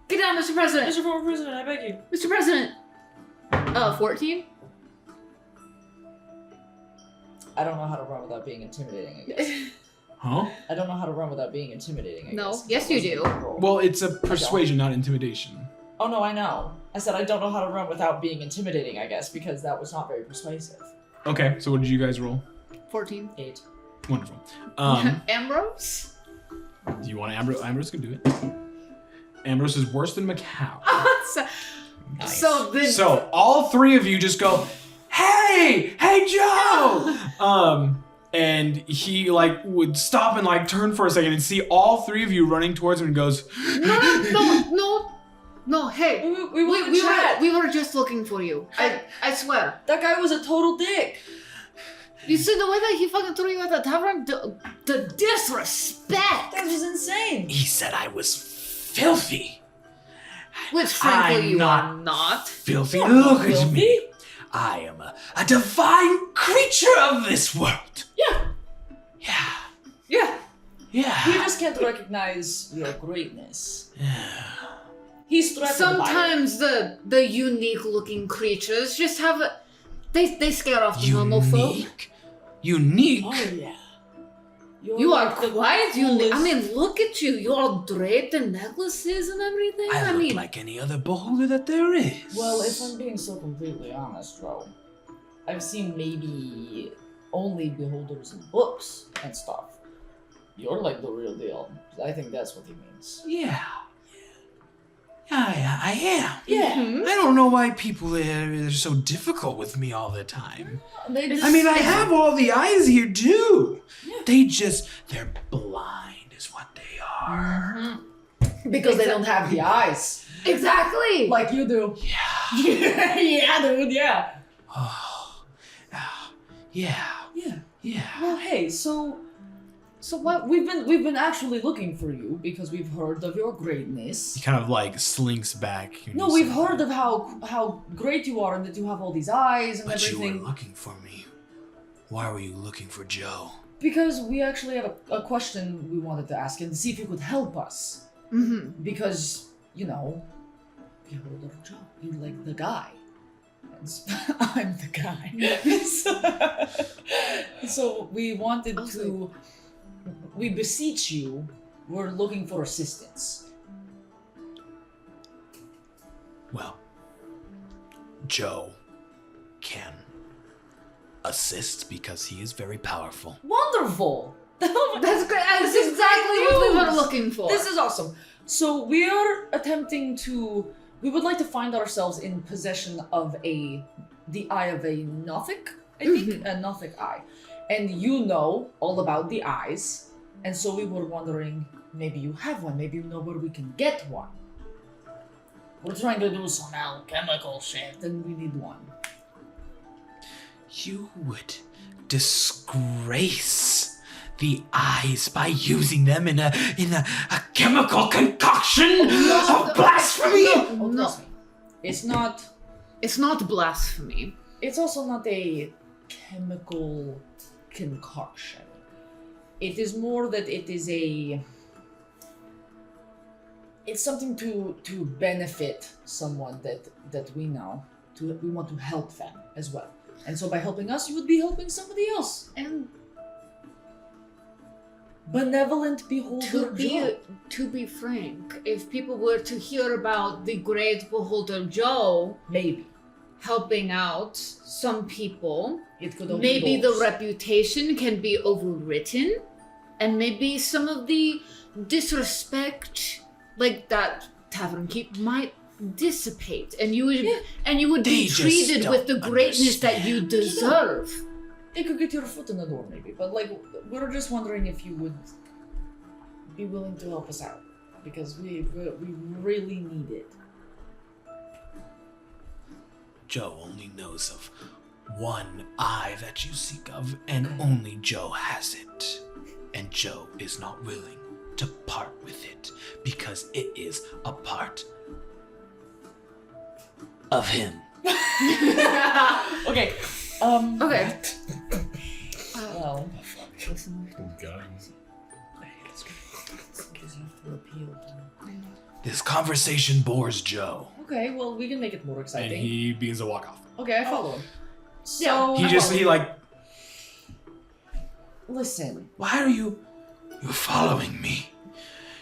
Get down, Mr. President! Mr. Former President, I beg you. Mr. President! 14? I don't know how to run without being intimidating, I guess. Huh? I don't know how to run without being intimidating, I No. guess. Yes, you do. Well, it's a persuasion, not intimidation. Oh, no, I know. I said I don't know how to run without being intimidating, I guess, because that was not very persuasive. Okay, so what did you guys roll? 14. 8. Wonderful. Ambrose? Do you want Ambrose? Ambrose can do it. Ambrose is worse than Macau. Nice. So all three of you just go, hey Joe! And he like would stop and like turn for a second and see all three of you running towards him and goes, No, hey. We were just looking for you. I swear. That guy was a total dick. You see the way that he fucking threw you at the tavern? The disrespect! That was insane. he said I was filthy. Which frankly I'm you not are not. Filthy. You're Look not at filthy. me. I am a divine creature of this world. Yeah. Yeah. Yeah. Yeah. He just can't recognize your greatness. He's threatened Sometimes the unique looking creatures just have a... They scare off the normal folk. Unique. by it. Oh, yeah. You are quite unique. I coolest- mean, look at you. You're all draped in necklaces and everything. I look mean, like any other beholder that there is. Well, if I'm being so completely honest, Ro, I've seen maybe only beholders in books and stuff. You're like the real deal. I think that's what he means. Yeah, I am. Yeah. Mhm. I don't know why people are so difficult with me all the time. They just, I mean, I have all the eyes here too. Yeah. They're blind is what they are. because they don't have the eyes exactly. like you do. Yeah. Yeah, dude. Yeah. Oh. Yeah. Yeah. Well, hey, so what? We've been actually looking for you because we've heard of your greatness. He kind of like slinks back. when No, you we've say heard that. of how great you are and that you have all these eyes and But you everything. were looking for me. Why were you looking for Joe? Because we actually have a question we wanted to ask and see if you could help us. Mm-hmm. Because, beholder Joe, you're like the guy. I'm the guy. So we wanted to. We beseech you. We're looking for assistance. Well, Joe can assist because he is very powerful. Wonderful. That's great. That's This is exactly great what we were news. looking for. This is awesome. So we are attempting to. We would like to find ourselves in possession of the eye of a Nothic, I think, a Nothic eye, and you know all about the eyes, and so we were wondering, maybe you have one, maybe you know where we can get one. We're trying to do some alchemical shit, and we need one. You would disgrace the eyes by using them in a chemical concoction of blasphemy. Oh, trust me, it's not. It's not blasphemy. It's also not a chemical concoction. It is more that it is it's something to benefit someone that we know. We want to help them as well. And so by helping us, you would be helping somebody else. And Benevolent beholder Joe. to be frank, if people were to hear about the great beholder Joe, Maybe. helping out some people, It could open maybe the doors. reputation can be overwritten, and maybe some of the disrespect, like that tavern keep, might dissipate, and you would They be just treated with the don't greatness that you understand. deserve. It could get your foot in the door, maybe. But like, we're just wondering if you would be willing to help us out, because we really need it. Joe only knows of one eye that you seek of, and only Joe has it. And Joe is not willing to part with it because it is a part of him. Okay. Okay. Well, listen. Oh, God. This conversation bores Joe, Okay, well, we can make it more and exciting. he begins to walk off. Okay, I follow him. So listen. Why are you following me?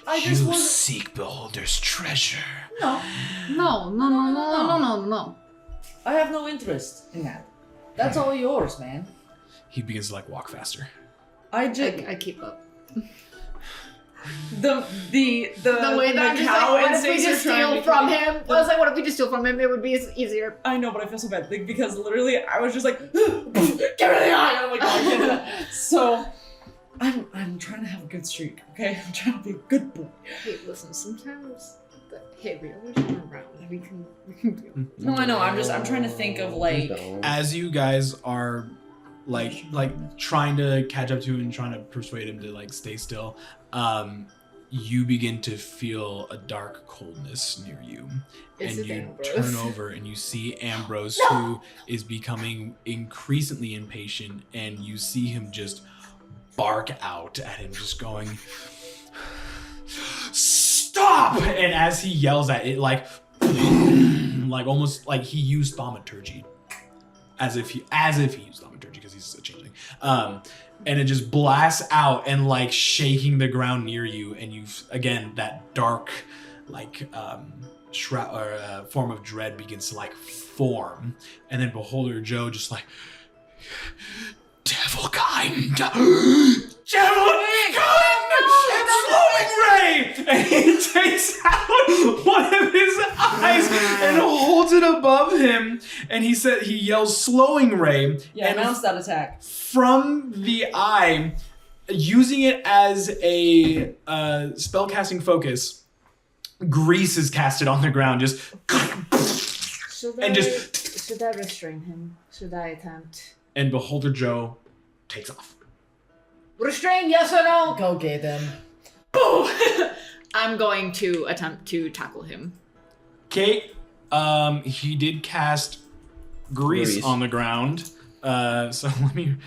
I just You want. seek Beholder's treasure. No, No. I have no interest in that. That's all yours, man. He begins to like walk faster. I just I keep up. the The way that I'm just like, what if we just steal from him? I was like, what if we just steal from him? It would be easier. I know, but I feel so bad because literally I was just like, get rid of the eye. I'm like, oh, get rid of that. So I'm trying to have a good streak. Okay, I'm trying to be a good boy. Hey, listen, sometimes we always run around. We can do. No, I know. I'm trying to think of like. As you guys are like trying to catch up to him and trying to persuade him to like stay still, you begin to feel a dark coldness near you. Is And it you Ambrose? turn over and you see Ambrose, who is becoming increasingly impatient, and you see him just bark out at him, just going, "Stop!" And as he yells at it, like almost like he used thaumaturgy, as if he used thaumaturgy because he's a changeling. And it just blasts out and like shaking the ground near you, and you've again that dark like shroud or form of dread begins to like form, and then Beholder Joe just like, devil kind, slowing ray, and he takes out one of his eyes and holds it above him, and he yells slowing ray, Yeah, and announce that attack. from the eye, using it as a spellcasting focus, grease is casted on the ground, just Should I restrain him? Should I attempt? and Beholder Joe takes off. Restrain, yes or no? Go get them. Boo! I'm going to attempt to tackle him. Okay, he did cast grease on the ground. So let me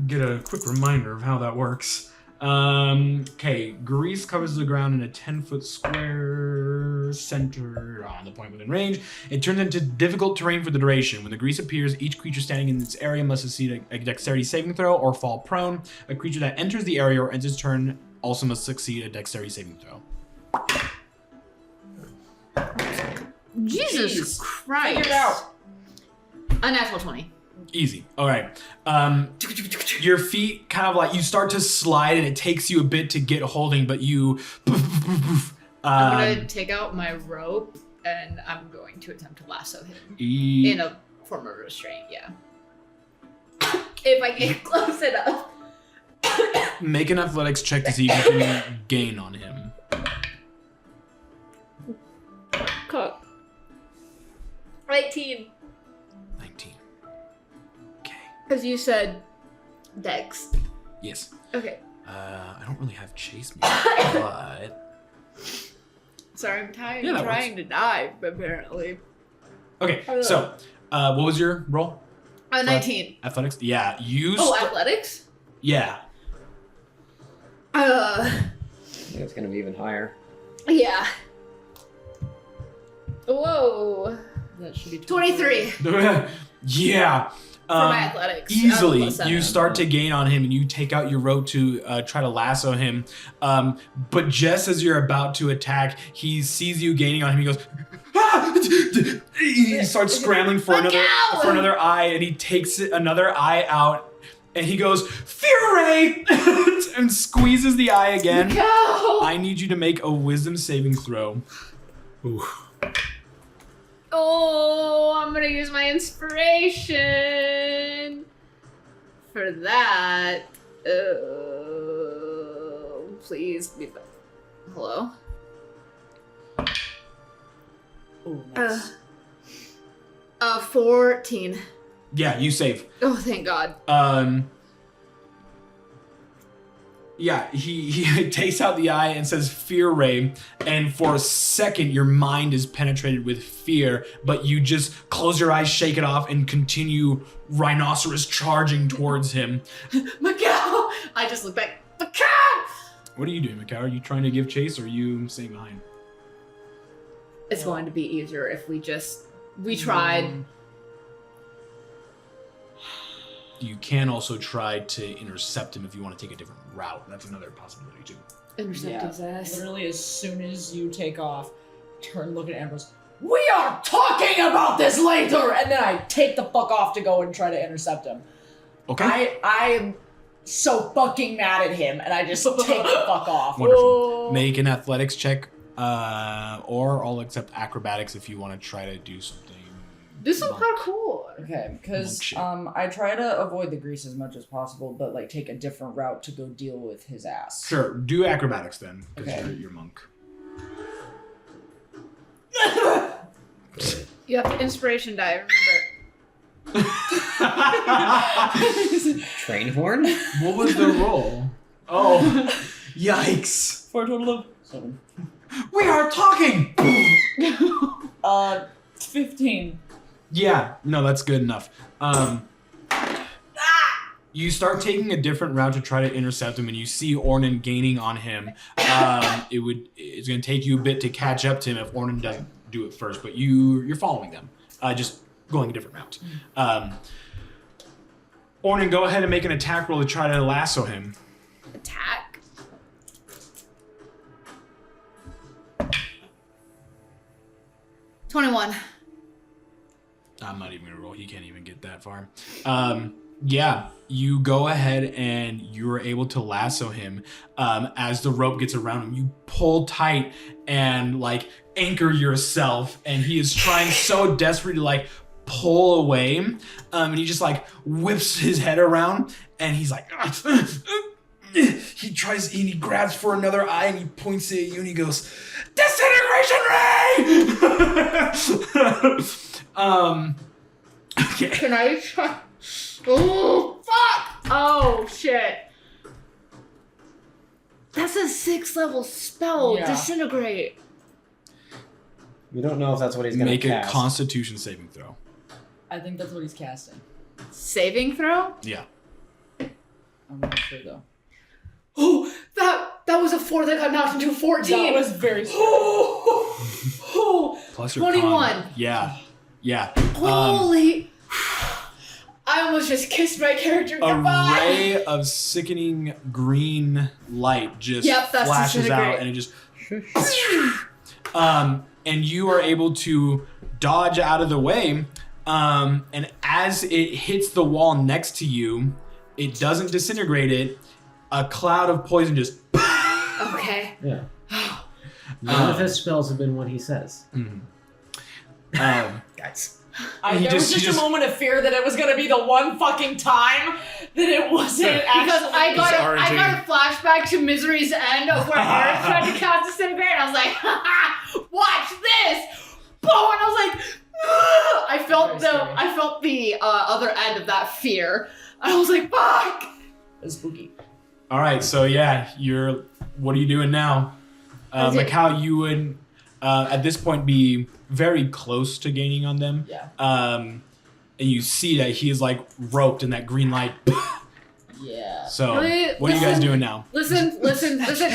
get a quick reminder of how that works. Okay, grease covers the ground in a 10-foot square centered on the point within range. It turns into difficult terrain for the duration. When the grease appears, each creature standing in its area must succeed a dexterity saving throw or fall prone. A creature that enters the area or ends its turn also must succeed a dexterity saving throw. Jesus Christ. Figure it out. A natural 20. Easy. All right. Your feet kind of like, you start to slide and it takes you a bit to get holding, but you... I'm going to take out my rope and I'm going to attempt to lasso him. In a form of restraint, yeah. If I get close enough. Make an athletics check to see if you can gain on him. Cook. 18. 19. Okay. Because you said dex. Yes. Okay. I don't really have chase music, but... Sorry, I'm tired. Yeah, that trying to dive, apparently. Okay, so, what was your roll? 19. Athletics? Yeah, Athletics? Yeah. I think it's gonna be even higher. Yeah. Whoa. That should be 23. Yeah. For my athletics. Easily, +7. you start to gain on him and you take out your rope to try to lasso him. But just as you're about to attack, he sees you gaining on him. He goes, He starts scrambling for another eye, and he takes another eye out, and he goes, Fear Ray! and squeezes the eye again. I need you to make a wisdom saving throw. Ooh. Oh, I'm gonna use my inspiration for that. Please be back. Hello? Oh, nice. 14. Yeah, you save. Oh, thank God. Yeah, he takes out the eye and says Fear Ray, and for a second your mind is penetrated with fear, but you just close your eyes, shake it off, and continue rhinoceros charging towards him. Macau! I just look back. Macau! What are you doing, Macau? Are you trying to give chase, or are you staying behind? It's going to be easier if we tried. You can also try to intercept him if you want to take a different route. That's another possibility too. Intercept his ass. Literally, as soon as you take off, turn, look at Ambrose. We are talking about this later, and then I take the fuck off to go and try to intercept him. Okay. I am so fucking mad at him, and I just take the fuck off. Wonderful. Make an athletics check, or I'll accept acrobatics if you want to try to do something. Do some parkour. Okay, because I try to avoid the grease as much as possible, but like take a different route to go deal with his ass. Sure, do acrobatics then, because Okay. you're monk. You have to inspiration die, remember. Train horn? What was the roll? Oh, yikes! For a total of 7. We are talking! 15. Yeah, no, that's good enough. You start taking a different route to try to intercept him, and you see Ornan gaining on him. It's going to take you a bit to catch up to him if Ornan doesn't do it first, but you're following them, just going a different route. Ornan, go ahead and make an attack roll to try to lasso him. Attack. $21. I'm not even going to roll. He can't even get that far. Yeah, you go ahead and you're able to lasso him. As the rope gets around him, you pull tight and like anchor yourself, and he is trying so desperately to like pull away, and he just like whips his head around, and he's like he tries and he grabs for another eye, and he points it at you, and he goes, "Disintegration ray!" Okay. Can I try? Oh, fuck! Oh, shit. That's a 6th level spell. Yeah. Disintegrate. We don't know if that's what he's going to Make cast. a Constitution saving throw. I think that's what he's casting. Saving throw? Yeah. I'm not sure though. Oh, that was a 4 that got knocked into a 14. That was very Plus your 21. con. Yeah. Yeah. Holy. I almost just kissed my character A goodbye. ray of sickening green light just that's flashes out, disintegrate. and it just and you are able to dodge out of the way, and as it hits the wall next to you, it doesn't disintegrate it. A cloud of poison just Okay. Yeah. None of his spells have been what he says. Guys. There was just a moment of fear that it was going to be the one fucking time that it wasn't actually. Because I got RNG. a flashback to Misery's End of where Eric tried to cast Disintegrate, and I was like, haha, watch this! Boom! And I was like, ugh! I felt the other end of that fear. And I was like, fuck! It's spooky. All right, so yeah, what are you doing now? Macau, you would at this point be very close to gaining on them. Yeah. And you see that he is like roped in that green light. Yeah. So what are you guys doing now? Listen.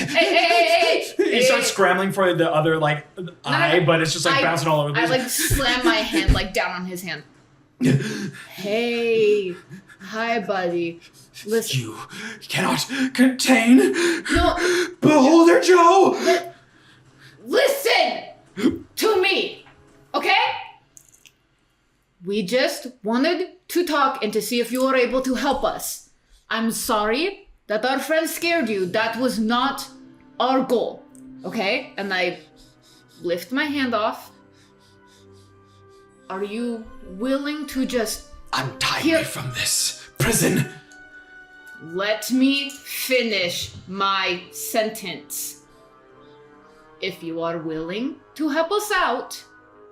Hey. He starts scrambling for the other like eye, but it's just like bouncing all over the I place. like slam my hand like down on his hand. Hey. Hi, buddy. Listen. You cannot contain No. Beholder Joe! Listen to me. We just wanted to talk and to see if you were able to help us. I'm sorry that our friend scared you. That was not our goal. Okay? And I lift my hand off. Are you willing to just... Untie me from this prison. Let me finish my sentence. If you are willing to help us out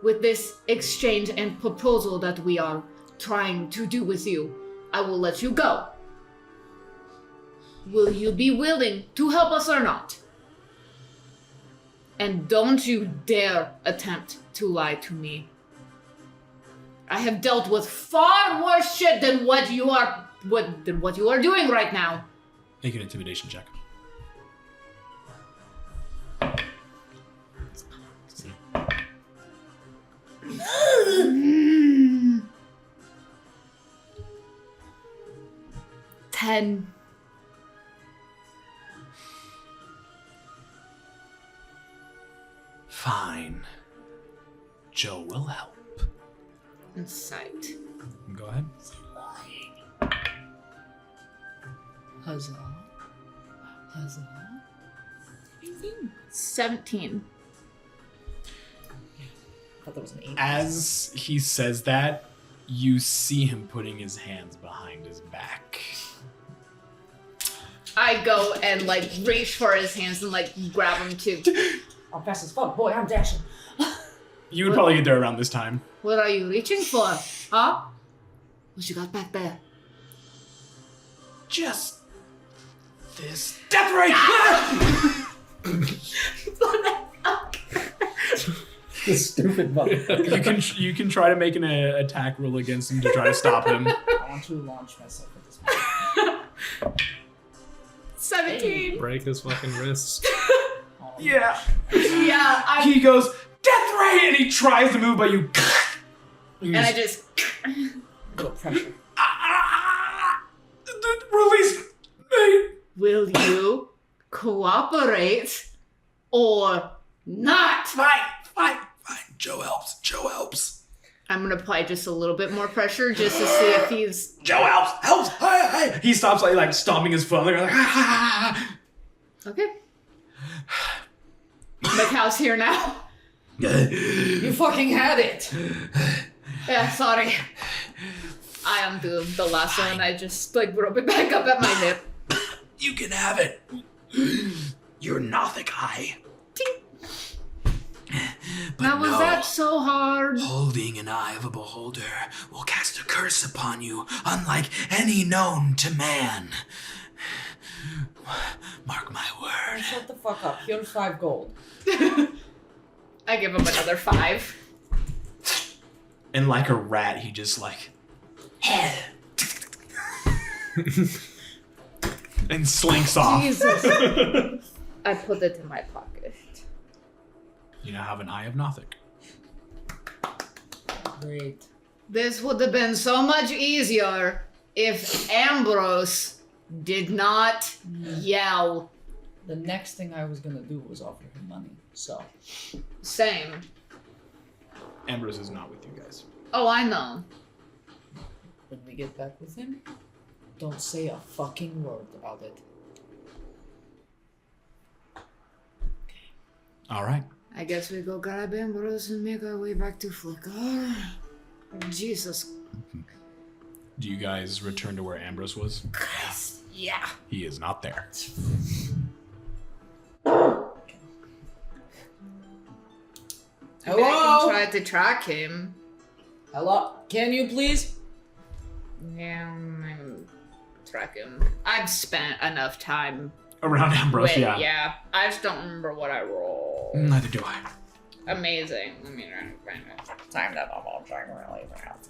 with this exchange and proposal that we are trying to do with you, I will let you go. Will you be willing to help us or not? And don't you dare attempt to lie to me. I have dealt with far worse shit than what you are doing right now. Make an intimidation check. Mm. 10. Fine. Joe will help. Insight. Go ahead. Huzzah. Huzzah. 17. I thought that was an 8. As he says that, you see him putting his hands behind his back. I go and like reach for his hands and like grab him too. I'm fast as fuck, boy. I'm dashing. You would probably get there around this time. What are you reaching for? Huh? What you got back there? Just this death ray. This stupid motherfucker. You can try to make an attack roll against him to try to stop him. I want to launch myself at this point. 17. Break his fucking wrists. Yeah. Yeah, He goes death ray, and he tries to move, but you. and I just Little pressure. Release me. will you cooperate or not? Fine. Joe helps. I'm gonna apply just a little bit more pressure just to see if he's. Joe helps. Hey. He stops like stomping his foot. Like, Okay. Macau's here now. You fucking had it. Yeah, sorry. I undo the lasso and I just like rope it back up at my hip. You can have it. You're Nothic Eye. But Now was that so hard? Holding an eye of a beholder will cast a curse upon you, unlike any known to man. Mark my word. Shut the fuck up. Here's 5 gold. I give him another 5. And like a rat, he just like and slinks off. Jesus. I put it in my pocket. You now have an Eye of Nothic. Great. This would have been so much easier if Ambrose did not yell. The next thing I was gonna do was offer him money. So. Same. Ambrose is not with you guys. Oh, I know. When we get back with him, don't say a fucking word about it. All right. I guess we go grab Ambrose and make our way back to Flicker. Jesus Do you guys return to where Ambrose was? Christ. Yeah. He is not there. I mean, I Hello? can try to track him. Hello? Can you please? Yeah, I'm track him. I've spent enough time Around Ambrose, with, yeah. I just don't remember what I rolled. Neither do I. Amazing. I mean, Time that I'm all trying really fast.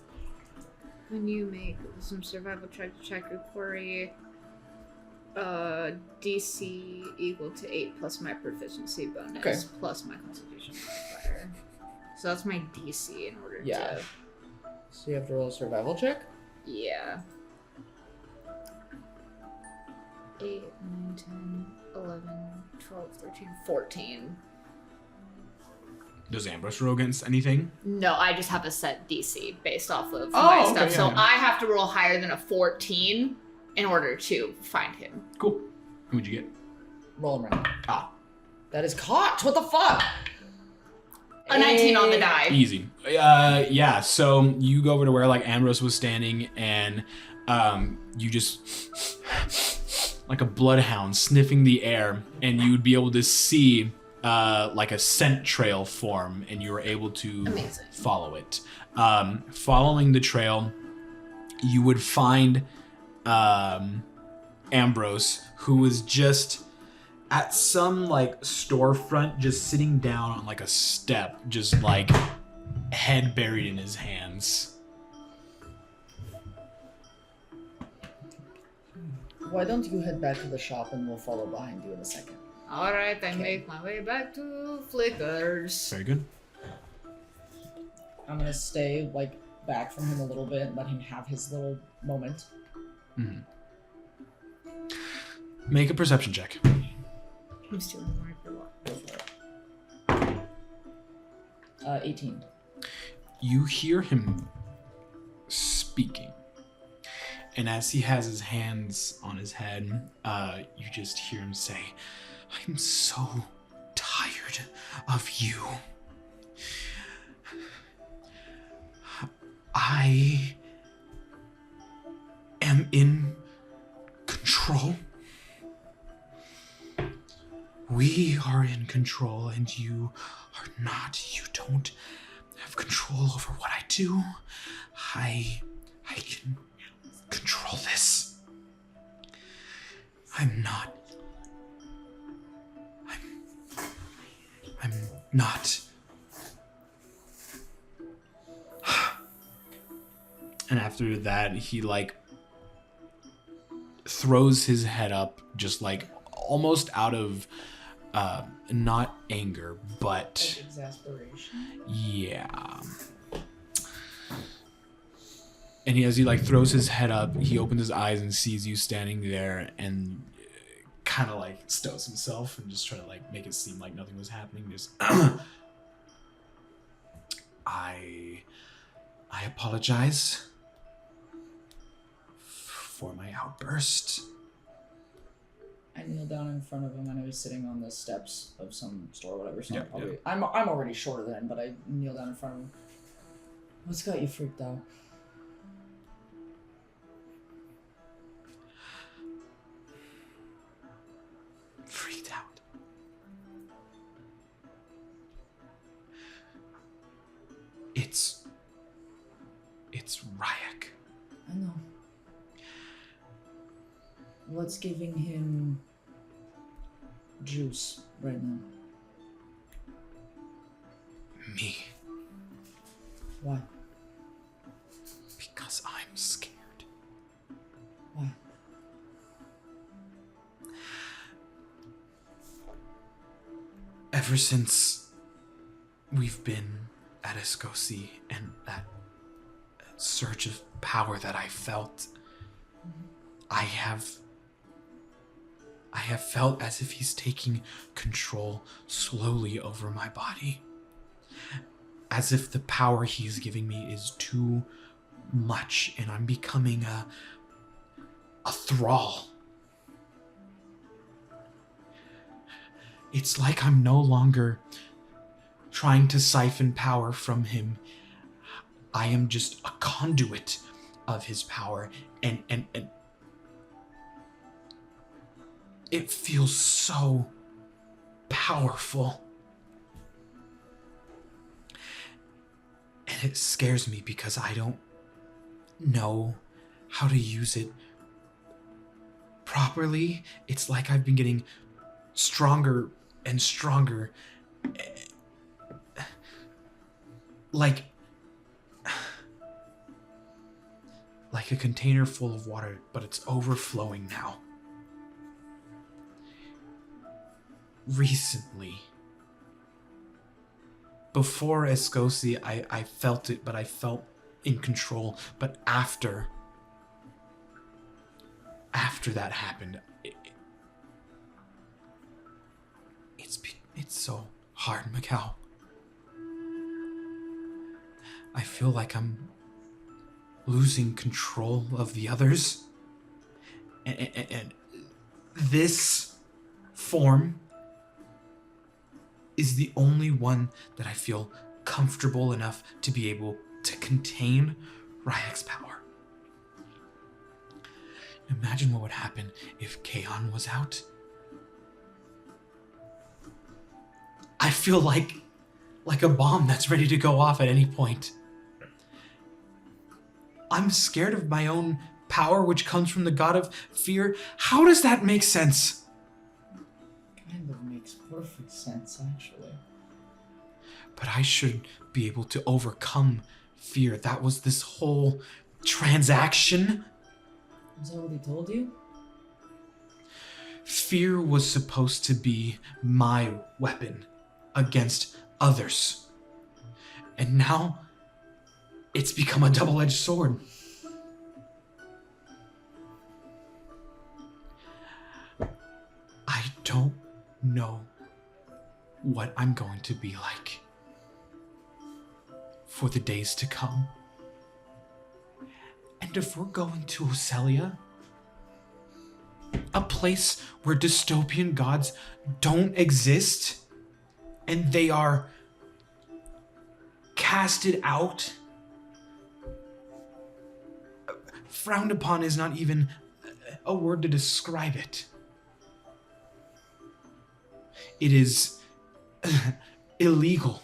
when you make some survival check to check your query, DC equal to 8 plus my proficiency bonus Okay. plus my constitution modifier. So that's my DC in order Yeah. to. So you have to roll a survival check? Yeah. 8, 9, 10, 11, 12, 13, 14. Does Ambrose roll against anything? No, I just have a set DC based off of Oh, my okay, stuff. So yeah. I have to roll higher than a 14 in order to find him. Cool. What'd you get? Roll him right. Ah, That is caught. What the fuck? A 19 on the die. easy. Yeah, so you go over to where like Ambrose was standing and you just like a bloodhound sniffing the air, and you would be able to see like a scent trail form, and you were able to Amazing. follow it. Following the trail, you would find Ambrose, who was just at some like storefront, just sitting down on like a step, just like head buried in his hands. Why don't you head back to the shop and we'll follow behind you in a second? All right, I make my way back to Flickers. Very good. I'm gonna stay like back from him a little bit and let him have his little moment. Mhm. Make a perception check. I'm stealing more for what? 18. You hear him speaking, and as he has his hands on his head, you just hear him say, "I'm so tired of you. I am in control. We are in control, and you are not. You don't have control over what I do. I can control this. I'm not. And after that, he like throws his head up, just like almost out of not anger, but Like exasperation. yeah. And as he like throws his head up, he opens his eyes and sees you standing there, and kind of like stows himself and just try to like make it seem like nothing was happening. Just I apologize for my outburst. I kneel down in front of him. I know he's sitting on the steps of some store or whatever. So Yeah, I'm already shorter than him, but I kneel down in front of him. What's got you freaked out? Freaked out. It's Rai'ek. I know. What's giving him juice right now? Me. Why? Because I'm scared. Why? Ever since we've been at Escosi and that surge of power that I felt, I have felt as if he's taking control slowly over my body. As if the power he's giving me is too much and I'm becoming a thrall. It's like I'm no longer trying to siphon power from him. I am just a conduit of his power, and it feels so powerful. And it scares me because I don't know how to use it properly. It's like I've been getting stronger and stronger. Like a container full of water, but it's overflowing now. Recently, before Escosi, I felt it, but I felt in control. But after that happened, it's so hard, Mikau. I feel like I'm losing control of the others. And this form is the only one that I feel comfortable enough to be able to contain Rai'ek's power. Imagine what would happen if Kaon was out. I feel like a bomb that's ready to go off at any point. I'm scared of my own power, which comes from the god of fear. How does that make sense? Kind of makes perfect sense, actually. But I should be able to overcome fear. That was this whole transaction. Is that what he told you? Fear was supposed to be my weapon against others. And now it's become a double-edged sword. I don't know what I'm going to be like for the days to come. And if we're going to Ocelia, a place where dystopian gods don't exist, and they are casted out, frowned upon is not even a word to describe it. It is illegal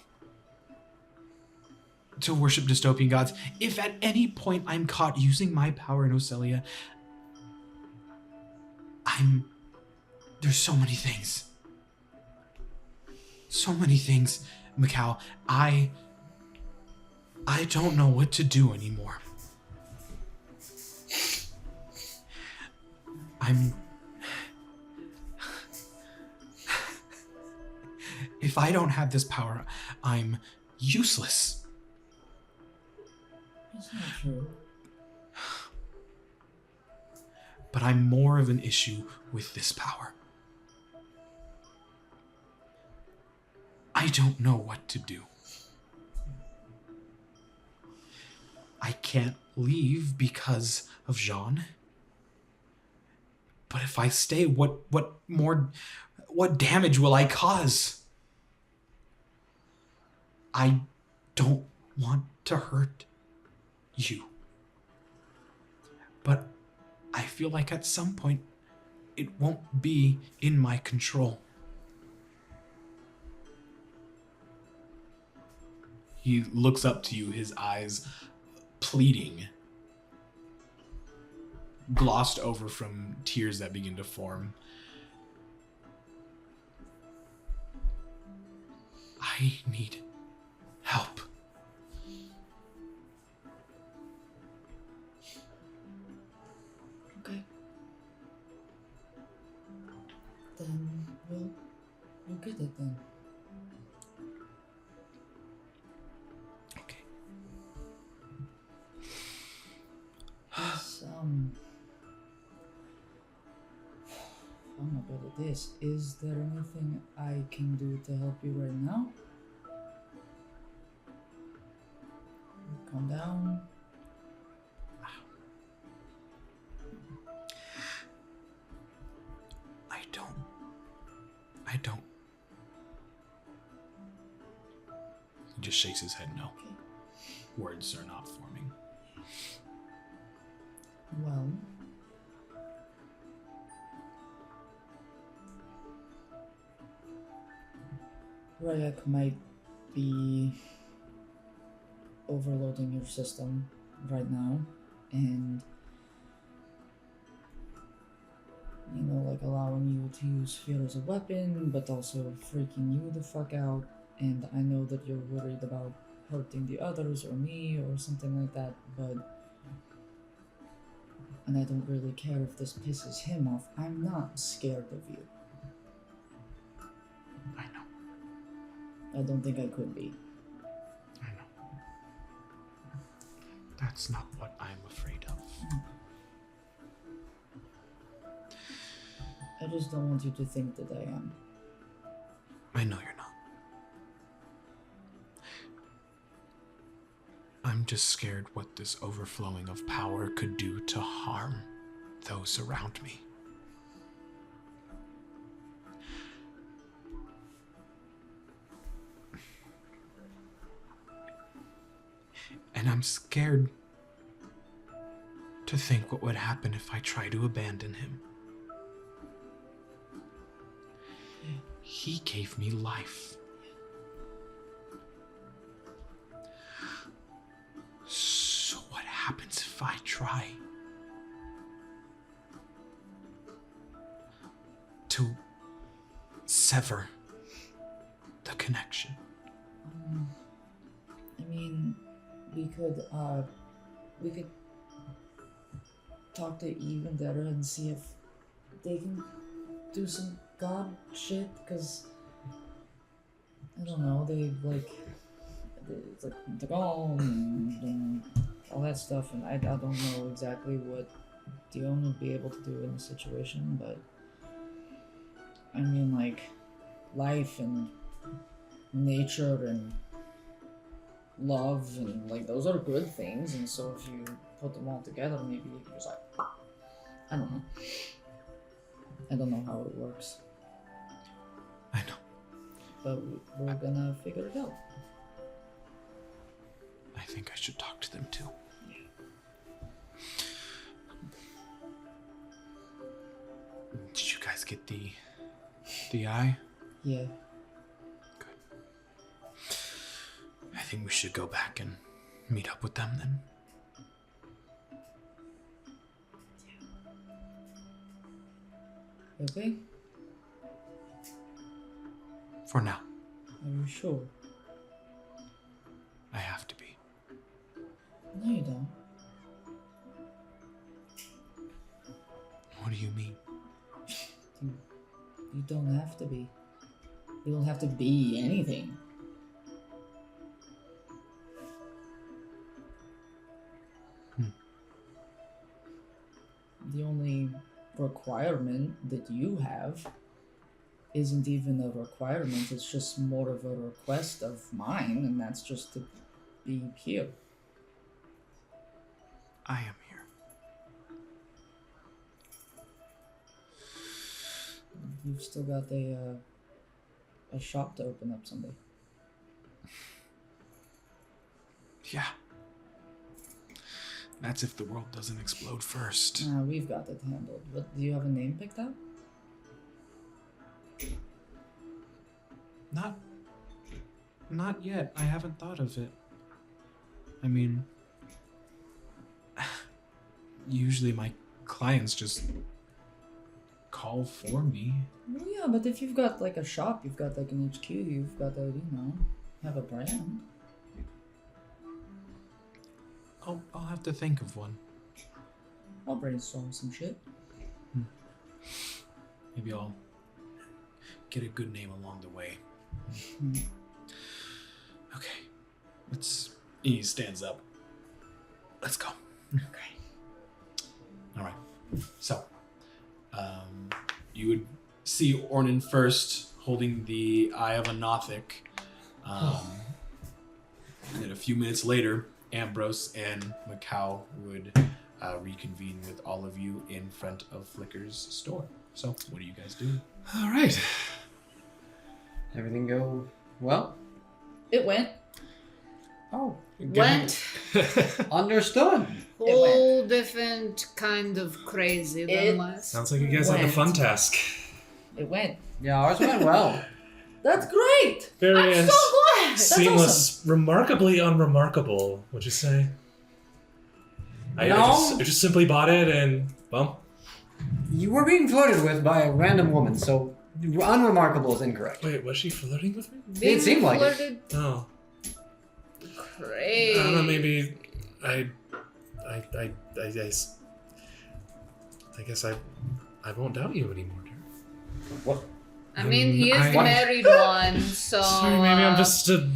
to worship dystopian gods. If at any point I'm caught using my power in Ocelia, there's so many things. So many things, Mikal. I don't know what to do anymore. If I don't have this power, I'm useless. That's not true. But I'm more of an issue with this power. I don't know what to do. I can't leave because of Jean. But if I stay, what damage will I cause? I don't want to hurt you. But I feel like at some point it won't be in my control. He looks up to you, his eyes pleading, glossed over from tears that begin to form. I need help. Okay. Then we'll get it then. Okay. Yes, I'm not good at this. Is there anything I can do to help you right now? Calm down. I don't. He just shakes his head no. Okay. Words are not forming. Well, Rai'ek might be overloading your system right now, and like allowing you to use fear as a weapon, but also freaking you the fuck out. And I know that you're worried about hurting the others or me or something like that, and I don't really care if this pisses him off. I'm not scared of you. I know. I don't think I could be. I know. That's not what I'm afraid of. I just don't want you to think that I am. I know you're not. I'm just scared what this overflowing of power could do to harm those around me. And I'm scared to think what would happen if I try to abandon him. He gave me life. So what happens if I try to sever the connection? I mean, we could talk to Eve and Dara and see if they can do some god shit, because I don't know, it's like and all that stuff, and I don't know exactly what Dion would be able to do in the situation, but I mean, like, life and nature and love and like those are good things, and so if you put them all together, maybe you can just like, I don't know. I don't know how it works. I know. But we're gonna figure it out. I think I should talk to them too. Did you guys get the eye? Yeah. I think we should go back and meet up with them then. Okay? For now. Are you sure? I have to be. No, you don't. What do you mean? You don't have to be. You don't have to be anything. The only requirement that you have isn't even a requirement, it's just more of a request of mine, and that's just to be here. I am here. You've still got a shop to open up someday. Yeah. That's if the world doesn't explode first. We've got it handled. But do you have a name picked out? Not yet. I haven't thought of it. I mean, usually my clients just call for me. Well, yeah, but if you've got like a shop, you've got like an HQ, you've got to, have a brand. I'll have to think of one. I'll brainstorm some shit. Maybe I'll get a good name along the way. Okay, he stands up. Let's go. Okay. All right. So, you would see Ornan first holding the Eye of a Nothic. And a few minutes later, Ambrose and Macau would reconvene with all of you in front of Flicker's store. So, what do you guys do? All right. Everything go well? It went. Oh, Went. understood. Whole different kind of crazy than last. Sounds like you guys had a fun task. It went. Yeah, ours went well. That's great! Very I'm so glad! seamless, remarkably unremarkable, would you say? I just simply bought it and, well... You were being flirted with by a random woman, so unremarkable is incorrect. Wait, was she flirting with me? It seemed like it. flirted Oh. crazy. I don't know, maybe I guess I won't doubt you anymore, dear. What? I mean, he is the What? married one, so... Sorry, maybe I'm just a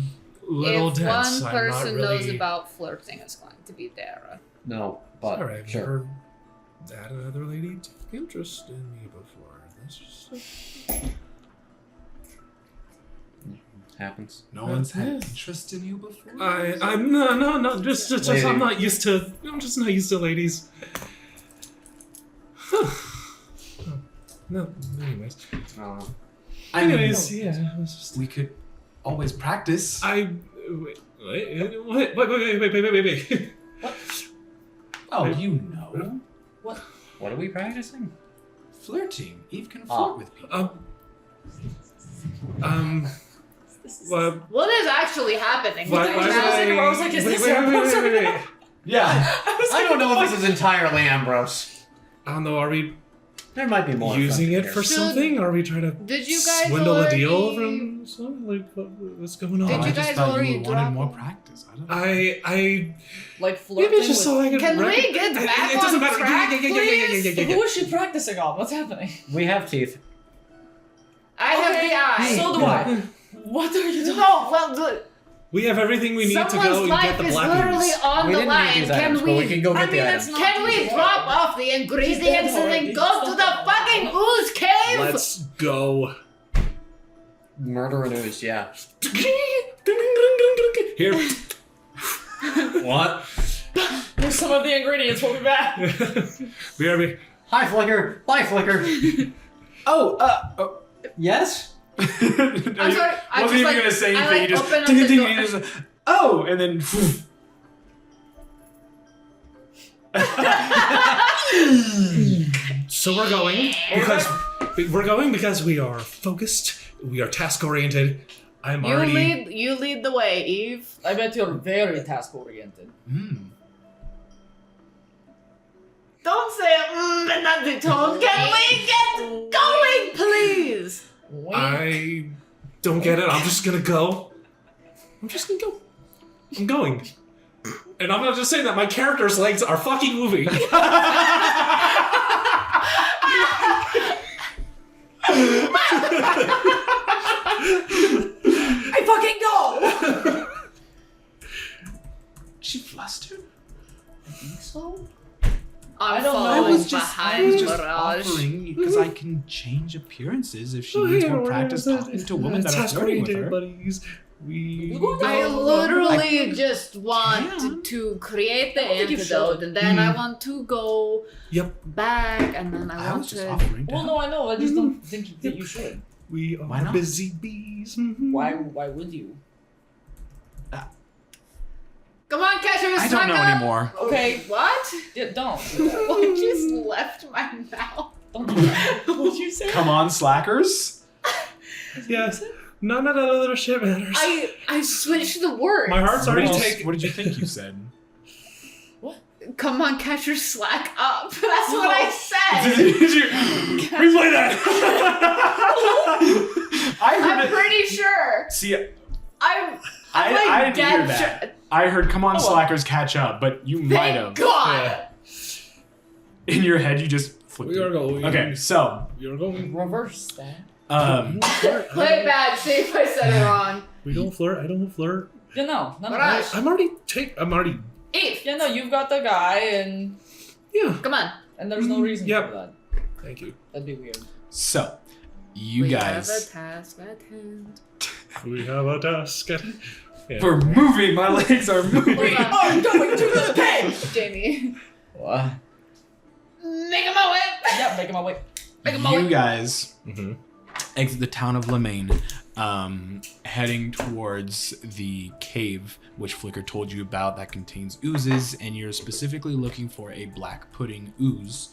little if dense. one I'm not person really... knows about flirting, it's going to be Dara. No, but Sorry, I've sure. never had another lady take interest in me before. That's just... happens. No one's had interest in you before? I'm no, just I'm not used to. I'm just not used to ladies. No, anyways. Anyways, yeah. It was just... We could always practice. Wait. What? Wait. Oh, you know. What are we practicing? Flirting. Eve can flirt with people. What is actually happening? Wait. Yeah. I don't know if this is entirely Ambrose. I don't know. Are we There might be more. using it for something? Are we trying to Did you guys swindle a deal already- from something? Like, what's going on? Did you I just guys thought already you wanted drop more them? practice. I don't know. I Like flirting maybe it's just with... so I can. Can we get back It doesn't on matter. track, please? Who is she practicing on? What's happening? We have teeth. I have the eye. So do I. What are you doing? No, well, We have everything we need to someone's go and life get the is black literally ooze. on We the didn't need line. these items, Can but we can go get the items. Can we drop off the ingredients and then go to the fucking ooze cave? Let's go. Murder and ooze, yeah. Here. What? Here's some of the ingredients. We'll be back. BRB. Hi, Flicker. Bye, Flicker. Yes? I'm sorry. I wasn't just, even like, gonna say I, anything. like, He just open up ding, the ding, door. he just oh, and then. So we're going because we are focused. We are task oriented. I'm already. You lead the way, Eve. I bet you're very task oriented. Don't say and not the tone. Can we get going, please? I don't get it. I'm just gonna go. I'm going. And I'm not just saying that. My character's legs are fucking moving. I fucking know! She flustered? I think so. I don't know. I was just behind offering because I can change appearances if she needs more practice talking to women that are task flirting with oriented, her. buddies. I literally just want to create the think you antidote, should. and then I want to go Yep. back, and then I I want was just to. offering to Well, help. no, I know. I just don't think that you should. We are Why not? busy bees. Why would you? Come on, catch him, I don't know anymore. Okay. What? Yeah, don't. What just left my mouth? Don't do that. What'd you say? Come on, slackers. Yes. None of that other shit matters. I switched the words. My heart's already What else- taken. What did you think you said? Come on, catch your slack up. That's what I said. Did you replay that? I heard I'm it. pretty sure. See, I'm I like didn't hear dead that. sure. I heard "Come on, well. slackers, catch up," but you might have. Thank God. Yeah. In your head, you just flipped We are it. going. Okay, so We are going. Reverse that. Play it back. See if I said it wrong. We don't flirt. I don't flirt. Yeah, no. None of Rush. that. I'm already. Eve, Yeah, no, you've got the guy, and Yeah. come on. there's no reason Yep. for that. Thank you. That'd be weird. So, you We guys, have a task at hand. We have a task. Yeah. for moving, my legs are moving. I'm going to the cave! Jamie. What? Making my way. Yeah, making my way. Making my You way. guys Mm-hmm. exit the town of Lemaine, heading towards the cave, which Flicker told you about, that contains oozes, and you're specifically looking for a black pudding ooze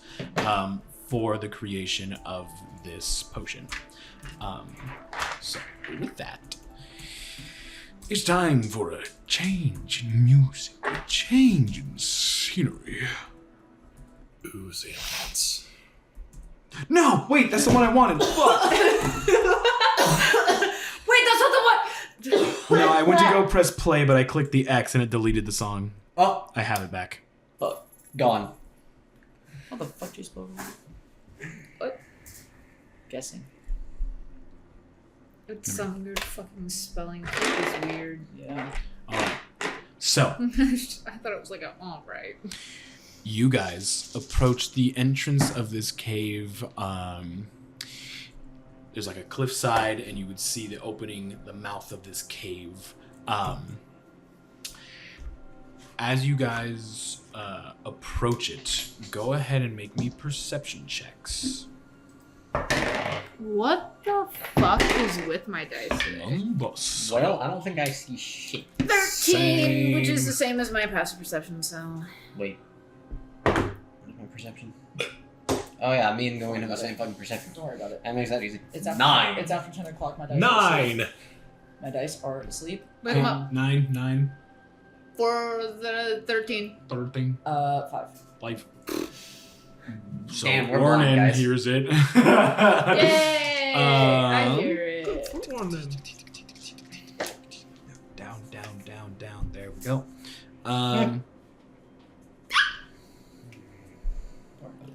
for the creation of this potion. So, with that, it's time for a change in music, a change in scenery. Oozy elements. No, wait, that's the one I wanted. Fuck. Wait, that's not the one. No, I went to go press play, but I clicked the X and it deleted the song. Oh, I have it back. gone. How the fuck do you spell that? What? Guessing. It's some weird fucking spelling. It's weird. Yeah. Alright. So, I thought it was like right. you guys approach the entrance of this cave, there's like a cliffside, and you would see the opening, the mouth of this cave. As you guys approach it, go ahead and make me perception checks. What the fuck is with my dice today? Ambrose. Well, I don't think I see shit. 13, which is Same. the same as my passive perception, so... Wait. What's my perception? Oh yeah, me and going to the same fucking perception. Don't worry about it. That makes that easy. It's after 9. It's after 10 o'clock. My dice. Are asleep. 9. My dice are asleep. Wake 'em up. 9. For the 13. Third thing. 5. Life. So Damn, we're blind, Ornan guys. hears it. Yay! I hear it. Down. There we go.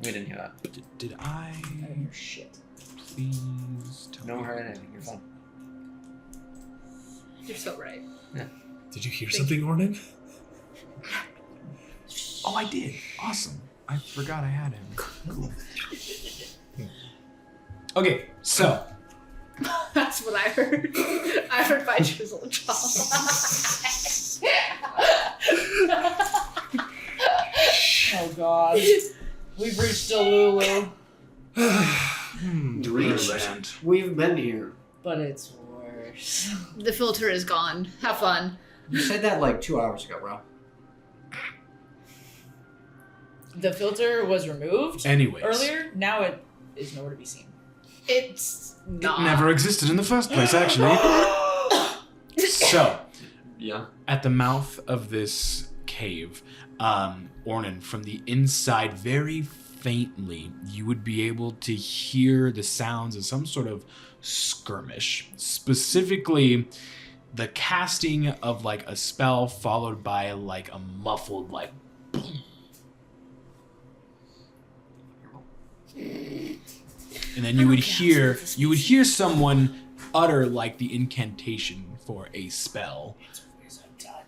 We didn't hear that. Did I I didn't hear shit. please tell No me? heard anything. You're fine. You're so right. Did you hear something, Ornan? Oh, I did. Awesome. I forgot I had him. Cool. Okay, so That's what I heard. I heard my chiseled jaw. Oh god. We've reached Delulu, Reached. We've been here. but it's worse. The filter is gone. Have fun. You said that like 2 hours ago, bro. The filter was removed anyways. earlier. Now it is nowhere to be seen. It's It not. never existed in the first place, actually. So, Yeah. at the mouth of this cave, Ornan, from the inside, very faintly, you would be able to hear the sounds of some sort of skirmish. Specifically, the casting of like a spell followed by like a muffled like and then you would hear someone utter like the incantation for a spell.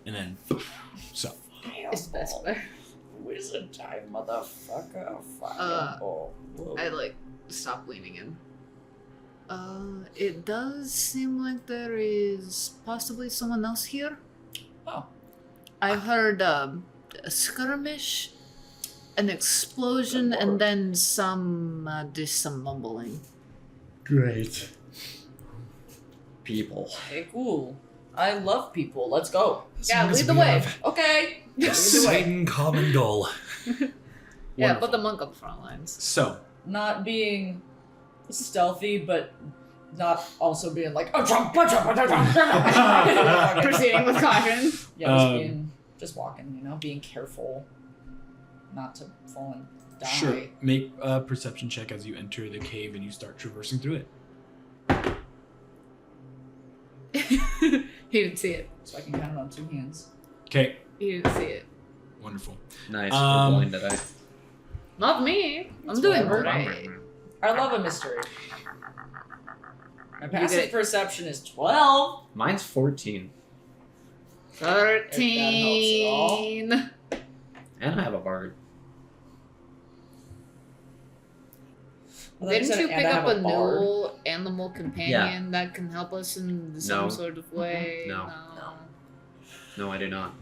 And then so It's best way. Wizard time, motherfucker. I like stop leaning in. It does seem like there is possibly someone else here. Oh. I heard a skirmish, an explosion, and then some mumbling. Great. People. Okay, cool. I love people. Let's go. Yeah, lead the way. Okay. Satan common goal. Yeah, put the monk on the front lines. so Not being stealthy, but not also being like Proceeding with caution. Yeah, just walking, being careful not to fall and die. sure, make a perception check as you enter the cave and you start traversing through it. He didn't see it. So I can count it on 2 hands. Okay, He didn't see it. wonderful. Nice. Um, We're blind today. Not me. I'm It's doing whatever. great. I love a mystery. My You passive get- perception is 12. Mine's 14. 13. And I have a bard. Didn't you pick up a bard. new animal companion that can help us in some No. sort of way? No. No, I do not.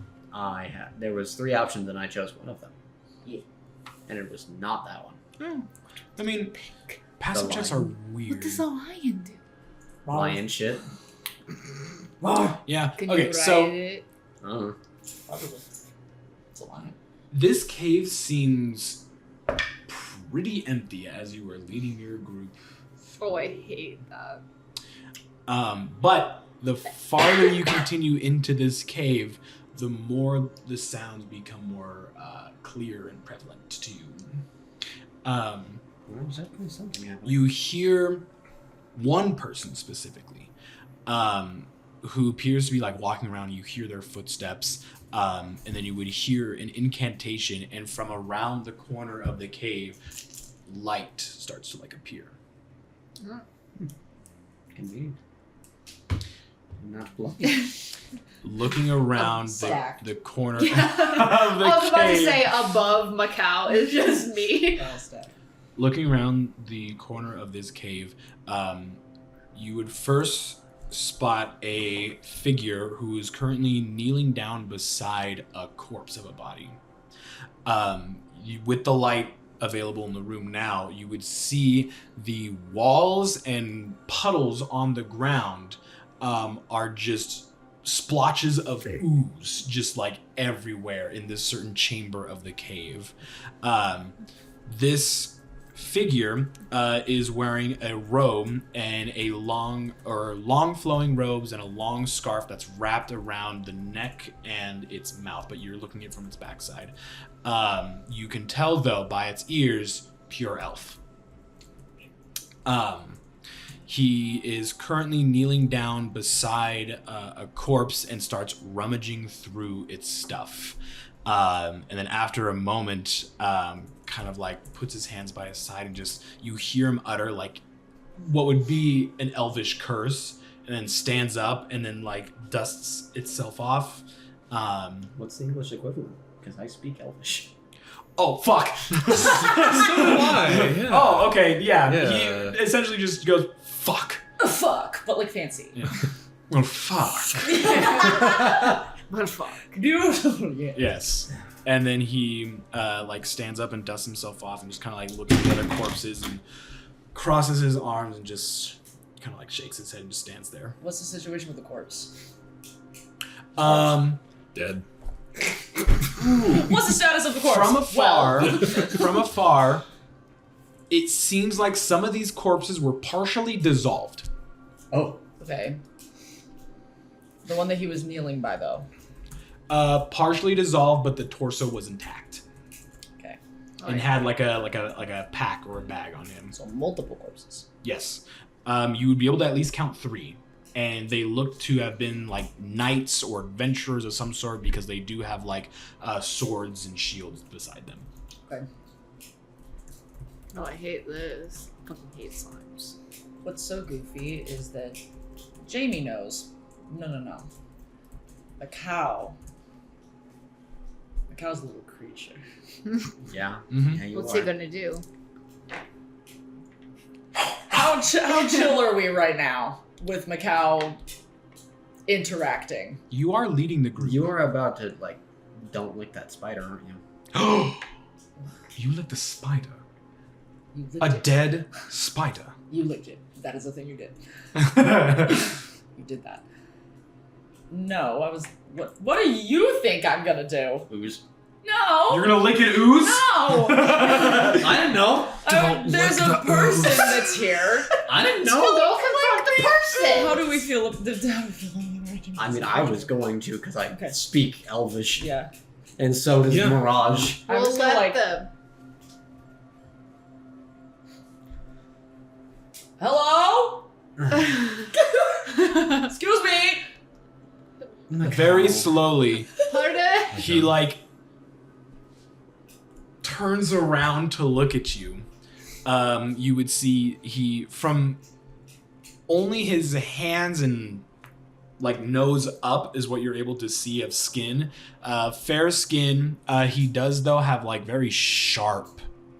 There was 3 options and I chose one of them. Yeah. And it was not that one. I mean, passive The checks are lion. weird. What does a lion do? Lion shit. Yeah. Can Okay, you so ride it? Uh-huh. Probably. It's a lion. this cave seems pretty empty as you are leading your group. Oh, I hate that. But the farther you continue into this cave, the more the sounds become more clear and prevalent to you. Where exactly is something happening? You hear one person specifically, who appears to be like walking around. You hear their footsteps, and then you would hear an incantation, and from around the corner of the cave, light starts to like appear. Convenient. I'm not blocking. Looking around Stacked. the corner Yeah. of the I was about to cave. say above Macau is just me. Well, stack. Looking around the corner of this cave, you would first spot a figure who is currently kneeling down beside a corpse of a body. With the light available in the room now, you would see the walls and puddles on the ground are just splotches of ooze just like everywhere in this certain chamber of the cave. This figure is wearing a robe and a long flowing robes and a long scarf that's wrapped around the neck and its mouth, but you're looking at it from its backside. You can tell though by its ears, pure elf. He is currently kneeling down beside a corpse and starts rummaging through its stuff. And then after a moment, kind of like puts his hands by his side and just, you hear him utter like what would be an elvish curse, and then stands up and then like dusts itself off. What's the English equivalent? Because I speak Elvish. Oh, fuck. So do I. Yeah. Oh, okay, yeah. Yeah. He essentially just goes, fuck. Fuck, but like fancy. Yeah. Well, fuck. But fuck. Beautiful. Yeah. Yes. And then he like stands up and dusts himself off and just kind of like looks at the other corpses and crosses his arms and just kind of like shakes his head and just stands there. What's the situation with the corpse? Dead. What's the status of the corpse? From afar, it seems like some of these corpses were partially dissolved. Oh. Okay. The one that he was kneeling by, though. Partially dissolved, but the torso was intact. Okay. And had like a pack or a bag on him. So multiple corpses. Yes. You would be able to at least count 3. And they look to have been like knights or adventurers of some sort because they do have like swords and shields beside them. Okay. Oh, I hate this. I fucking hate slimes. What's so goofy is that Jamie knows. No. A cow. A cow's a little creature. Yeah. Mm-hmm. Yeah, you What's are. he gonna do? How chill are we right now with Macau interacting? You are leading the group. You are about to, like, don't lick that spider, aren't you? You licked a spider. You A licked it. dead spider. You licked it. That is the thing you did. You did that. No, I was. What do you think I'm gonna do? Ooze. No. You're gonna lick it ooze? No. I didn't know. There's a person that's here. I didn't know. Go confront the person! How do we feel? I mean, I was going to because I Okay. speak Elvish, Yeah. and so does Yeah. Mirage. I was We'll gonna, let like- them. Hello. Excuse me. Very slowly, Pardon? he like turns around to look at you. You would see he from only his hands and like nose up is what you're able to see of skin. Fair skin. He does though have like very sharp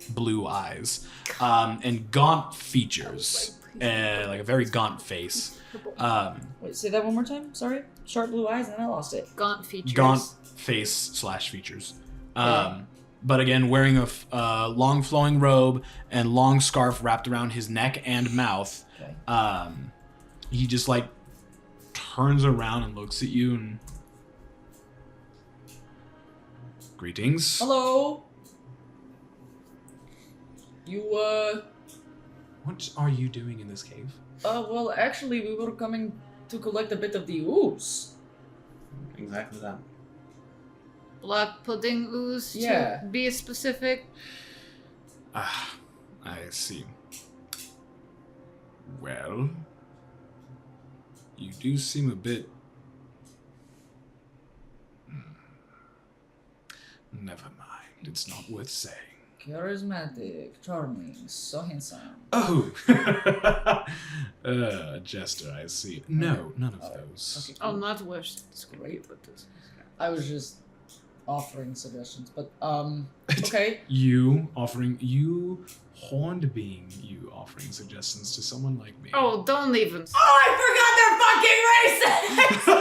blue eyes and gaunt features and like a very gaunt face. Wait, say that one more time. Sorry. Sharp blue eyes, and then I lost it. Gaunt features. Gaunt face / features. But again, wearing a long flowing robe and long scarf wrapped around his neck and mouth. Okay. He just like turns around and looks at you and greetings. Hello. You What are you doing in this cave? well, actually, we were coming to collect a bit of the ooze. Exactly that. Black pudding ooze, Yeah. to be specific. Ah, I see. Well, you do seem a bit... Never mind, it's not worth saying. Charismatic, charming, so handsome. Oh! Jester, I see. No, none of those. Okay, Oh, cool. not worse. It's great, but this. I was just offering suggestions, but okay. You horned being you offering suggestions to someone like me. Oh, don't even. Oh, I forgot they're fucking racist!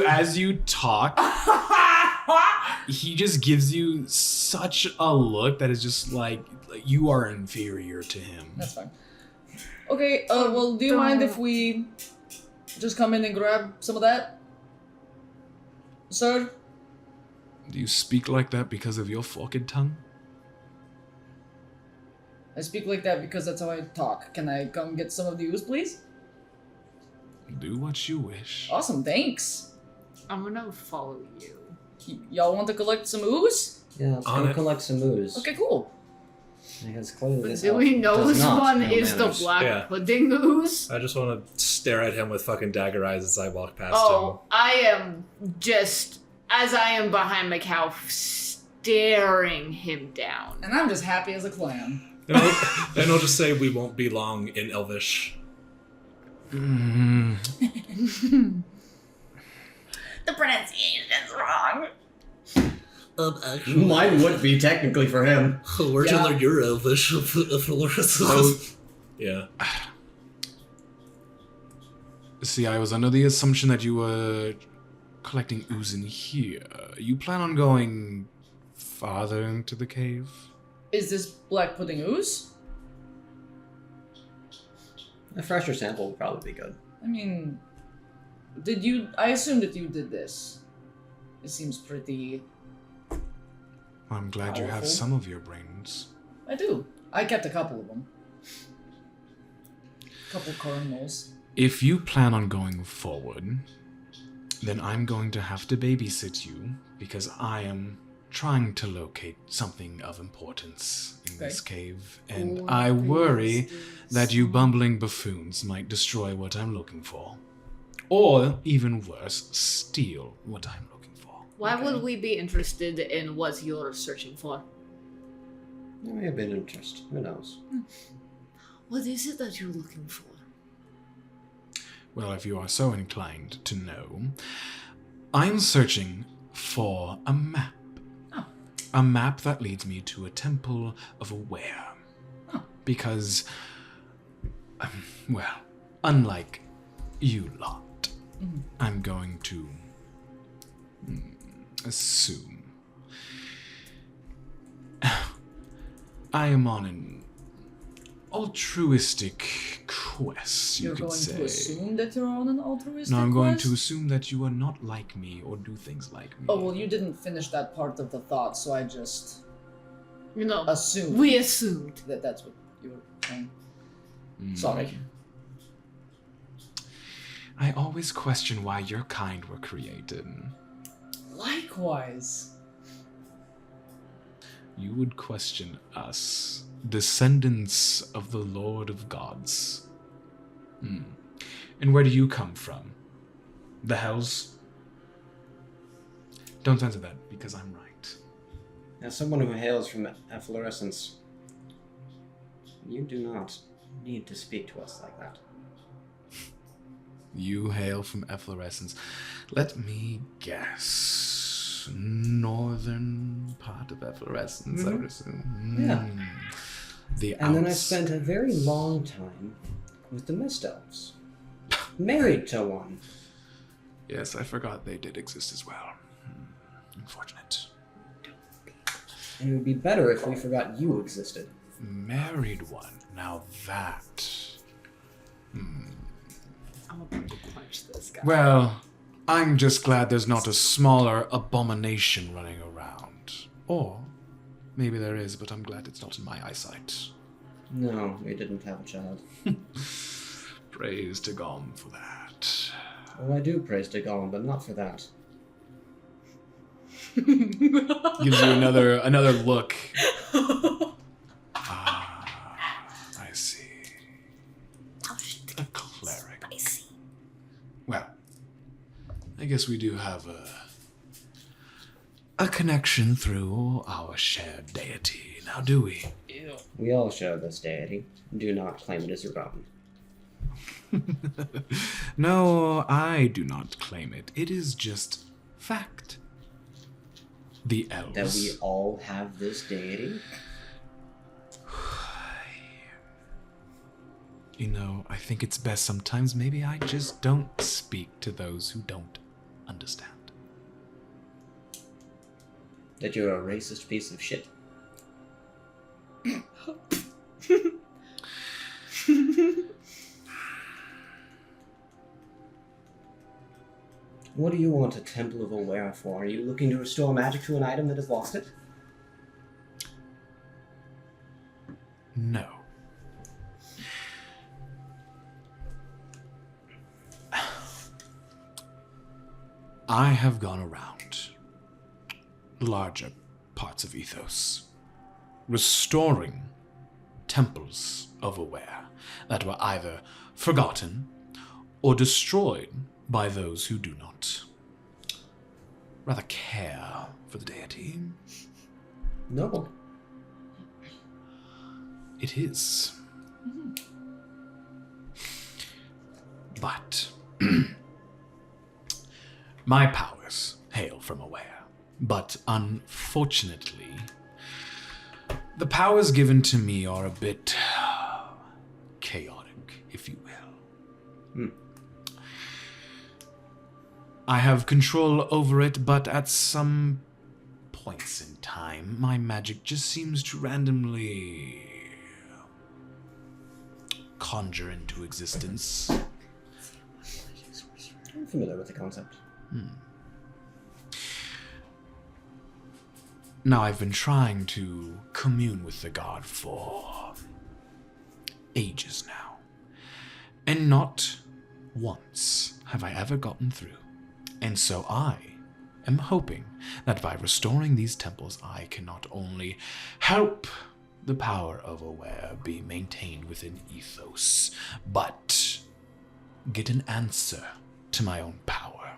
As you talk, he just gives you such a look that is just like you are inferior to him. That's fine. Okay, well, do you mind if we just come in and grab some of that? Sir? Do you speak like that because of your forked tongue? I speak like that because that's how I talk. Can I come get some of the ooze, please? Do what you wish. Awesome, thanks. I'm gonna follow you. Y'all want to collect some ooze? Yeah, let's go collect some ooze. Okay, cool. Because clearly this Do we know does which not one know is manners. the black Yeah. pudding ooze? I just want to stare at him with fucking dagger eyes as I walk past Oh, I am just, as I am behind the cow, staring him down. And I'm just happy as a clam. him. And I'll just say we won't be long in Elvish. The pronunciation's wrong. Actually, Mine would be technically for him. where'd you learn your Elvish? Yeah. See, I was under the assumption that you were collecting ooze in here. You plan on going farther into the cave? Is this black pudding ooze? A fresher sample would probably be good. I mean, I assume that you did this. It seems pretty... I'm glad you have Powerful. some of your brains. I do. I kept a couple of them. Couple kernels. If you plan on going forward, then I'm going to have to babysit you because I am trying to locate something of importance in this cave, and I worry that you bumbling buffoons might destroy what I'm looking for. Or, even worse, steal what I'm looking for. Why would we be interested in what you're searching for? There may have been interest. Who knows? What is it that you're looking for? Well, if you are so inclined to know, I'm searching for a map. Oh. A map that leads me to a temple of where. Oh. Because, well, unlike you lot, I'm going to assume I am on an altruistic quest, you You're could going say. to assume that you're on an altruistic No, I'm going quest? to assume that you are not like me or do things like me. Oh, well, you didn't finish that part of the thought, so I just No, assumed we assumed. that that's what you were saying. Mm. Sorry. I always question why your kind were created. Likewise. You would question us, descendants of the Lord of Gods. And where do you come from? The Hells? Don't answer that, because I'm right. As someone who hails from efflorescence, you do not need to speak to us like that. You hail from efflorescence. Let me guess. Northern part of efflorescence, I would assume. Yeah. The And then I outs- spent a very long time with the Mist Elves. Married to one. Yes, I forgot they did exist as well. Unfortunate. And it would be better if we forgot you existed. Married one. Now that. I'm about to punch this guy. Well, I'm just glad there's not a smaller abomination running around. Or maybe there is, but I'm glad it's not in my eyesight. No, we didn't have a child. Praise to Gom for that. Oh, I do praise to Gollum, but not for that. Gives you another look. I see. A cleric. Well, I guess we do have a connection through our shared deity, now do we? We all share this deity. Do not claim it is your own. No, I do not claim it. It is just fact. The elves. That we all have this deity? You know, I think it's best sometimes maybe I just don't speak to those who don't understand. That you're a racist piece of shit? What do you want a Temple of Aware for? Are you looking to restore magic to an item that has lost it? No. I have gone around larger parts of Ethos, restoring temples of Aware that were either forgotten or destroyed by those who do not rather care for the deity. Noble. It is. But my powers hail from Aware. But unfortunately, the powers given to me are a bit chaotic, if you will. I have control over it, but at some points in time, my magic just seems to randomly conjure into existence. I'm familiar with the concept. Now, I've been trying to commune with the god for ages now, and not once have I ever gotten through. And so I am hoping that by restoring these temples, I can not only help the power of Aware be maintained within Ethos, but get an answer to my own power,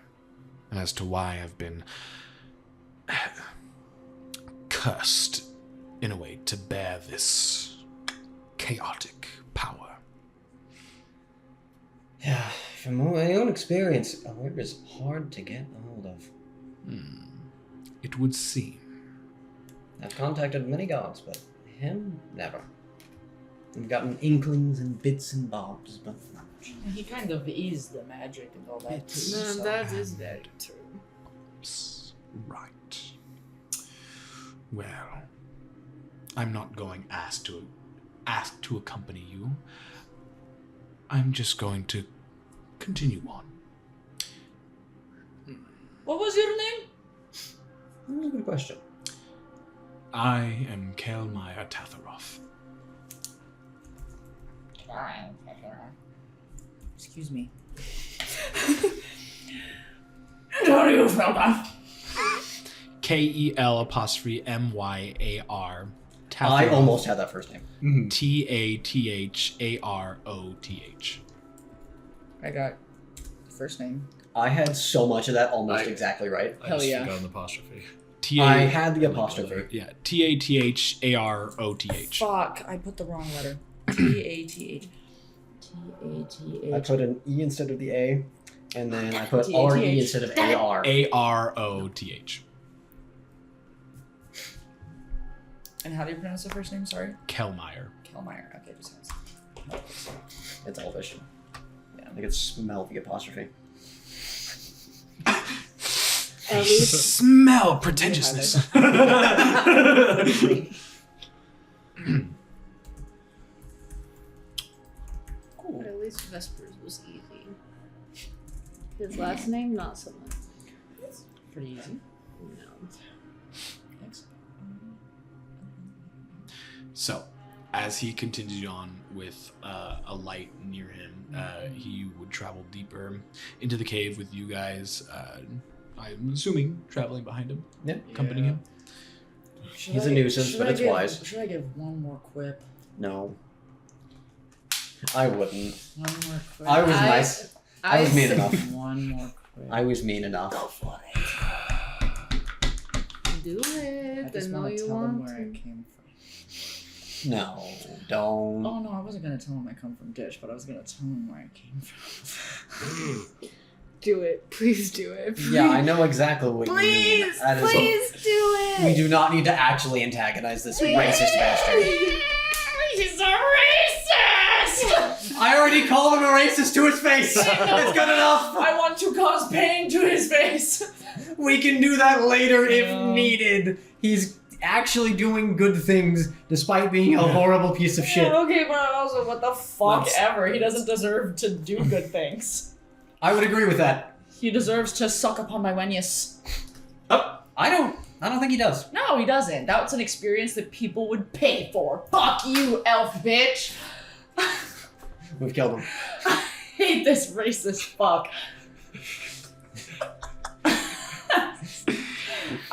and as to why I've been cursed in a way to bear this chaotic power. Yeah, from my own experience, Aware is hard to get a hold of. It would seem. I've contacted many gods, but him, never. I've gotten inklings and bits and bobs, but not much. And he kind of is the magic and all that too. No, So. that is very true. Right. Well, I'm not going ask to accompany you. I'm just going to continue on. What was your name? That was a good question. I am Kelmire Tatharoth. Excuse me. KEL''MYAR. I almost had that first name. TATHAROTH. I got the first name. I had so much of that almost exactly right. I Hell just yeah. forgot an apostrophe. I had the apostrophe. Yeah, TATHAROTH. Fuck, I put the wrong letter. T-A-T-H. T-A-T-H. I put an E instead of the A, and then I put T-A-T-H. R-E instead of A-R. AROTH. And how do you pronounce the first name? Sorry? Kelmire. Kelmeyer. Okay, just has. It's Elvish. Yeah, I could smell the apostrophe. I smell pretentiousness. Cool. At least Vespers was easy. His last name, not so much. Pretty easy. No. Thanks. So, as he continued on with a light near him, he would travel deeper into the cave with you guys. I'm assuming traveling behind him, accompanying him. He's a nuisance, but it's wise. Should I give one more quip? No. I wouldn't. One more quip. I was nice. I was mean enough. One more quip. I was mean enough. Go for it. Do I it. I just know want to you tell them want where I to. came No, don't. Oh no, I wasn't gonna tell him I come from Dish, but I was gonna tell him where I came from. Do it. Please do it. Please. Yeah, I know exactly what you mean. Please, That is- please do it. We do not need to actually antagonize this racist bastard. He's a racist! I already called him a racist to his face. It's good enough. I want to cause pain to his face. We can do that later if needed. He's actually doing good things despite being a horrible piece of shit. Yeah, okay, but also, what the fuck Let's- ever? He doesn't deserve to do good things. I would agree with that. He deserves to suck upon my Wenyus. I don't think he does. No, he doesn't. That's an experience that people would pay for. Fuck you, elf bitch. We've killed him. I hate this racist fuck.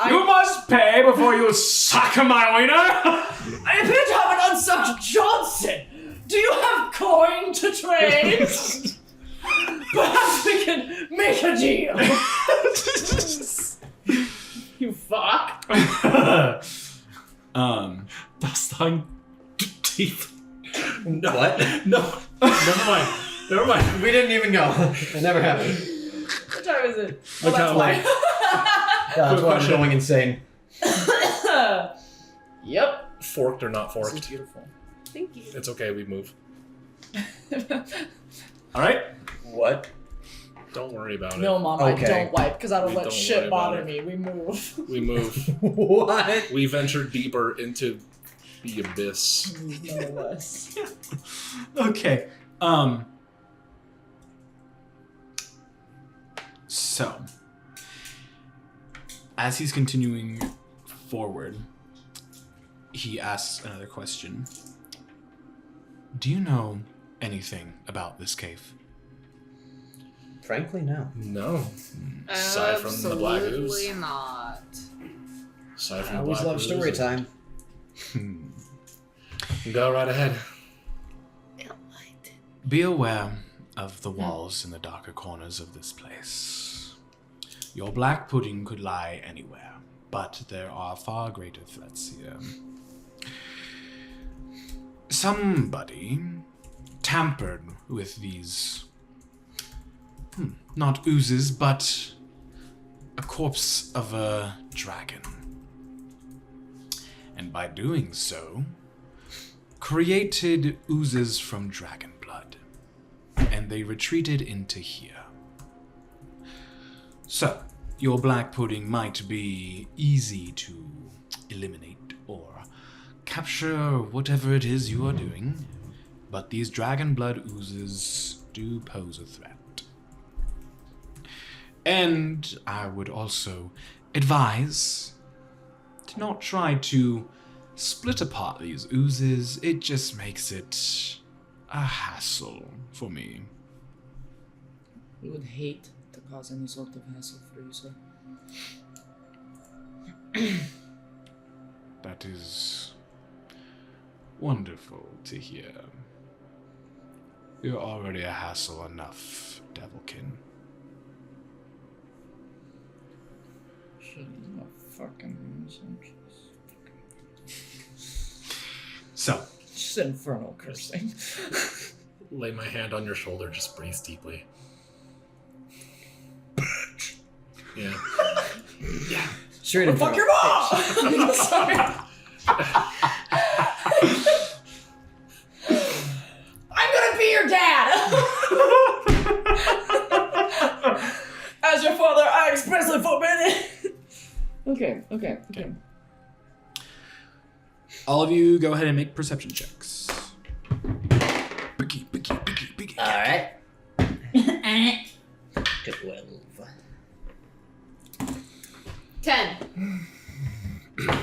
You must pay before you suck my wiener! I appear to have an unsucked Johnson. Do you have coin to trade? Perhaps we can make a deal. You fuck. Das dein teeth. No. What? No. Never mind. Never mind. We didn't even go. It never happened. What time is it? Look that's how why. Yeah, that's why I'm going insane. Yep. Forked or not This is forked. beautiful. Thank you. It's okay, we move. Alright. What? Don't worry about it. No, Mom, Okay. I don't wipe because I don't We let don't shit worry about bother it. me. We move. We move. What? We venture deeper into the abyss. Nonetheless. Okay. So, as he's continuing forward, he asks another question. Do you know anything about this cave? Frankly, no. No. Aside from the Black Ooze. Absolutely not. Aside I from the always Black love Ooze. story time. Go right ahead. Be aware of the walls in the darker corners of this place. Your black pudding could lie anywhere, but there are far greater threats here. Somebody tampered with these, not oozes, but a corpse of a dragon. And by doing so, created oozes from dragon blood, and they retreated into here. So, your black pudding might be easy to eliminate or capture whatever it is you are doing, but these dragon blood oozes do pose a threat. And I would also advise to not try to split apart these oozes. It just makes it a hassle for me. We would hate to cause any sort of hassle for you, sir. That is wonderful to hear. You're already a hassle enough, Devilkin. Shit, he's a fucking nuisance. So, Just infernal cursing. Lay my hand on your shoulder, just breathe deeply. Yeah. Yeah. Straight in Fuck front your mom! Sorry. I'm gonna be your dad! As your father, I expressly forbid it! Okay. all of you go ahead and make perception checks. Picky. Alright. 12. 10.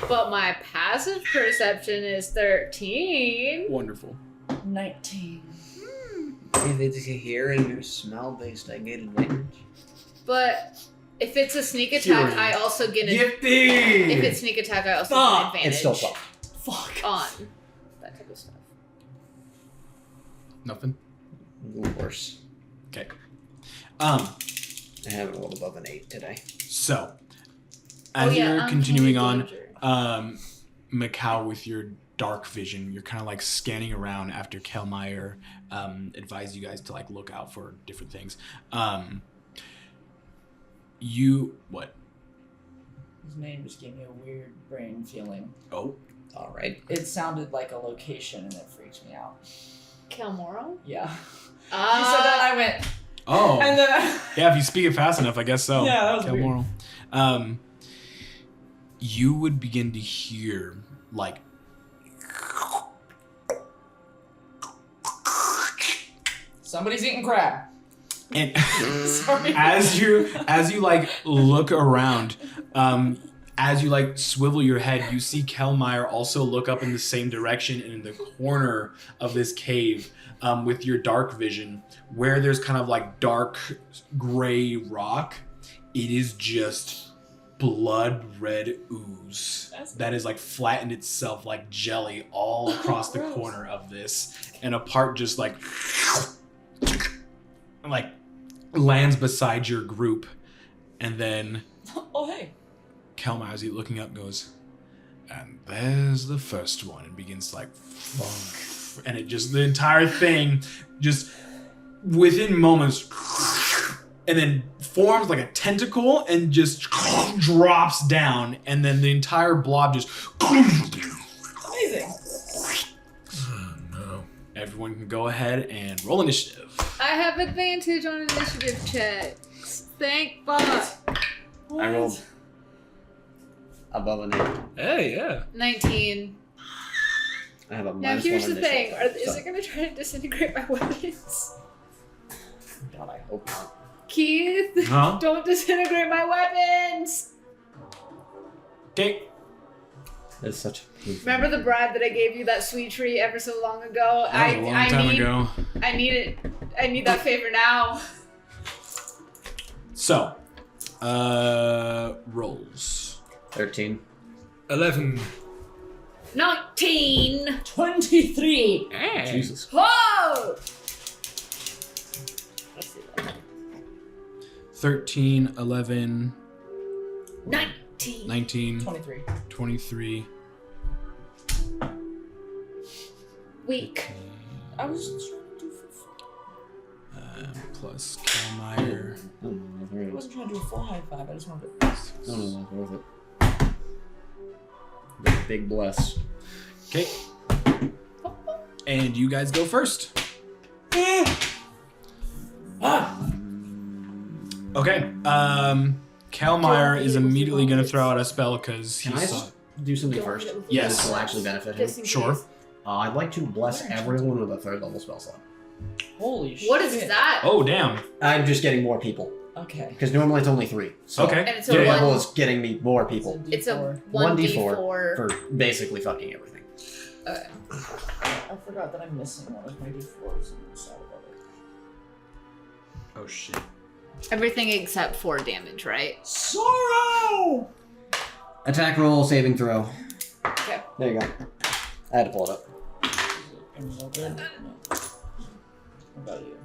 But my passive perception is 13. Wonderful. 19. If it's a hear and smell-based, I get advantage. But if it's a sneak attack, Hearing. I also get an Gifty! If it's sneak attack, I also Fuck! get advantage It's still fucked. Fuck. on that type of stuff. Nothing? Worse. Okay. I haven't rolled above an 8 today. So, as Oh, yeah, you're uncanny continuing on, danger. Macau, with your dark vision, you're kind of like scanning around after Kelmeyer advised you guys to like look out for different things. What? His name just gave me a weird brain feeling. Oh. All right. It sounded like a location and it freaked me out. Kelmoro? Yeah. You said that I went. Oh. And then Yeah, if you speak it fast enough, I guess so. Yeah, that was Kelmoral. You would begin to hear like somebody's eating crab. and Sorry. as you like look around, as you like swivel your head, you see Kelmeyer also look up in the same direction, and in the corner of this cave, with your dark vision, where there's kind of like dark gray rock, it is just blood red ooze that is like flattened itself like jelly all across the corner of this, and a part just like lands beside your group, and then Oh, hey. Kelmeyer, as he's looking up, goes, and there's the first one, and begins to like, and it just, the entire thing just within moments, and then forms like a tentacle and just drops down, and then the entire blob just Amazing. Oh, no. Everyone can go ahead and roll initiative. I have advantage on initiative checks. Thank fuck. I rolled above an 8. Hey, yeah. 19. I have a Now minus here's 1 the initiative, thing. Is so- it going to try to disintegrate my weapons? God, I hope not. Keith, Huh? don't disintegrate my weapons! Okay. It's such a painful. Remember the bribe that I gave you that sweet treat ever so long ago? That was a long time ago. I need it. I need that favor now. So, rolls. 13. 11. 19. 23. Jesus. Whoa! Let's see that. 13, 11, 19. 19, 23. 23. Weak. I was just trying to do Plus Kelmeyer. Oh, no, there I it is. wasn't trying to do a full high five. I just wanted to. No, that's worth it. Big bless. Okay. And you guys go first. Okay. Kelmeyer is immediately going to throw out a spell because he Can I saw. do something first? Yes. This will actually benefit him. Just in Sure. case. I'd like to bless everyone with a 3rd level spell slot. Holy shit. What is that? Oh, damn. I'm just getting more people. Okay. Because normally it's only 3. So Okay. And it's a the one- level is getting me more people It's a 1d4 1d4. for basically fucking everything. I forgot that I'm missing one of my d4s on the side of it. Oh, shit. Everything except 4 damage, right? Sorrow! Attack roll, saving throw. Okay. There you go. I had to pull it up. No good? No. What about you?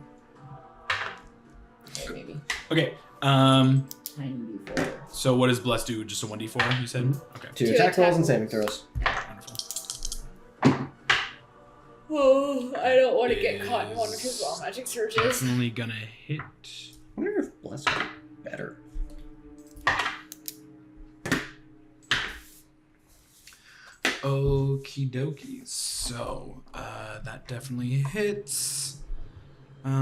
Okay, maybe. Okay. Tiny d4. So what does Bless do? Just a 1d4, you said? Okay. 2 Two attack attack rolls and saving throws. Wonderful. Oh, I don't want to get caught in one of his wild magic surges. Definitely gonna hit. I wonder if bless would be better. Okie dokie. So, that definitely hits. Okay.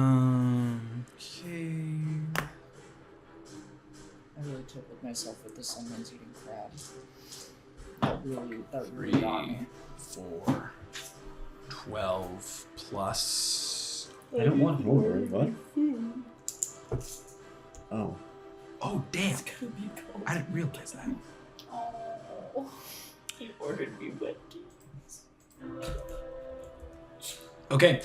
I really took with myself with the someone's eating crab. That really Three, got me. 4, 12 plus. I don't want homebrewed, what? Oh. Oh, damn. I didn't realize that. Oh, he ordered me wet teas. Okay,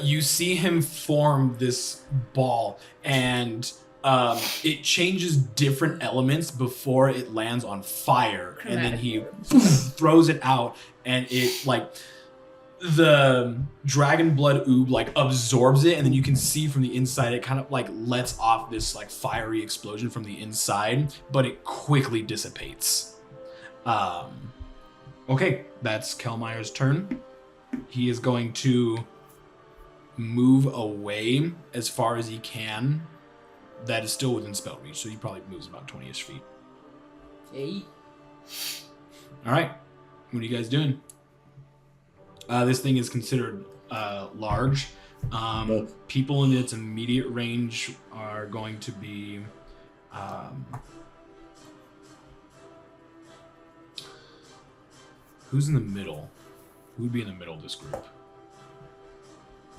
you see him form this ball, and it changes different elements before it lands on fire, and then he throws it out, and it like the dragon blood oob like absorbs it, and then you can see from the inside it kind of like lets off this like fiery explosion from the inside, but it quickly dissipates. Okay, that's Kelmeyer's turn. He is going to move away as far as he can. That is still within spell reach, so he probably moves about 20-ish feet. Okay. All right, what are you guys doing? This thing is considered large. People in its immediate range are going to be... who's in the middle? Who would be in the middle of this group?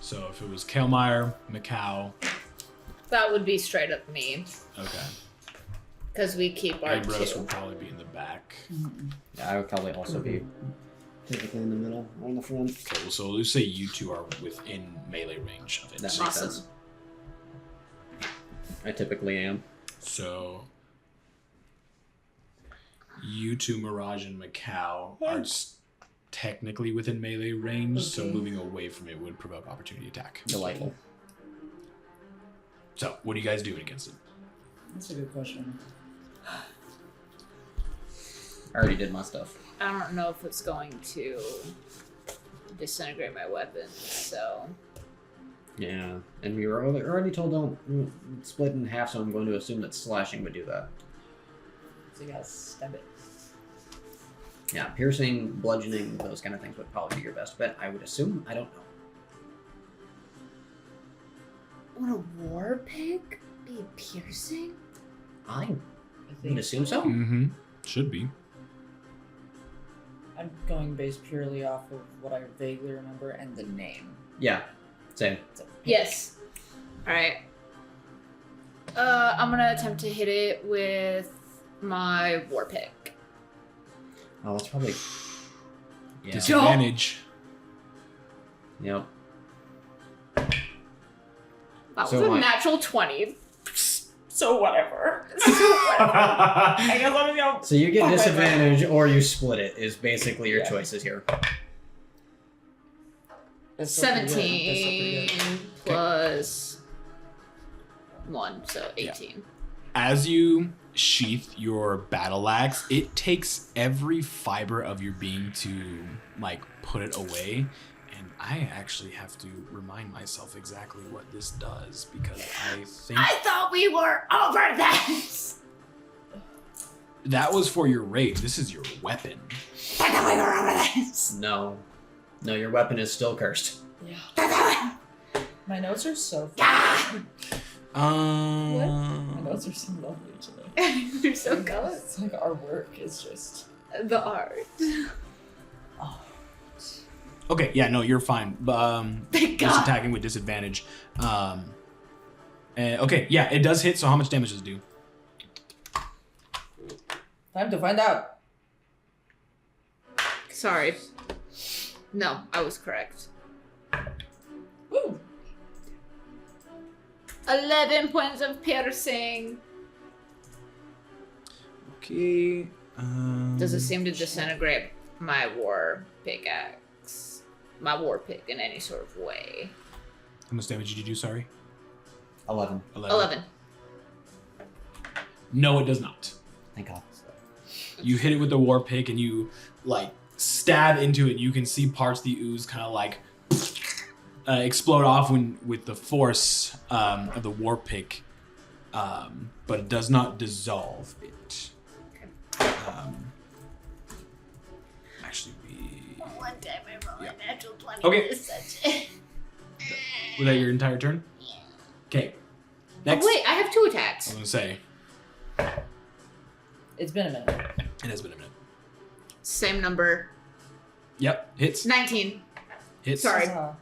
So if it was Kalemeyer, Macau... That would be straight up me. Okay. Because we keep our Ambrose two. would probably be in the back. Yeah, I would probably also be typically in the middle or in the front. Okay, so let's say you two are within melee range of it. That makes Awesome. sense. I typically am. So you two, Mirage and Macau, are technically within melee range, so moving away from it would provoke opportunity attack. Delightful. So what are you guys doing against it? That's a good question. I already did my stuff. I don't know if it's going to disintegrate my weapons, so... Yeah, and we were already told don't split in half, so I'm going to assume that slashing would do that. So you gotta stab it. Yeah, piercing, bludgeoning, those kind of things would probably be your best bet, I would assume. I don't know. Would a war pig be piercing? I would assume so. Mm-hmm. Should be. I'm going based purely off of what I vaguely remember and the name. Yeah, same. It's a pig. Yes. Alright. I'm gonna attempt to hit it with my war pick. Oh, that's probably... Yeah. Disadvantage. Yep. That So was a my- natural 20. So whatever. I guess let me go. So you get Fuck my disadvantage or you split it, is basically your choices here. That's still pretty good. That's still pretty 17 good. plus 1, so 18. As you sheath your battle axe, it takes every fiber of your being to like put it away. And I actually have to remind myself exactly what this does because I think I thought we were over this! that was for your rage. This is your weapon. I thought we were over this! No. No, your weapon is still cursed. Yeah. My notes are so Ah! My notes are so lovely today. You're so good. It's like our work is just... The art. Oh. Okay, yeah, no, you're fine. Thank Just God. attacking with disadvantage. Okay, yeah, it does hit. So how much damage does it do? Time to find out. Sorry. No, I was correct. Woo! 11 points of piercing. Okay. Does it seem to disintegrate my war pickaxe? My war pick in any sort of way? How much damage did you do? Sorry. 11. 11. No, it does not. Thank God. You hit it with the war pick and you like stab into it. You can see parts of the ooze kind of like explode off with the force of the war pick, but it does not dissolve it. Actually, One time I rolled a natural 20. Okay. It's such was that your entire turn? Yeah. Okay. Oh, Next. wait, I have 2 I attacks. was gonna say It's been a minute. it has been a minute. Same number. Yep, hits. 19. Hits. Sorry. Uh,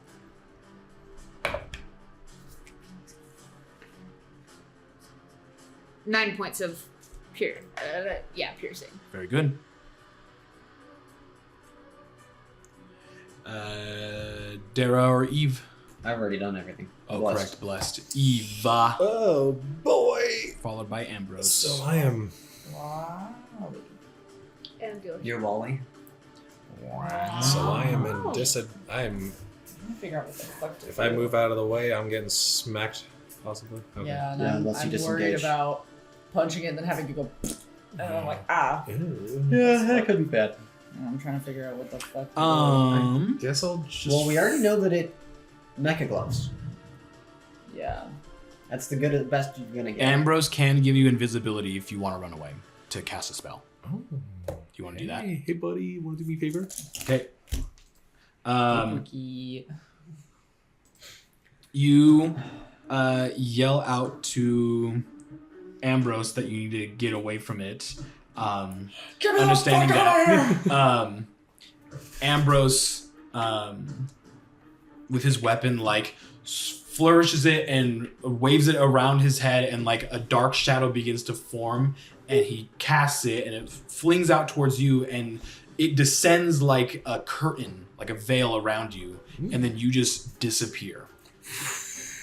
9 points of piercing. Very good. Dara or Eve? I've already done everything. Oh, Blessed. correct. Blessed. Eva. Oh boy! Followed by Ambrose. So I am. wow. And yours. You're Wally. So I am in Oh. I am. Let me figure out what the fuck to If do. I move out of the way, I'm getting smacked. Possibly. Okay. Yeah, and Yeah, I'm unless you worried disengage. about punching it and then having to go. And I'm like, ah. Ew. Yeah, that could be bad. I'm trying to figure out what the fuck. I guess I'll just. Well, we already know that it mecha gloves. Yeah. That's the best you're gonna get. Ambrose can give you invisibility if you want to run away to cast a spell. Oh. Do you want to do that? Hey, buddy, want to do me a favor? Okay. Cookie. You yell out to Ambrose that you need to get away from it. Understanding that Ambrose, with his weapon, like flourishes it and waves it around his head, and like a dark shadow begins to form, and he casts it, and it flings out towards you, and it descends like a curtain, like a veil around you, and then you just disappear.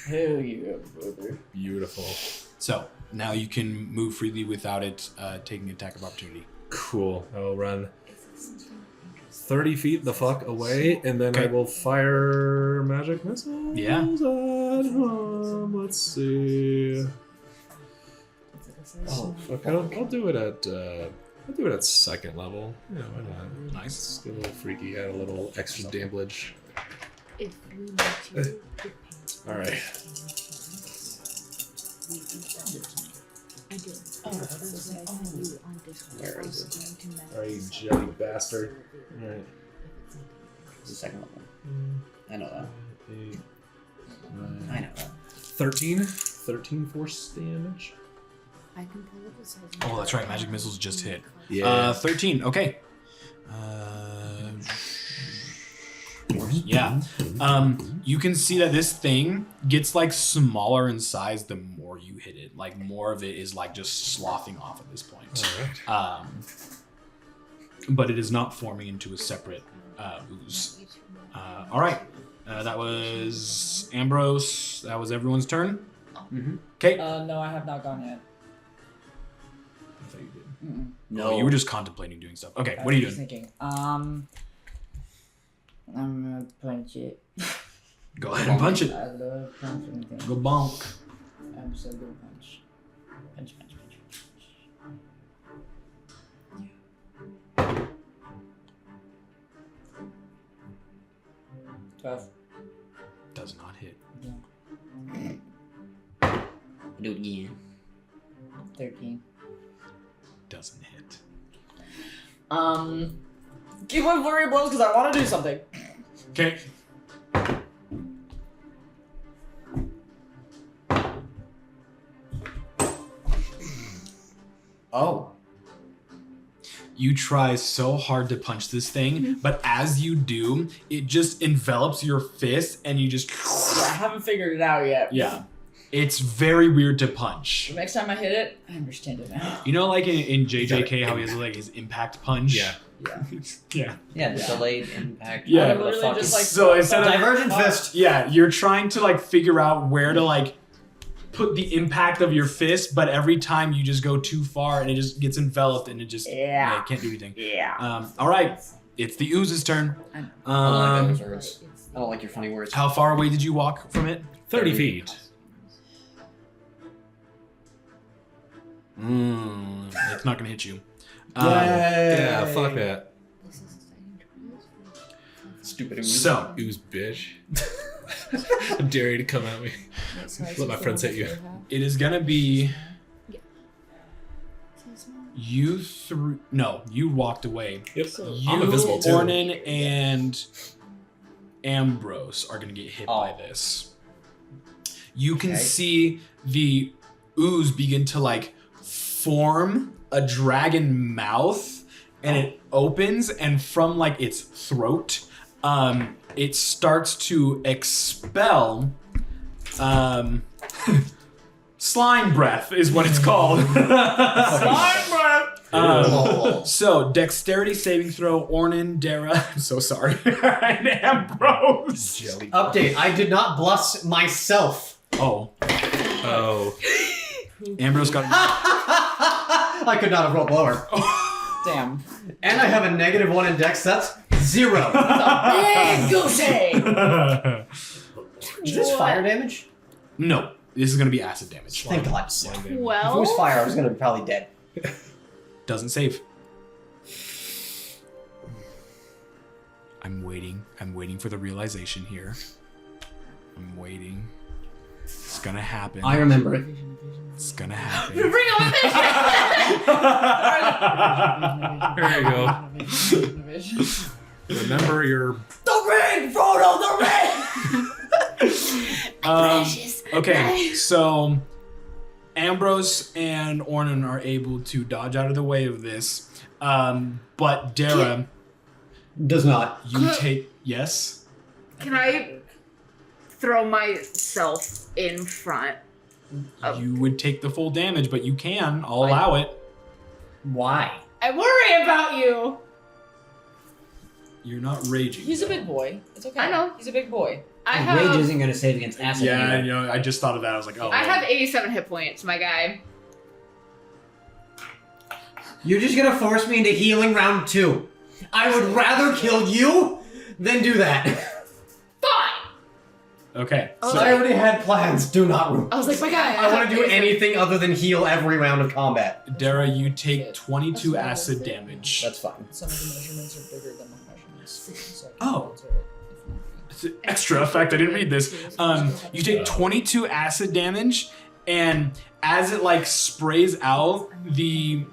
Hell yeah, brother. Beautiful. So now you can move freely without it taking an attack of opportunity. Cool. I will run 30 feet the fuck away, and then Okay. I will fire magic missiles. Yeah. At him. Let's see. Oh, Fuck, I'll do it at second level. Yeah, why not? Nice. Let's get a little freaky. Add a little extra damage. If we need to, All right. Where is it? All right, you jelly bastard. All right. It's the second level. I know that. 8, I know that. 13 force damage. I can pull up a size. Oh, that's right. Magic missiles just hit. Yeah. 13. Okay. Yeah. You can see that this thing gets like smaller in size the more you hit it. Like more of it is like just sloughing off at this point. All right. But it is not forming into a separate ooze. All right. That was Ambrose. That was everyone's turn. Mm-hmm. Okay. No, I have not gone yet. I thought you did. No. Oh, you were just contemplating doing stuff. Okay. I What are you was doing? thinking. I'm gonna punch it. Go ahead and punch it. I love punching things. Go bonk. I'm so good at punch. Punch, punch, punch, punch. 12. Does not hit. Do it again. 13. Doesn't hit. Keep on flurry of blows because I want to do something. Okay. Oh. You try so hard to punch this thing, but as you do, it just envelops your fist and you just... Yeah, I haven't figured it out yet. Yeah. It's very weird to punch. The next time I hit it, I understand it now. You know, like in JJK, how he has like his impact punch? Yeah. Yeah. Yeah. Yeah, the delayed impact. Yeah. whatever the Literally fuck. just like So instead of... Divergent fist. Yeah, you're trying to like figure out where to like put the impact of your fist, but every time you just go too far and it just gets enveloped and it just... Yeah. it can't do anything. Yeah. All right. It's the ooze's turn. I don't like those Um, words. I don't like your funny words. how far away did you walk from it? 30 feet. It's not gonna hit you. Yeah, fuck that. Stupid ooze. So, Ooze, bitch. I dare you to come at me. Let my friends hit you. it is gonna be you through. No, you walked away. Yep. You, I'm invisible too. Ornan, and Ambrose are gonna get hit by this. You can see the ooze begin to like form a dragon mouth, and it opens, and from like its throat, it starts to expel slime breath is what it's called. Slime breath. So dexterity saving throw, Ornan, Dara. I'm so sorry, and Ambrose. Jelly. Update. I did not bless myself. Oh, Oh. Ambrose got. I could not have rolled lower. Damn. And I have a -1 in dex. That's 0. Big goose egg! Is this fire damage? No, this is gonna be acid damage. Thank God. Slime If damage. it Well, was fire, I was going to be probably dead. Doesn't save. I'm waiting. I'm waiting for the realization here. I'm waiting. It's gonna happen. I remember it. It's gonna happen. Bring on There you go. Remember your. The ring, Frodo, the ring! Okay, so Ambrose and Ornan are able to dodge out of the way of this. But Dara, Does not. you take. Yes? Can I throw myself in front? You would take the full damage, but you can. I'll allow it. Why? I worry about you. You're not raging. He's a big boy. It's okay. I know. He's a big boy. I Rage have. isn't going to save against acid. Yeah, either. you know, I just thought of that. I was like, oh. I have 87 hit points, my guy. You're just going to force me into healing round 2. I would rather kill you than do that. Fine. Okay. I was So, I already had plans. Do not ruin. I was like, my guy. I want to do anything other than heal every round of combat. Dara, you take 22 acid damage. That's fine. Some of the measurements are bigger than my measurements. So I can Oh. alter it if need be. It's an extra effect. I didn't read this. You take 22 acid damage, and as it like sprays out, the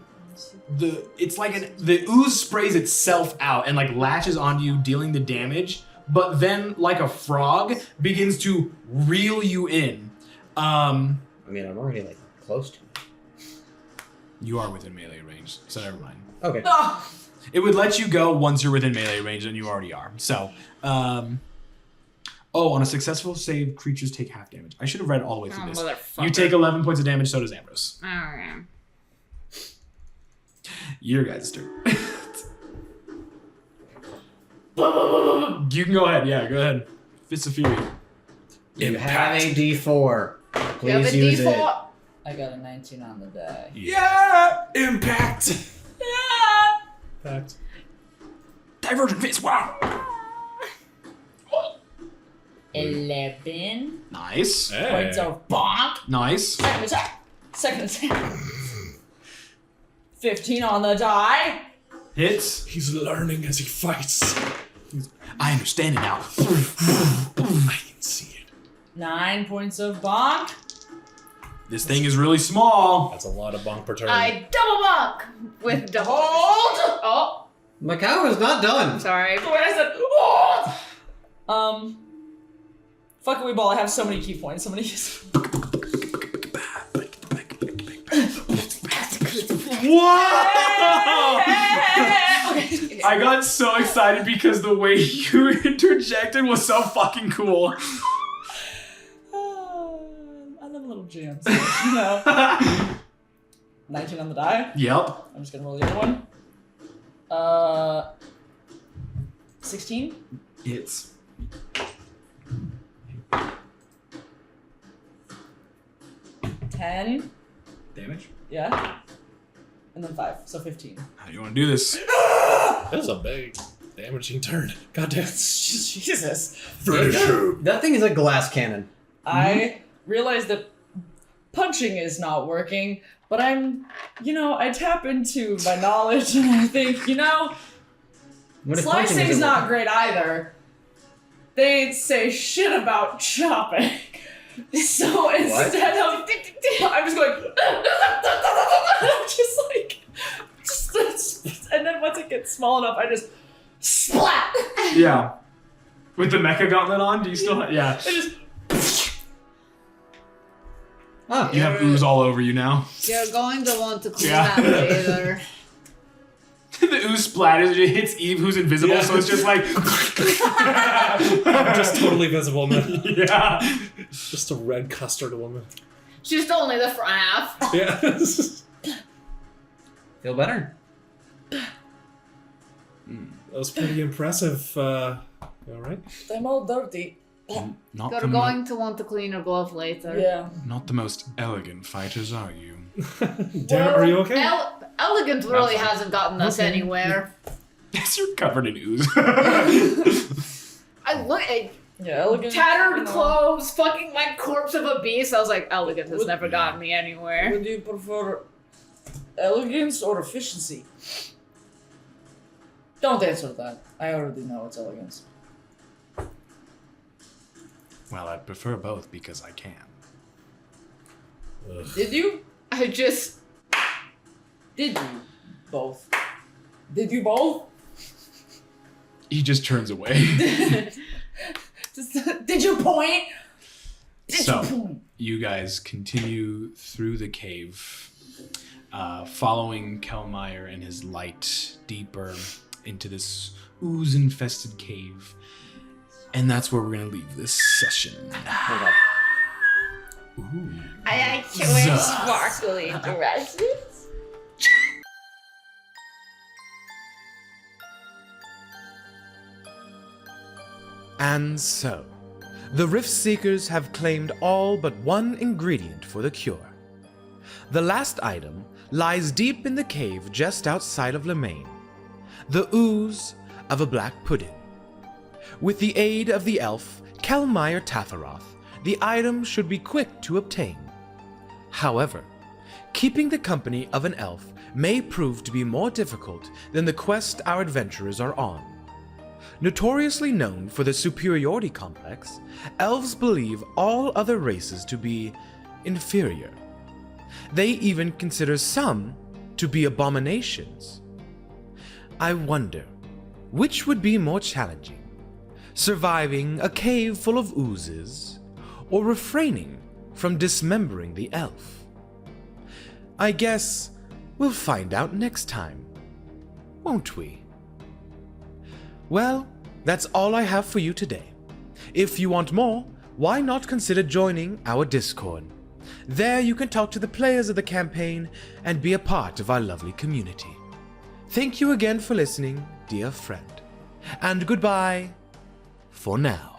ooze sprays itself out and like latches onto you, dealing the damage. But then, like a frog, begins to reel you in. I mean, I'm already like close to it. You are within melee range, so never mind. Okay. It would let you go once you're within melee range, and you already are. So, on a successful save, creatures take half damage. I should have read all the way through this. Motherfucker. You take 11 points of damage, so does Ambrose. Alright. Your guys' turn. You can go ahead. Yeah, go ahead. Fist of Fury. You have a D4. You have Please a use D4. it. I got a 19 on the die. Yeah! Impact! Fact. Divergent Fist, wow! 11 Nice. Hey. points of bonk. Nice. Second attack. Second attack. 15 on the die. Hits. He's learning as he fights. I understand it now. I can see it. 9 points of bonk. This thing is really small. That's a lot of bonk per turn. I double buck with double. Hold. Oh, Macau is not done. sorry. When I said hold. Fuck we ball. I have so many key points. So many. Whoa! I got so excited because the way you interjected was so fucking cool. I love a little jams. You know. 19 on the die. Yep. I'm just gonna roll the other one. 16. Hits. Ten. Damage. Yeah. And then 5. So 15. How do you want to do this? That was a big, damaging turn. Goddamn. Jesus. That thing is a glass cannon. I realize that punching is not working, but I tap into my knowledge and I think, What if punching slicing's isn't not working? great either. They say shit about chopping. So instead of, I'm just going, and then once it gets small enough, I just splat. Yeah. With the mecha gauntlet on, do you still? Yeah. I just Oh, You have ooze all over you now. You're going to want to clean Yeah. that later. The ooze splatters, it hits Eve, who's invisible, Yeah. so it's just like. I'm just totally visible now. Yeah. Just a red custard woman. She's only the front half. Yeah. feel better? That was pretty impressive. All right. I'm all dirty. Not You're the going to want to clean your glove later. Yeah. not the most elegant fighters, are you? Darren, are you okay? Elegant really hasn't gotten us anywhere. Yes, you're covered in ooze. I look at Yeah, elegant. tattered clothes, fucking like corpse of a beast. I was like, elegant has never gotten me anywhere. Would you prefer elegance or efficiency? Don't answer that. I already know it's elegance. Well, I prefer both because I can. Ugh. Did you? I just. Did you? Both. Did you both? He just turns away. Did you point? Did So, you point? you guys continue through the cave, following Kelmeyer and his light deeper into this ooze-infested cave. And that's where we're going to leave this session. Hold up. Ooh. I like to wear sparkly dresses. And so, the Riftseekers have claimed all but one ingredient for the cure. The last item lies deep in the cave just outside of Lemaine, the ooze of a black pudding. With the aid of the elf, Kelmeyer Tatharoth, the item should be quick to obtain. However, keeping the company of an elf may prove to be more difficult than the quest our adventurers are on. Notoriously known for the superiority complex, elves believe all other races to be inferior. They even consider some to be abominations. I wonder, which would be more challenging? Surviving a cave full of oozes, or refraining from dismembering the elf? I guess we'll find out next time, won't we? Well, that's all I have for you today. If you want more, why not consider joining our Discord? There you can talk to the players of the campaign and be a part of our lovely community. Thank you again for listening, dear friend. And goodbye for now.